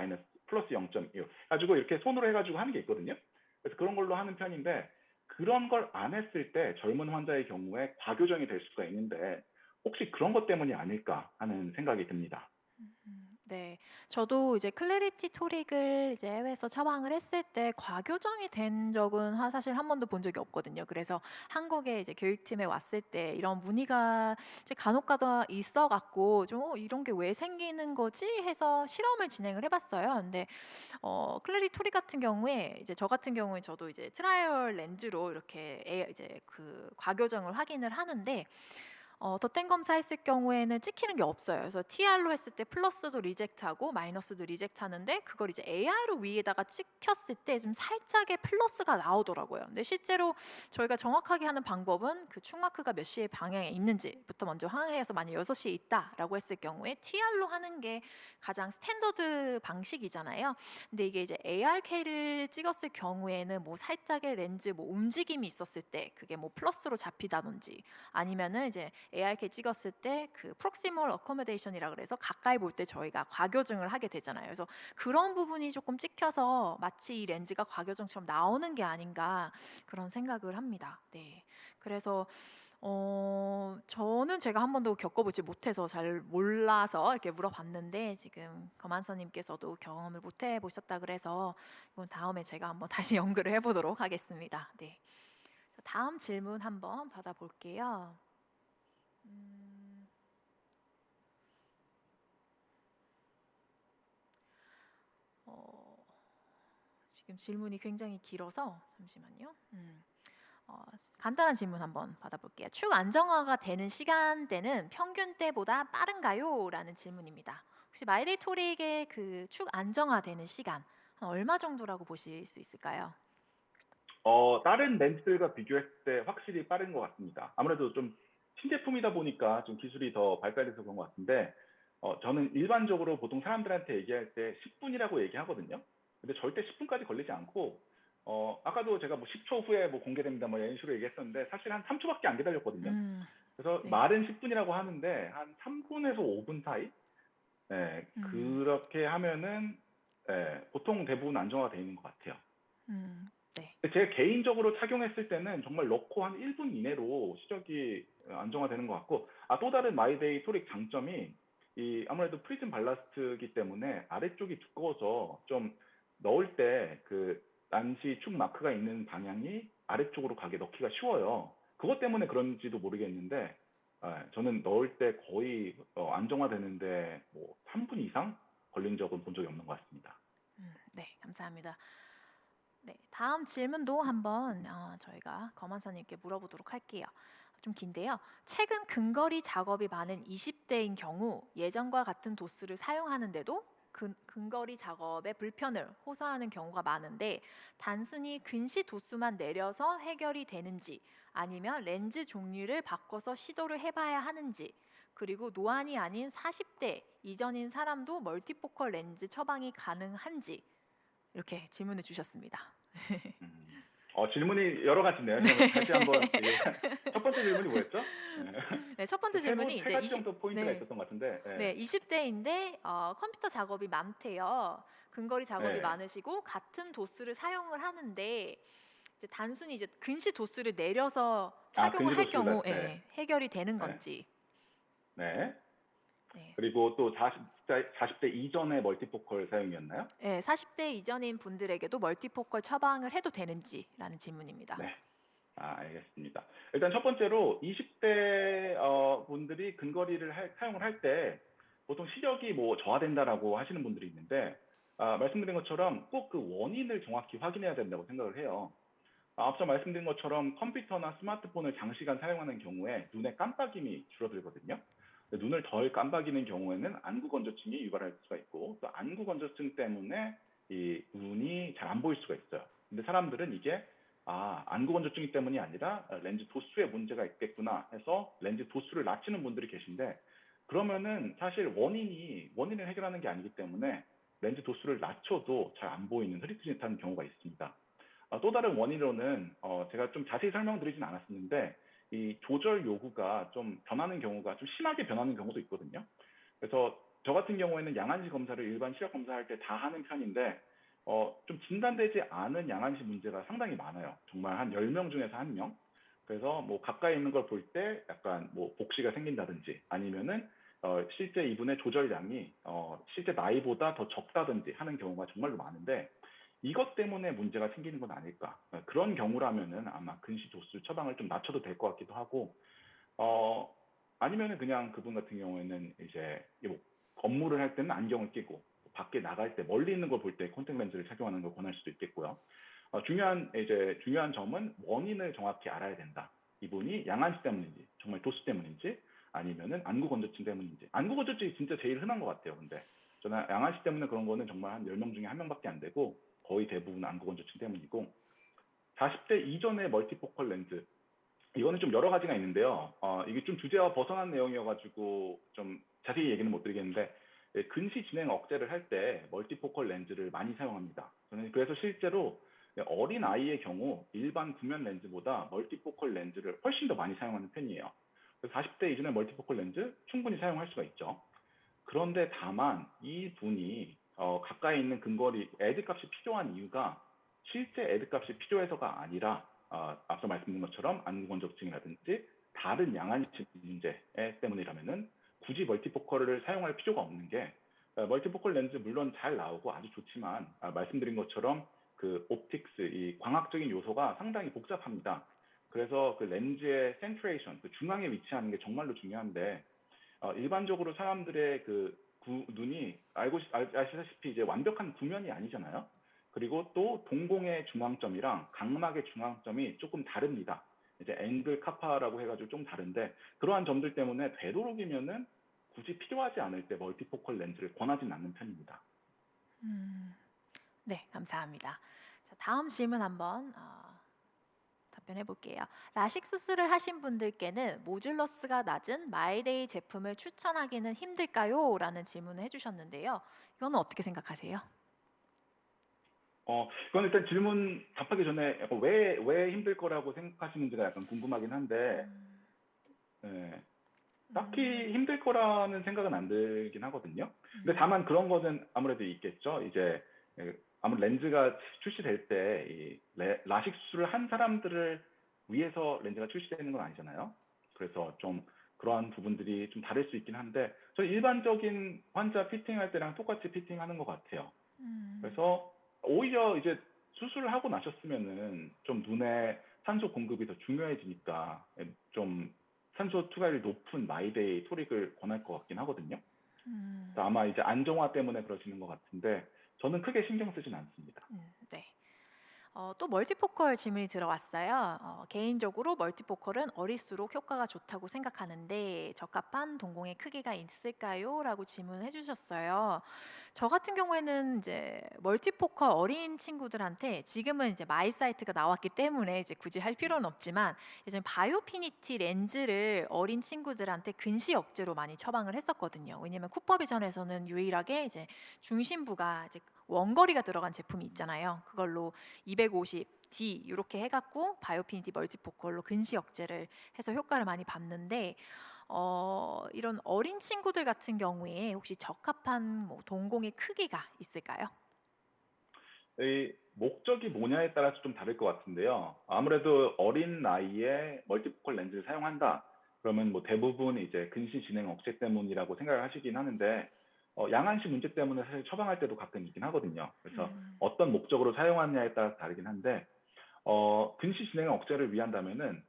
플러스 0.25 가지고 이렇게 손으로 해가지고 하는 게 있거든요. 그래서 그런 걸로 하는 편인데 그런 걸 안 했을 때 젊은 환자의 경우에 과교정이 될 수가 있는데 혹시 그런 것 때문이 아닐까 하는 생각이 듭니다. 네, 저도 이제 클래리티 토릭을 이제 해외에서 처방을 했을 때 과교정이 된 적은 사실 한 번도 본 적이 없거든요. 그래서 한국에 이제 교육팀에 왔을 때 이런 문의가 이제 간혹가다 있어갖고 좀 이런 게 왜 생기는 거지 해서 실험을 진행을 해봤어요. 근데 클래리티 토릭 같은 경우에 이제 저 같은 경우에 저도 이제 트라이얼 렌즈로 이렇게 이제 그 과교정을 확인을 하는데. 덧댄 검사했을 경우에는 찍히는 게 없어요. 그래서 TR로 했을 때 플러스도 리젝트하고 마이너스도 리젝트하는데 그걸 이제 AR로 위에다가 찍혔을 때 좀 살짝의 플러스가 나오더라고요. 근데 실제로 저희가 정확하게 하는 방법은 그 축마크가 몇 시에 방향에 있는지부터 먼저 확인해서 만약 6시에 있다라고 했을 경우에 TR로 하는 게 가장 스탠더드 방식이잖아요. 근데 이게 이제 ARK를 찍었을 경우에는 뭐 살짝의 렌즈 뭐 움직임이 있었을 때 그게 뭐 플러스로 잡히다든지 아니면은 이제 ARK 찍었을 때 그 프록시멀 어코모데이션이라 그래서 가까이 볼 때 저희가 과교정을 하게 되잖아요. 그래서 그런 부분이 조금 찍혀서 마치 이 렌즈가 과교정처럼 나오는 게 아닌가 그런 생각을 합니다. 네, 그래서 저는 제가 한 번도 겪어보지 못해서 잘 몰라서 이렇게 물어봤는데 지금 검안사님께서도 경험을 못 해보셨다 그래서 이건 다음에 제가 한번 다시 연구를 해보도록 하겠습니다. 네, 다음 질문 한번 받아볼게요. 지금 질문이 굉장히 길어서 잠시만요. 간단한 질문 한번 받아볼게요. 축 안정화가 되는 시간대는 평균 때보다 빠른가요? 라는 질문입니다. 혹시 마이데이 토릭의 그 축 안정화되는 시간 얼마 정도라고 보실 수 있을까요? 다른 렌즈들과 비교했을 때 확실히 빠른 것 같습니다. 아무래도 좀 신제품이다 보니까 좀 기술이 더 발달해서 그런 것 같은데 저는 일반적으로 보통 사람들한테 얘기할 때 10분이라고 얘기하거든요. 근데 절대 10분까지 걸리지 않고 아까도 제가 뭐 10초 후에 뭐 공개됩니다 뭐 이런 식으로 얘기했었는데 사실 한 3초밖에 안 기다렸거든요. 그래서 네. 말은 10분이라고 하는데 한 3분에서 5분 사이 그렇게 하면은 보통 대부분 안정화가 되어 있는 것 같아요. 네. 제가 개인적으로 착용했을 때는 정말 넣고 한 1분 이내로 시력이 안정화되는 것 같고 또 다른 마이데이 토릭 장점이 이 아무래도 프리즘 발라스트이기 때문에 아래쪽이 두꺼워서 좀 넣을 때 그 난시 축 마크가 있는 방향이 아래쪽으로 가게 넣기가 쉬워요. 그것 때문에 그런지도 모르겠는데 저는 넣을 때 거의 안정화되는데 뭐 3분 이상 걸린 적은 본 적이 없는 것 같습니다. 네, 감사합니다. 네, 다음 질문도 한번 저희가 검안사님께 물어보도록 할게요. 좀 긴데요. 최근 근거리 작업이 많은 20대인 경우 예전과 같은 도수를 사용하는데도 근거리 작업에 불편을 호소하는 경우가 많은데 단순히 근시 도수만 내려서 해결이 되는지 아니면 렌즈 종류를 바꿔서 시도를 해봐야 하는지 그리고 노안이 아닌 40대 이전인 사람도 멀티포컬 렌즈 처방이 가능한지 이렇게 질문을 주셨습니다. 음. 질문이 여러 가지네요. 그럼 다시 한번 첫 번째 질문이 뭐였죠? 네. 네, 첫 번째 질문이 세 가지 정도 포인트가 있었던 것 같은데. 네, 20대인데 컴퓨터 작업이 많대요. 근거리 작업이 네. 많으시고 같은 도수를 사용을 하는데 이제 단순히 이제 근시 도수를 내려서 착용을 할 근시 경우 도수를, 네. 해결이 되는 네. 건지. 네. 네. 그리고 또 40대 이전의 멀티포컬 사용이었나요? 네, 40대 이전인 분들에게도 멀티포컬 처방을 해도 되는지라는 질문입니다. 네. 알겠습니다. 일단 첫 번째로 20대 분들이 근거리를 사용을 할 때 보통 시력이 뭐 저하된다라고 하시는 분들이 있는데 말씀드린 것처럼 꼭 그 원인을 정확히 확인해야 된다고 생각을 해요. 앞서 말씀드린 것처럼 컴퓨터나 스마트폰을 장시간 사용하는 경우에 눈의 깜빡임이 줄어들거든요. 눈을 덜 깜빡이는 경우에는 안구 건조증이 유발할 수가 있고 또 안구 건조증 때문에 이 눈이 잘 안 보일 수가 있어요. 근데 사람들은 이게 안구 건조증이 때문이 아니라 렌즈 도수에 문제가 있겠구나 해서 렌즈 도수를 낮추는 분들이 계신데 그러면은 사실 원인을 해결하는 게 아니기 때문에 렌즈 도수를 낮춰도 잘 안 보이는 흐릿흐릿한 경우가 있습니다. 또 다른 원인으로는 제가 좀 자세히 설명드리진 않았었는데 이 조절 요구가 좀 변하는 경우가 좀 심하게 변하는 경우도 있거든요. 그래서 저 같은 경우에는 양안시 검사를 일반 시력 검사할 때 다 하는 편인데 좀 진단되지 않은 양안시 문제가 상당히 많아요. 정말 한 10명 중에서 1명. 그래서 뭐 가까이 있는 걸 볼 때 약간 뭐 복시가 생긴다든지 아니면은 실제 이분의 조절량이 실제 나이보다 더 적다든지 하는 경우가 정말로 많은데 이것 때문에 문제가 생기는 건 아닐까. 그런 경우라면은 아마 근시 도수 처방을 좀 낮춰도 될 것 같기도 하고 아니면은 그냥 그분 같은 경우에는 이제 뭐 업무를 할 때는 안경을 끼고 밖에 나갈 때 멀리 있는 걸 볼 때 콘택 렌즈를 착용하는 걸 권할 수도 있겠고요. 중요한 점은 원인을 정확히 알아야 된다. 이분이 양안시 때문인지 정말 도수 때문인지 아니면은 안구 건조증 때문인지. 안구 건조증이 진짜 제일 흔한 것 같아요. 근데 저는 양안시 때문에 그런 거는 정말 한 10명 중에 1명밖에 안 되고 거의 대부분 안구 건조증 때문이고 40대 이전의 멀티포컬 렌즈 이거는 좀 여러 가지가 있는데요. 이게 좀 주제와 벗어난 내용이어가지고 좀 자세히 얘기는 못 드리겠는데 근시 진행 억제를 할 때 멀티포컬 렌즈를 많이 사용합니다. 저는 그래서 실제로 어린 아이의 경우 일반 구면 렌즈보다 멀티포컬 렌즈를 훨씬 더 많이 사용하는 편이에요. 그래서 40대 이전의 멀티포컬 렌즈 충분히 사용할 수가 있죠. 그런데 다만 이 분이 가까이 있는 근거리 애드 값이 필요한 이유가 실제 애드 값이 필요해서가 아니라 앞서 말씀드린 것처럼 안구 건조증이라든지 다른 양안시 문제 때문이라면은 굳이 멀티포컬을 사용할 필요가 없는 게 멀티포컬 렌즈 물론 잘 나오고 아주 좋지만 말씀드린 것처럼 그 옵틱스 이 광학적인 요소가 상당히 복잡합니다. 그래서 그 렌즈의 센트레이션 그 중앙에 위치하는 게 정말로 중요한데 일반적으로 사람들의 그 눈이 아시다시피 이제 완벽한 구면이 아니잖아요. 그리고 또 동공의 중앙점이랑 각막의 중앙점이 조금 다릅니다. 이제 앵글 카파라고 해가지고 좀 다른데 그러한 점들 때문에 되도록이면은 굳이 필요하지 않을 때 멀티포컬 렌즈를 권하지는 않는 편입니다. 네, 감사합니다. 자, 다음 질문 한번 답변해 볼게요. 라식 수술을 하신 분들께는 모듈러스가 낮은 마이데이 제품을 추천하기는 힘들까요? 라는 질문을 해주셨는데요. 이거는 어떻게 생각하세요? 그건 일단 질문 답하기 전에 약간 왜 힘들 거라고 생각하시는지가 약간 궁금하긴 한데, 네, 딱히 힘들 거라는 생각은 안 들긴 하거든요. 근데 다만 그런 거는 아무래도 있겠죠. 이제 아무래도 렌즈가 출시될 때 이 라식 수술을 한 사람들을 위해서 렌즈가 출시되는 건 아니잖아요. 그래서 좀 그러한 부분들이 좀 다를 수 있긴 한데, 저는 일반적인 환자 피팅할 때랑 똑같이 피팅하는 것 같아요. 그래서 오히려 이제 수술을 하고 나셨으면은 좀 눈에 산소 공급이 더 중요해지니까 좀 산소 투과율이 높은 마이데이 토릭을 권할 것 같긴 하거든요. 그래서 아마 이제 안정화 때문에 그러시는 것 같은데 저는 크게 신경 쓰진 않습니다. 네. 또 멀티포컬 질문이 들어왔어요. 개인적으로 멀티포컬은 어릴수록 효과가 좋다고 생각하는데 적합한 동공의 크기가 있을까요? 라고 질문해 주셨어요. 저 같은 경우에는 이제 멀티포컬 어린 친구들한테 지금은 이제 마이 사이트가 나왔기 때문에 이제 굳이 할 필요는 없지만 예전에 바이오피니티 렌즈를 어린 친구들한테 근시 억제로 많이 처방을 했었거든요. 왜냐면 쿠퍼비전에서는 유일하게 이제 중심부가 이제 원거리가 들어간 제품이 있잖아요. 그걸로 250D 이렇게 해갖고 바이오피니티 멀티포컬로 근시 억제를 해서 효과를 많이 봤는데 이런 어린 친구들 같은 경우에 혹시 적합한 뭐 동공의 크기가 있을까요? 이 목적이 뭐냐에 따라서 좀 다를 것 같은데요. 아무래도 어린 나이에 멀티포컬 렌즈를 사용한다. 그러면 뭐 대부분 이제 근시 진행 억제 때문이라고 생각을 하시긴 하는데 양한시 문제 때문에 사실 처방할 때도 가끔 있긴 하거든요. 그래서 어떤 목적으로 사용하느냐에 따라서 다르긴 한데 근시 진행 억제를 위한다면은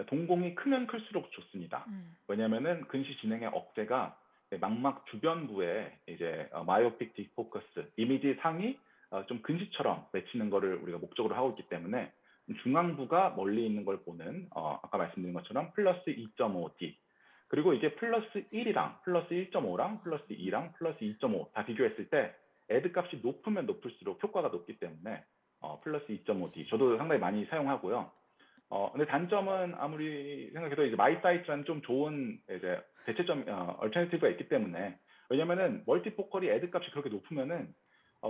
동공이 크면 클수록 좋습니다. 왜냐면은 근시 진행의 억제가 망막 주변부에 이제 마이오픽 디포커스, 이미지 상이 좀 근시처럼 맺히는 거를 우리가 목적으로 하고 있기 때문에 중앙부가 멀리 있는 걸 보는 아까 말씀드린 것처럼 플러스 2.5D 그리고 이게 플러스 1이랑 플러스 1.5랑 플러스 2랑 플러스 2.5 다 비교했을 때 애드 값이 높으면 높을수록 효과가 높기 때문에 플러스 2.5D 저도 상당히 많이 사용하고요. 근데 단점은 아무리 생각해도 이제 마이사이트라는 좀 좋은 이제 대체점, 얼터너티브가 있기 때문에 왜냐면은 멀티포컬이 애드 값이 그렇게 높으면은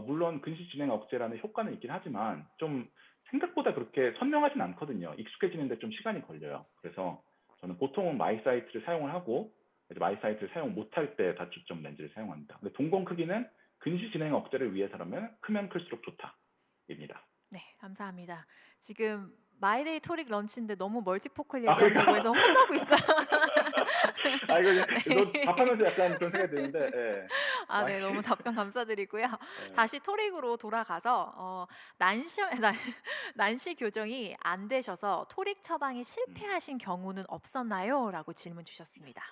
물론 근시 진행 억제라는 효과는 있긴 하지만 좀 생각보다 그렇게 선명하진 않거든요. 익숙해지는데 좀 시간이 걸려요. 그래서 저는 보통은 마이사이트를 사용을 하고 이제 마이사이트를 사용 못할 때 다초점 렌즈를 사용합니다. 근데 동공 크기는 근시 진행 억제를 위해서라면 크면 클수록 좋다입니다. 네, 감사합니다. 지금 마이데이 토릭 런치인데 너무 멀티포컬 아, 그러니까. 얘기한다고 해서 혼나고 있어요. 아, 이거 너 네. 답하면서 약간 그런 생각이 드는데, 예. 아, 네, 너무 답변 감사드리고요. 예. 다시 토릭으로 돌아가서 난시 교정이 안 되셔서 토릭 처방이 실패하신 경우는 없었나요? 라고 질문 주셨습니다.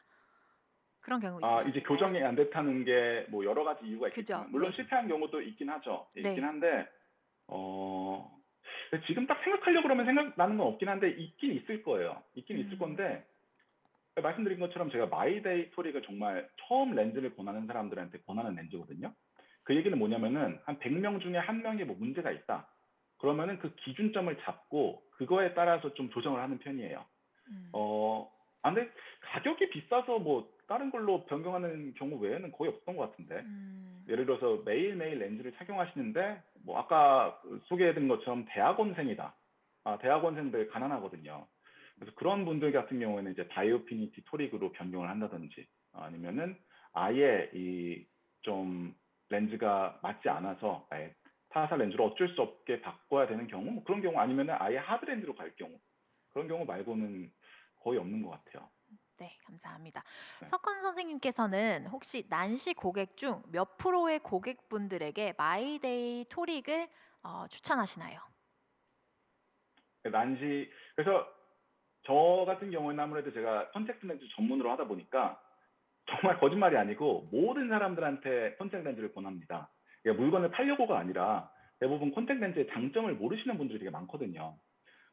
그런 경우 아, 이제 있으셨을까요? 교정이 안 됐다는 게 뭐 여러 가지 이유가 그죠? 있겠지만, 물론 네. 실패한 경우도 있긴 하죠. 예, 있긴 네. 한데, 어, 지금 딱 생각하려고 그러면 생각나는 건 없긴 한데, 있긴 있을 거예요. 있긴 있을 건데, 말씀드린 것처럼 제가 마이데이 토릭을 정말 처음 렌즈를 권하는 사람들한테 권하는 렌즈거든요. 그 얘기는 뭐냐면은 한 100명 중에 한 명이 뭐 문제가 있다. 그러면은 그 기준점을 잡고 그거에 따라서 좀 조정을 하는 편이에요. 음, 근데 가격이 비싸서 뭐 다른 걸로 변경하는 경우 외에는 거의 없던 것 같은데. 음, 예를 들어서 매일매일 렌즈를 착용하시는데 뭐 아까 소개해드린 것처럼 대학원생이다. 대학원생들 가난하거든요. 그래서 그런 분들 같은 경우에는 이제 바이오피니티 토릭으로 변경을 한다든지 아니면은 아예 이 좀 렌즈가 맞지 않아서 아예 타사 렌즈로 어쩔 수 없게 바꿔야 되는 경우 뭐 그런 경우 아니면은 아예 하드 렌즈로 갈 경우 그런 경우 말고는 거의 없는 것 같아요. 네, 감사합니다. 네. 석건 선생님께서는 혹시 난시 고객 중 몇 프로의 고객분들에게 마이데이 토릭을 추천하시나요? 난시 그래서 저 같은 경우는 아무래도 제가 컨택트 렌즈 전문으로 하다 보니까 정말 거짓말이 아니고 모든 사람들한테 컨택 렌즈를 권합니다. 그러니까 물건을 팔려고가 아니라 대부분 컨택 렌즈의 장점을 모르시는 분들이 되게 많거든요.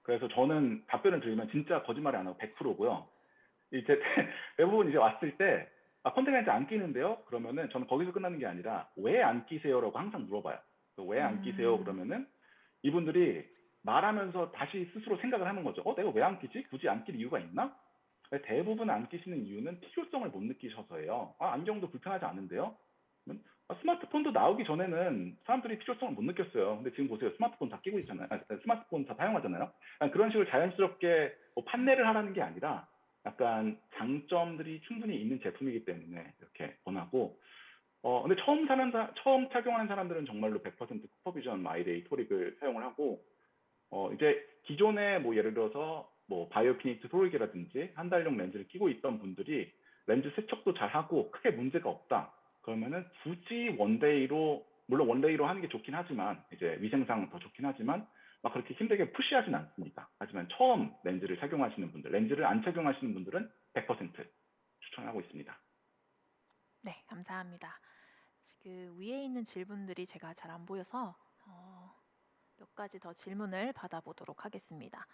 그래서 저는 답변을 드리면 진짜 거짓말이 안 하고 100%고요. 이제 대부분 이제 왔을 때 컨택 렌즈 안 끼는데요? 그러면은 저는 거기서 끝나는 게 아니라 왜 안 끼세요라고 항상 물어봐요. 왜 안 끼세요? 그러면은 이분들이 말하면서 다시 스스로 생각을 하는 거죠. 내가 왜 안 끼지? 굳이 안 낄 이유가 있나? 대부분 안 끼시는 이유는 필요성을 못 느끼셔서예요. 안경도 불편하지 않은데요? 스마트폰도 나오기 전에는 사람들이 필요성을 못 느꼈어요. 근데 지금 보세요. 스마트폰 다 끼고 있잖아요. 스마트폰 다 사용하잖아요. 그런 식으로 자연스럽게 뭐 판매를 하라는 게 아니라 약간 장점들이 충분히 있는 제품이기 때문에 이렇게 권하고 근데 처음 착용하는 사람들은 정말로 100% 쿠퍼비전 마이데이 토릭을 사용을 하고 이제 기존에 뭐 예를 들어서 뭐 바이오피닉스 토릭이라든지 한 달용 렌즈를 끼고 있던 분들이 렌즈 세척도 잘 하고 크게 문제가 없다. 그러면은 굳이 원데이로 물론 원데이로 하는 게 좋긴 하지만 이제 위생상 더 좋긴 하지만 막 그렇게 힘들게 푸시하진 않습니다. 하지만 처음 렌즈를 착용하시는 분들, 렌즈를 안 착용하시는 분들은 100% 추천하고 있습니다. 네, 감사합니다. 지금 위에 있는 질문들이 제가 잘 안 보여서 몇 가지 더 질문을 받아보도록 하겠습니다.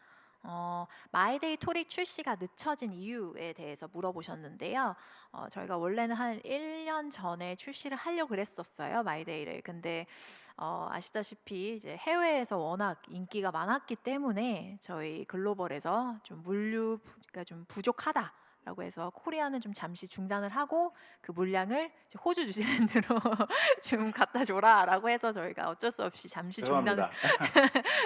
마이데이 토릭 출시가 늦춰진 이유에 대해서 물어보셨는데요. 저희가 원래는 한 1년 전에 출시를 하려고 그랬었어요, 마이데이를. 근데 아시다시피 이제 해외에서 워낙 인기가 많았기 때문에 저희 글로벌에서 좀 물류가 좀 부족하다. 라고 해서 코리아는 좀 잠시 중단을 하고 그 물량을 이제 호주, 뉴질랜드로 좀 갖다 줘라라고 해서 저희가 어쩔 수 없이 잠시 죄송합니다.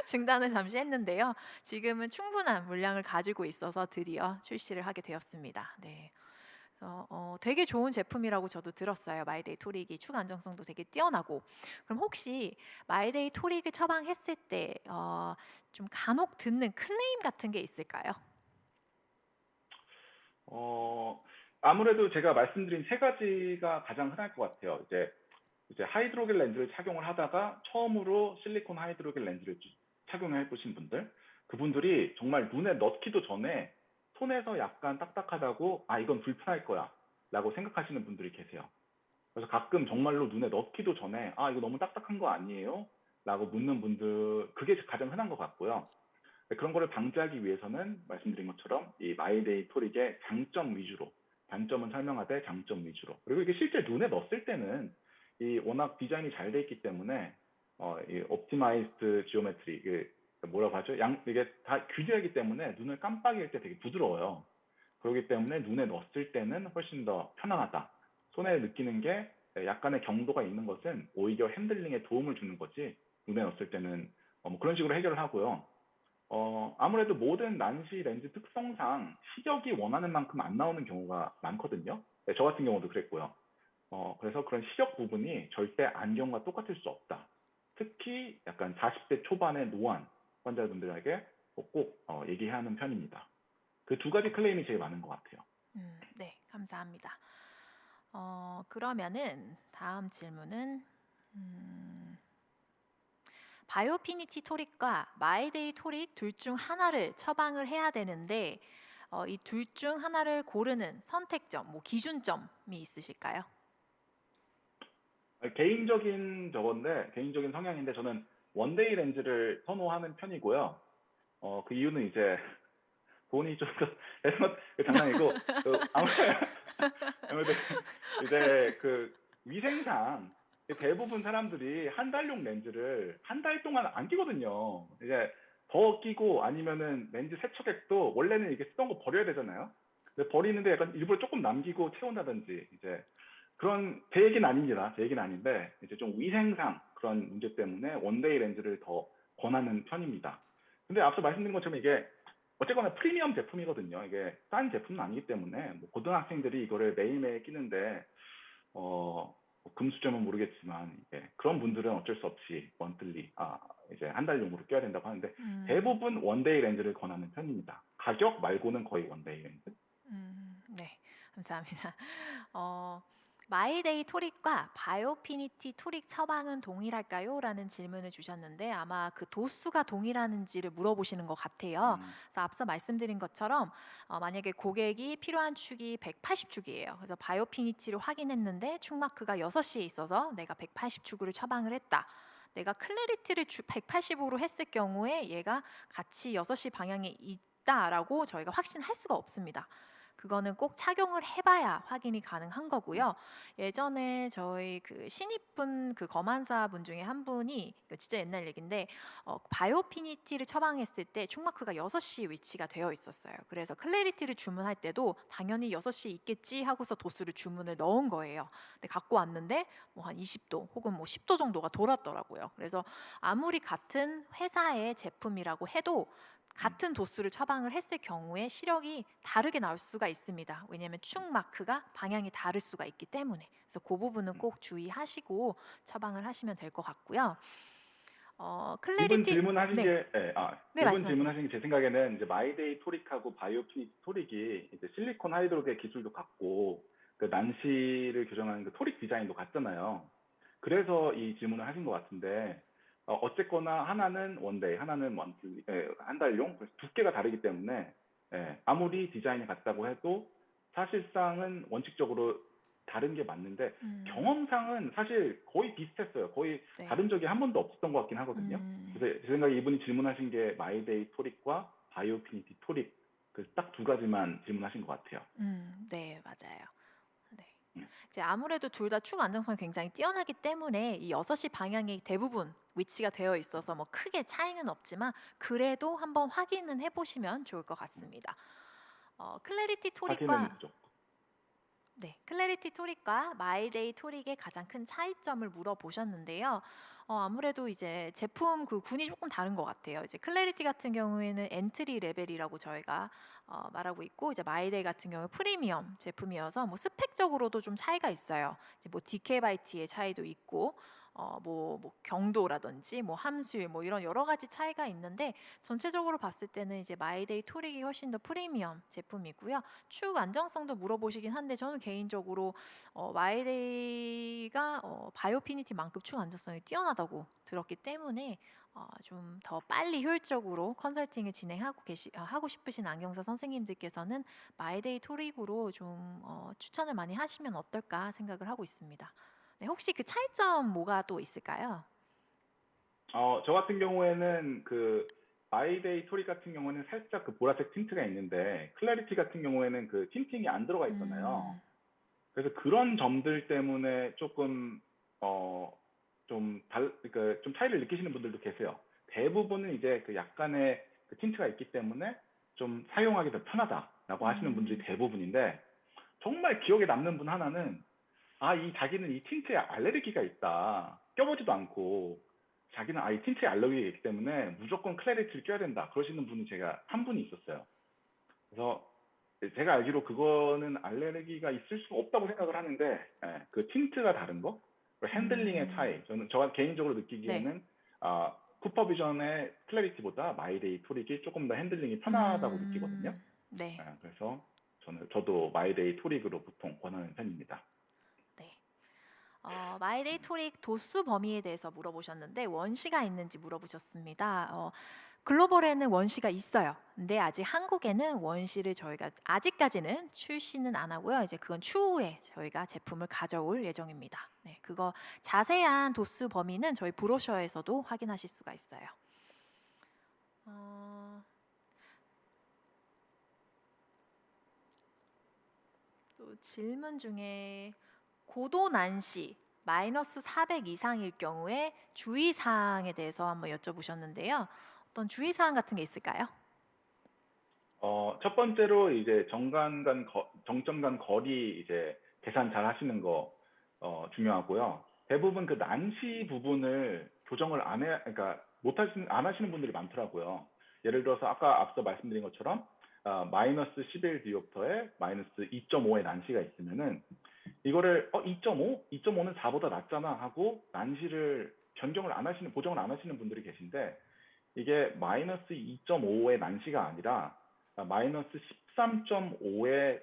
중단을 잠시 했는데요. 지금은 충분한 물량을 가지고 있어서 드디어 출시를 하게 되었습니다. 네. 그래서 되게 좋은 제품이라고 저도 들었어요. 마이데이 토릭이 추가 안정성도 되게 뛰어나고. 그럼 혹시 마이데이 토릭을 처방했을 때 좀 간혹 듣는 클레임 같은 게 있을까요? 아무래도 제가 말씀드린 세 가지가 가장 흔할 것 같아요. 이제 하이드로겔 렌즈를 착용을 하다가 처음으로 실리콘 하이드로겔 렌즈를 착용해 보신 분들, 그분들이 정말 눈에 넣기도 전에 손에서 약간 딱딱하다고, 아, 이건 불편할 거야 라고 생각하시는 분들이 계세요. 그래서 가끔 정말로 눈에 넣기도 전에, 아, 이거 너무 딱딱한 거 아니에요? 라고 묻는 분들, 그게 가장 흔한 것 같고요. 그런 거를 방지하기 위해서는 말씀드린 것처럼 이 마이데이 토릭의 장점 위주로, 단점은 설명하되 장점 위주로, 그리고 이게 실제 눈에 넣었을 때는 이 워낙 디자인이 잘 돼 있기 때문에 이 옵티마이즈드 지오메트리, 이게 뭐라고 하죠? 이게 다 규제하기 때문에 눈을 깜빡일 때 되게 부드러워요. 그렇기 때문에 눈에 넣었을 때는 훨씬 더 편안하다. 손에 느끼는 게 약간의 경도가 있는 것은 오히려 핸들링에 도움을 주는 거지, 눈에 넣었을 때는 뭐 그런 식으로 해결을 하고요. 아무래도 모든 난시 렌즈 특성상 시력이 원하는 만큼 안 나오는 경우가 많거든요. 네, 저 같은 경우도 그랬고요. 그래서 그런 시력 부분이 절대 안경과 똑같을 수 없다. 특히 약간 40대 초반의 노안 환자분들에게 꼭 얘기해야 하는 편입니다. 그 두 가지 클레임이 제일 많은 것 같아요. 네, 감사합니다. 그러면은 다음 질문은 바이오피니티 토릭과 마이데이 토릭 둘 중 하나를 처방을 해야 되는데 이 둘 중 하나를 고르는 선택점, 뭐 기준점이 있으실까요? 개인적인 개인적인 성향인데 저는 원데이 렌즈를 선호하는 편이고요. 그 이유는 이제 돈이 좀 더 해서 장난이고, 아무래도 이제 그 위생상 대부분 사람들이 한 달용 렌즈를 한 달 동안 안 끼거든요. 이제 더 끼고 아니면은 렌즈 세척액도 원래는 이게 쓰던 거 버려야 되잖아요. 근데 버리는데 약간 일부러 조금 남기고 채운다든지, 이제 그런, 제 얘기는 아닙니다. 제 얘기는 아닌데 이제 좀 위생상 그런 문제 때문에 원데이 렌즈를 더 권하는 편입니다. 근데 앞서 말씀드린 것처럼 이게 어쨌거나 프리미엄 제품이거든요. 이게 싼 제품은 아니기 때문에 뭐 고등학생들이 이거를 매일매일 끼는데 뭐 금수저는 모르겠지만 이제 그런 분들은 어쩔 수 없이 먼틀리, 이제 한 달용으로 껴야 된다고 하는데 대부분 원데이 렌즈를 권하는 편입니다. 가격 말고는 거의 원데이 렌즈. 네, 감사합니다. 마이데이 토릭과 바이오피니티 토릭 처방은 동일할까요? 라는 질문을 주셨는데 아마 그 도수가 동일한지를 물어보시는 것 같아요. 그래서 앞서 말씀드린 것처럼 만약에 고객이 필요한 축이 180축이에요. 그래서 바이오피니티를 확인했는데 축마크가 6시에 있어서 내가 180축으로 처방을 했다. 내가 클래리티를 180으로 했을 경우에 얘가 같이 6시 방향에 있다라고 저희가 확신할 수가 없습니다. 그거는 꼭 착용을 해봐야 확인이 가능한 거고요. 예전에 저희 그 신입분 그 검안사 분 중에 한 분이, 진짜 옛날 얘기인데 바이오피니티를 처방했을 때 축마크가 6시 위치가 되어 있었어요. 그래서 클래리티를 주문할 때도 당연히 6시 있겠지 하고서 도수를 주문을 넣은 거예요. 근데 갖고 왔는데 뭐 한 20도 혹은 뭐 10도 정도가 돌았더라고요. 그래서 아무리 같은 회사의 제품이라고 해도 같은 도수를 처방을 했을 경우에 시력이 다르게 나올 수가 있습니다. 왜냐하면 축 마크가 방향이 다를 수가 있기 때문에. 그래서 그 부분은 꼭 주의하시고 처방을 하시면 될 것 같고요. 이분 클래리티, 질문하신 네, 게, 네, 이분 말씀하세요. 질문하신 게 제 생각에는 이제 마이데이 토릭하고 바이오피니티 토릭이 이제 실리콘 하이드로겔 기술도 같고 그 난시를 교정하는 그 토릭 디자인도 같잖아요. 그래서 이 질문을 하신 것 같은데, 어쨌거나 하나는 원데이, 하나는 한 달용, 그래서 두께가 다르기 때문에 아무리 디자인이 같다고 해도 사실상은 원칙적으로 다른 게 맞는데 음. 경험상은 사실 거의 비슷했어요. 거의 네. 다른 적이 한 번도 없었던 것 같긴 하거든요. 그래서 제 생각에 이분이 질문하신 게 마이데이 토릭과 바이오피니티 토릭 그 딱 두 가지만 질문하신 것 같아요. 네, 맞아요. 네. 음. 이제 아무래도 둘 다 축 안정성이 굉장히 뛰어나기 때문에 이 6시 방향이 대부분 위치가 되어 있어서 뭐 크게 차이는 없지만 그래도 한번 확인은 해보시면 좋을 것 같습니다. 클래리티 확인은 토릭과 무조건. 네, 클래리티 토릭과 마이데이 토릭의 가장 큰 차이점을 물어보셨는데요. 아무래도 이제 제품 그 군이 조금 다른 것 같아요. 이제 클래리티 같은 경우에는 엔트리 레벨이라고 저희가 말하고 있고, 이제 마이데이 같은 경우 프리미엄 제품이어서 뭐 스펙적으로도 좀 차이가 있어요. 이제 뭐 DK바이트의 차이도 있고, 뭐 경도라든지 뭐 함수율 뭐 이런 여러 가지 차이가 있는데 전체적으로 봤을 때는 이제 마이데이 토릭이 훨씬 더 프리미엄 제품이고요. 축 안정성도 물어보시긴 한데 저는 개인적으로 마이데이가 바이오피니티만큼 축 안정성이 뛰어나다고 들었기 때문에 좀 더 빨리 효율적으로 컨설팅을 진행하고 하고 싶으신 안경사 선생님들께서는 마이데이 토릭으로 좀 추천을 많이 하시면 어떨까 생각을 하고 있습니다. 네, 혹시 그 차이점 뭐가 또 있을까요? 저 같은 경우에는 그 마이데이 토릭 같은 경우는 살짝 그 보라색 틴트가 있는데 클래리티 같은 경우에는 그 틴팅이 안 들어가 있잖아요. 그래서 그런 점들 때문에 조금 그러니까 좀 차이를 느끼시는 분들도 계세요. 대부분은 이제 그 약간의 그 틴트가 있기 때문에 좀 사용하기 더 편하다라고 하시는 분들이 대부분인데 정말 기억에 남는 분 하나는 이 자기는 이 틴트에 알레르기가 있다. 껴보지도 않고 자기는 이 틴트에 알레르기가 있기 때문에 무조건 클래리티를 껴야 된다. 그러시는 분이 제가 한 분이 있었어요. 그래서 제가 알기로 그거는 알레르기가 있을 수가 없다고 생각을 하는데 그 틴트가 다른 거, 핸들링의 차이. 저 개인적으로 네. 느끼기에는 쿠퍼비전의 클래리티보다 마이데이 토릭이 조금 더 핸들링이 편하다고 느끼거든요. 네. 그래서 저도 마이데이 토릭으로 보통 권하는 편입니다. 네. 마이데이 토릭 도수 범위에 대해서 물어보셨는데 원시가 있는지 물어보셨습니다. 글로벌에는 원시가 있어요. 근데 아직 한국에는 원시를 저희가 아직까지는 출시는 안 하고요. 이제 그건 추후에 저희가 제품을 가져올 예정입니다. 네, 그거 자세한 도수 범위는 저희 브로셔에서도 확인하실 수가 있어요. 또 질문 중에 고도 난시 마이너스 400 이상일 경우에 주의사항에 대해서 한번 여쭤보셨는데요. 어떤 주의사항 같은 게 있을까요? 첫 번째로 이제 정점 간 거리 이제 계산 잘 하시는 거 중요하고요. 대부분 그 난시 부분을 조정을 그러니까 안 하시는 분들이 많더라고요. 예를 들어서 아까 앞서 말씀드린 것처럼 마이너스 11 디옵터에 마이너스 2.5의 난시가 있으면은 이거를 2.5? 2.5는 4보다 낫잖아 하고 난시를 보정을 안 하시는 분들이 계신데 이게 마이너스 2.5의 난시가 아니라 마이너스 13.5의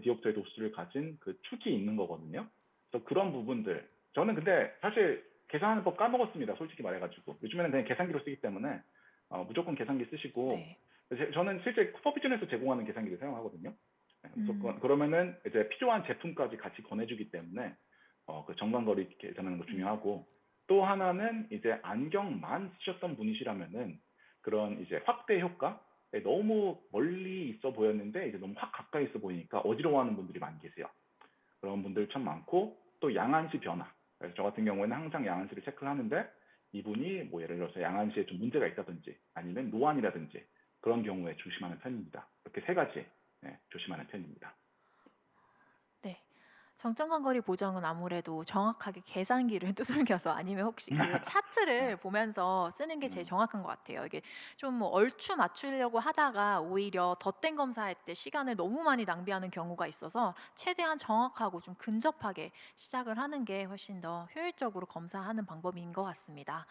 디옵터의 도수를 가진 그 축이 있는 거거든요. 그래서 그런 부분들. 저는 근데 사실 계산하는 법 까먹었습니다. 솔직히 말해가지고. 요즘에는 그냥 계산기로 쓰기 때문에 무조건 계산기 쓰시고 네. 저는 실제 쿠퍼비전에서 제공하는 계산기를 사용하거든요. 무조건 그러면은 이제 필요한 제품까지 같이 권해주기 때문에 그 정강거리 계산하는 거 중요하고 또 하나는 이제 안경만 쓰셨던 분이시라면은 그런 이제 확대 효과 너무 멀리 있어 보였는데 이제 너무 확 가까이 있어 보이니까 어지러워하는 분들이 많이 계세요. 그런 분들 참 많고 또 양안시 변화. 그래서 저 같은 경우에는 항상 양안시를 체크를 하는데 이분이 뭐 예를 들어서 양안시에 좀 문제가 있다든지 아니면 노안이라든지 그런 경우에 조심하는 편입니다. 이렇게 세 가지 조심하는 편입니다. 네. 정점 거리 보정은 아무래도 정확하게 계산기를 두들겨서 아니면 혹시 그 차트를 보면서 쓰는 게 제일 정확한 것 같아요. 이게 좀 뭐 얼추 맞추려고 하다가 오히려 덧댄 검사할 때 시간을 너무 많이 낭비하는 경우가 있어서 최대한 정확하고 좀 근접하게 시작을 하는 게 훨씬 더 효율적으로 검사하는 방법인 것 같습니다.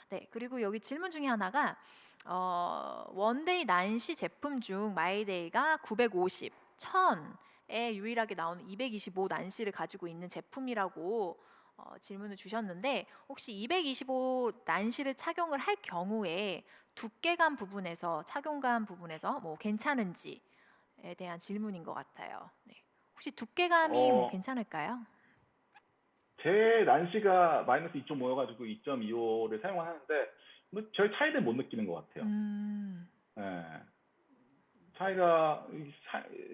네, 그리고 여기 질문 중에 하나가 원데이 난시 제품 중 마이데이가 950, 1000에 유일하게 나오는 225 난시를 가지고 있는 제품이라고 질문을 주셨는데 혹시 225 난시를 착용을 할 경우에 두께감 부분에서 착용감 부분에서 뭐 괜찮은지에 대한 질문인 것 같아요. 네. 혹시 두께감이 뭐 어, 괜찮을까요? 제 난시가 마이너스 2.5여가지고 2.25를 사용하는데 뭐 별 차이는 못 느끼는 것 같아요. 음, 예. 차이가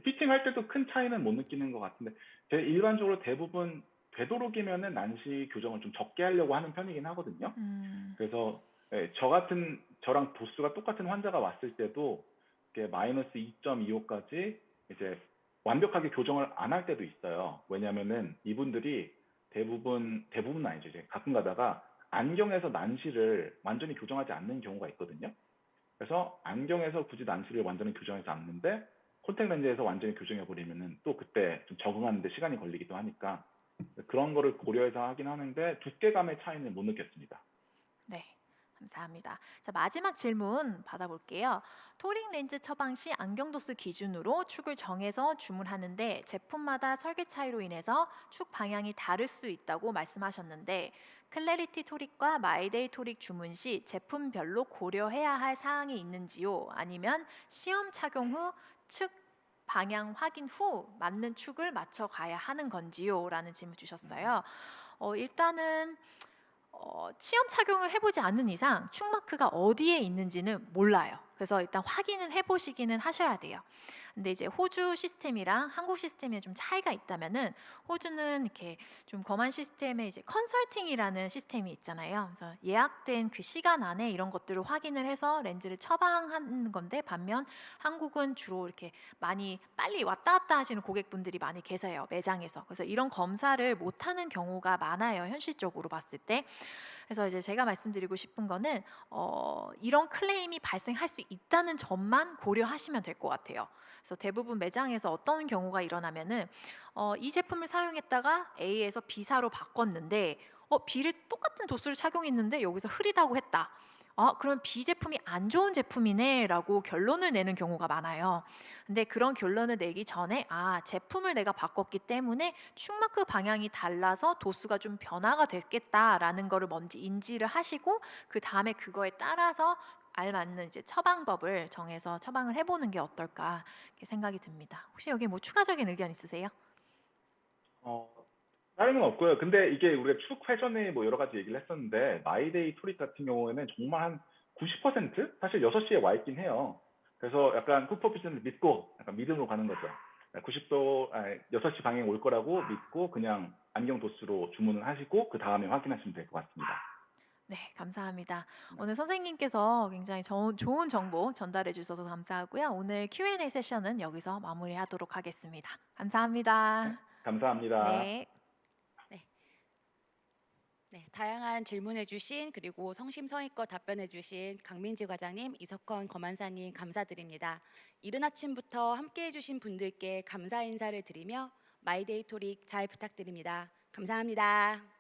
피팅할 때도 큰 차이는 못 느끼는 것 같은데 제 일반적으로 대부분 되도록이면은 난시 교정을 좀 적게 하려고 하는 편이긴 하거든요. 음, 그래서 예, 저랑 도수가 똑같은 환자가 왔을 때도 이게 마이너스 2.25까지 이제 완벽하게 교정을 안 할 때도 있어요. 왜냐면은 이분들이 대부분 아니죠. 이제 가끔 가다가 안경에서 난시를 완전히 교정하지 않는 경우가 있거든요. 그래서 안경에서 굳이 난시를 완전히 교정하지 않는데 콘택 렌즈에서 완전히 교정해 버리면은 또 그때 좀 적응하는데 시간이 걸리기도 하니까 그런 거를 고려해서 하긴 하는데 두께감의 차이는 못 느꼈습니다. 네. 감사합니다. 자, 마지막 질문 받아볼게요. 토링 렌즈 처방 시 안경 도수 기준으로 축을 정해서 주문하는데 제품마다 설계 차이로 인해서 축 방향이 다를 수 있다고 말씀하셨는데 클래리티 토릭과 마이데이 토릭 주문 시 제품별로 고려해야 할 사항이 있는지요? 아니면 시험 착용 후 축 방향 확인 후 맞는 축을 맞춰 가야 하는 건지요? 라는 질문 주셨어요. 일단은 시험 착용을 해보지 않는 이상 축 마크가 어디에 있는지는 몰라요. 그래서 일단 확인은 해보시기는 하셔야 돼요. 근데 이제 호주 시스템이랑 한국 시스템에 좀 차이가 있다면은 호주는 이렇게 좀 검안 시스템에 이제 컨설팅이라는 시스템이 있잖아요. 그래서 예약된 그 시간 안에 이런 것들을 확인을 해서 렌즈를 처방하는 건데 반면 한국은 주로 이렇게 많이 빨리 왔다 갔다 하시는 고객분들이 많이 계세요. 매장에서. 그래서 이런 검사를 못하는 경우가 많아요. 현실적으로 봤을 때. 그래서 이제 제가 말씀드리고 싶은 거는 이런 클레임이 발생할 수 있다는 점만 고려하시면 될 것 같아요. 그래서 대부분 매장에서 어떤 경우가 일어나면은 이 제품을 사용했다가 A에서 B사로 바꿨는데 B를 똑같은 도수를 착용했는데 여기서 흐리다고 했다. 그럼 B 제품이 안 좋은 제품이네라고 결론을 내는 경우가 많아요. 근데 그런 결론을 내기 전에 제품을 내가 바꿨기 때문에 축마크 방향이 달라서 도수가 좀 변화가 됐겠다라는 거를 먼저 인지를 하시고 그 다음에 그거에 따라서 알맞는 이제 처방법을 정해서 처방을 해보는 게 어떨까 이렇게 생각이 듭니다. 혹시 여기 뭐 추가적인 의견 있으세요? 어, 다른 건 없고요. 근데 이게 우리가 축 회전에 뭐 여러 가지 얘기를 했었는데 마이데이 토릭 같은 경우에는 정말 한 90% 사실 6시에 와 있긴 해요. 그래서 약간 쿠퍼비전을 믿고 약간 믿음으로 가는 거죠. 90도, 6시 방향 올 거라고 믿고 그냥 안경 도수로 주문을 하시고 그 다음에 확인하시면 될 것 같습니다. 네, 감사합니다. 오늘 선생님께서 굉장히 좋은 정보 전달해 주셔서 감사하고요. 오늘 Q&A 세션은 여기서 마무리하도록 하겠습니다. 감사합니다. 감사합니다. 네. 네, 다양한 질문해주신 그리고 성심성의껏 답변해주신 강민지 과장님, 이석헌 검안사님 감사드립니다. 이른 아침부터 함께해주신 분들께 감사 인사를 드리며 마이데이 토릭 잘 부탁드립니다. 감사합니다.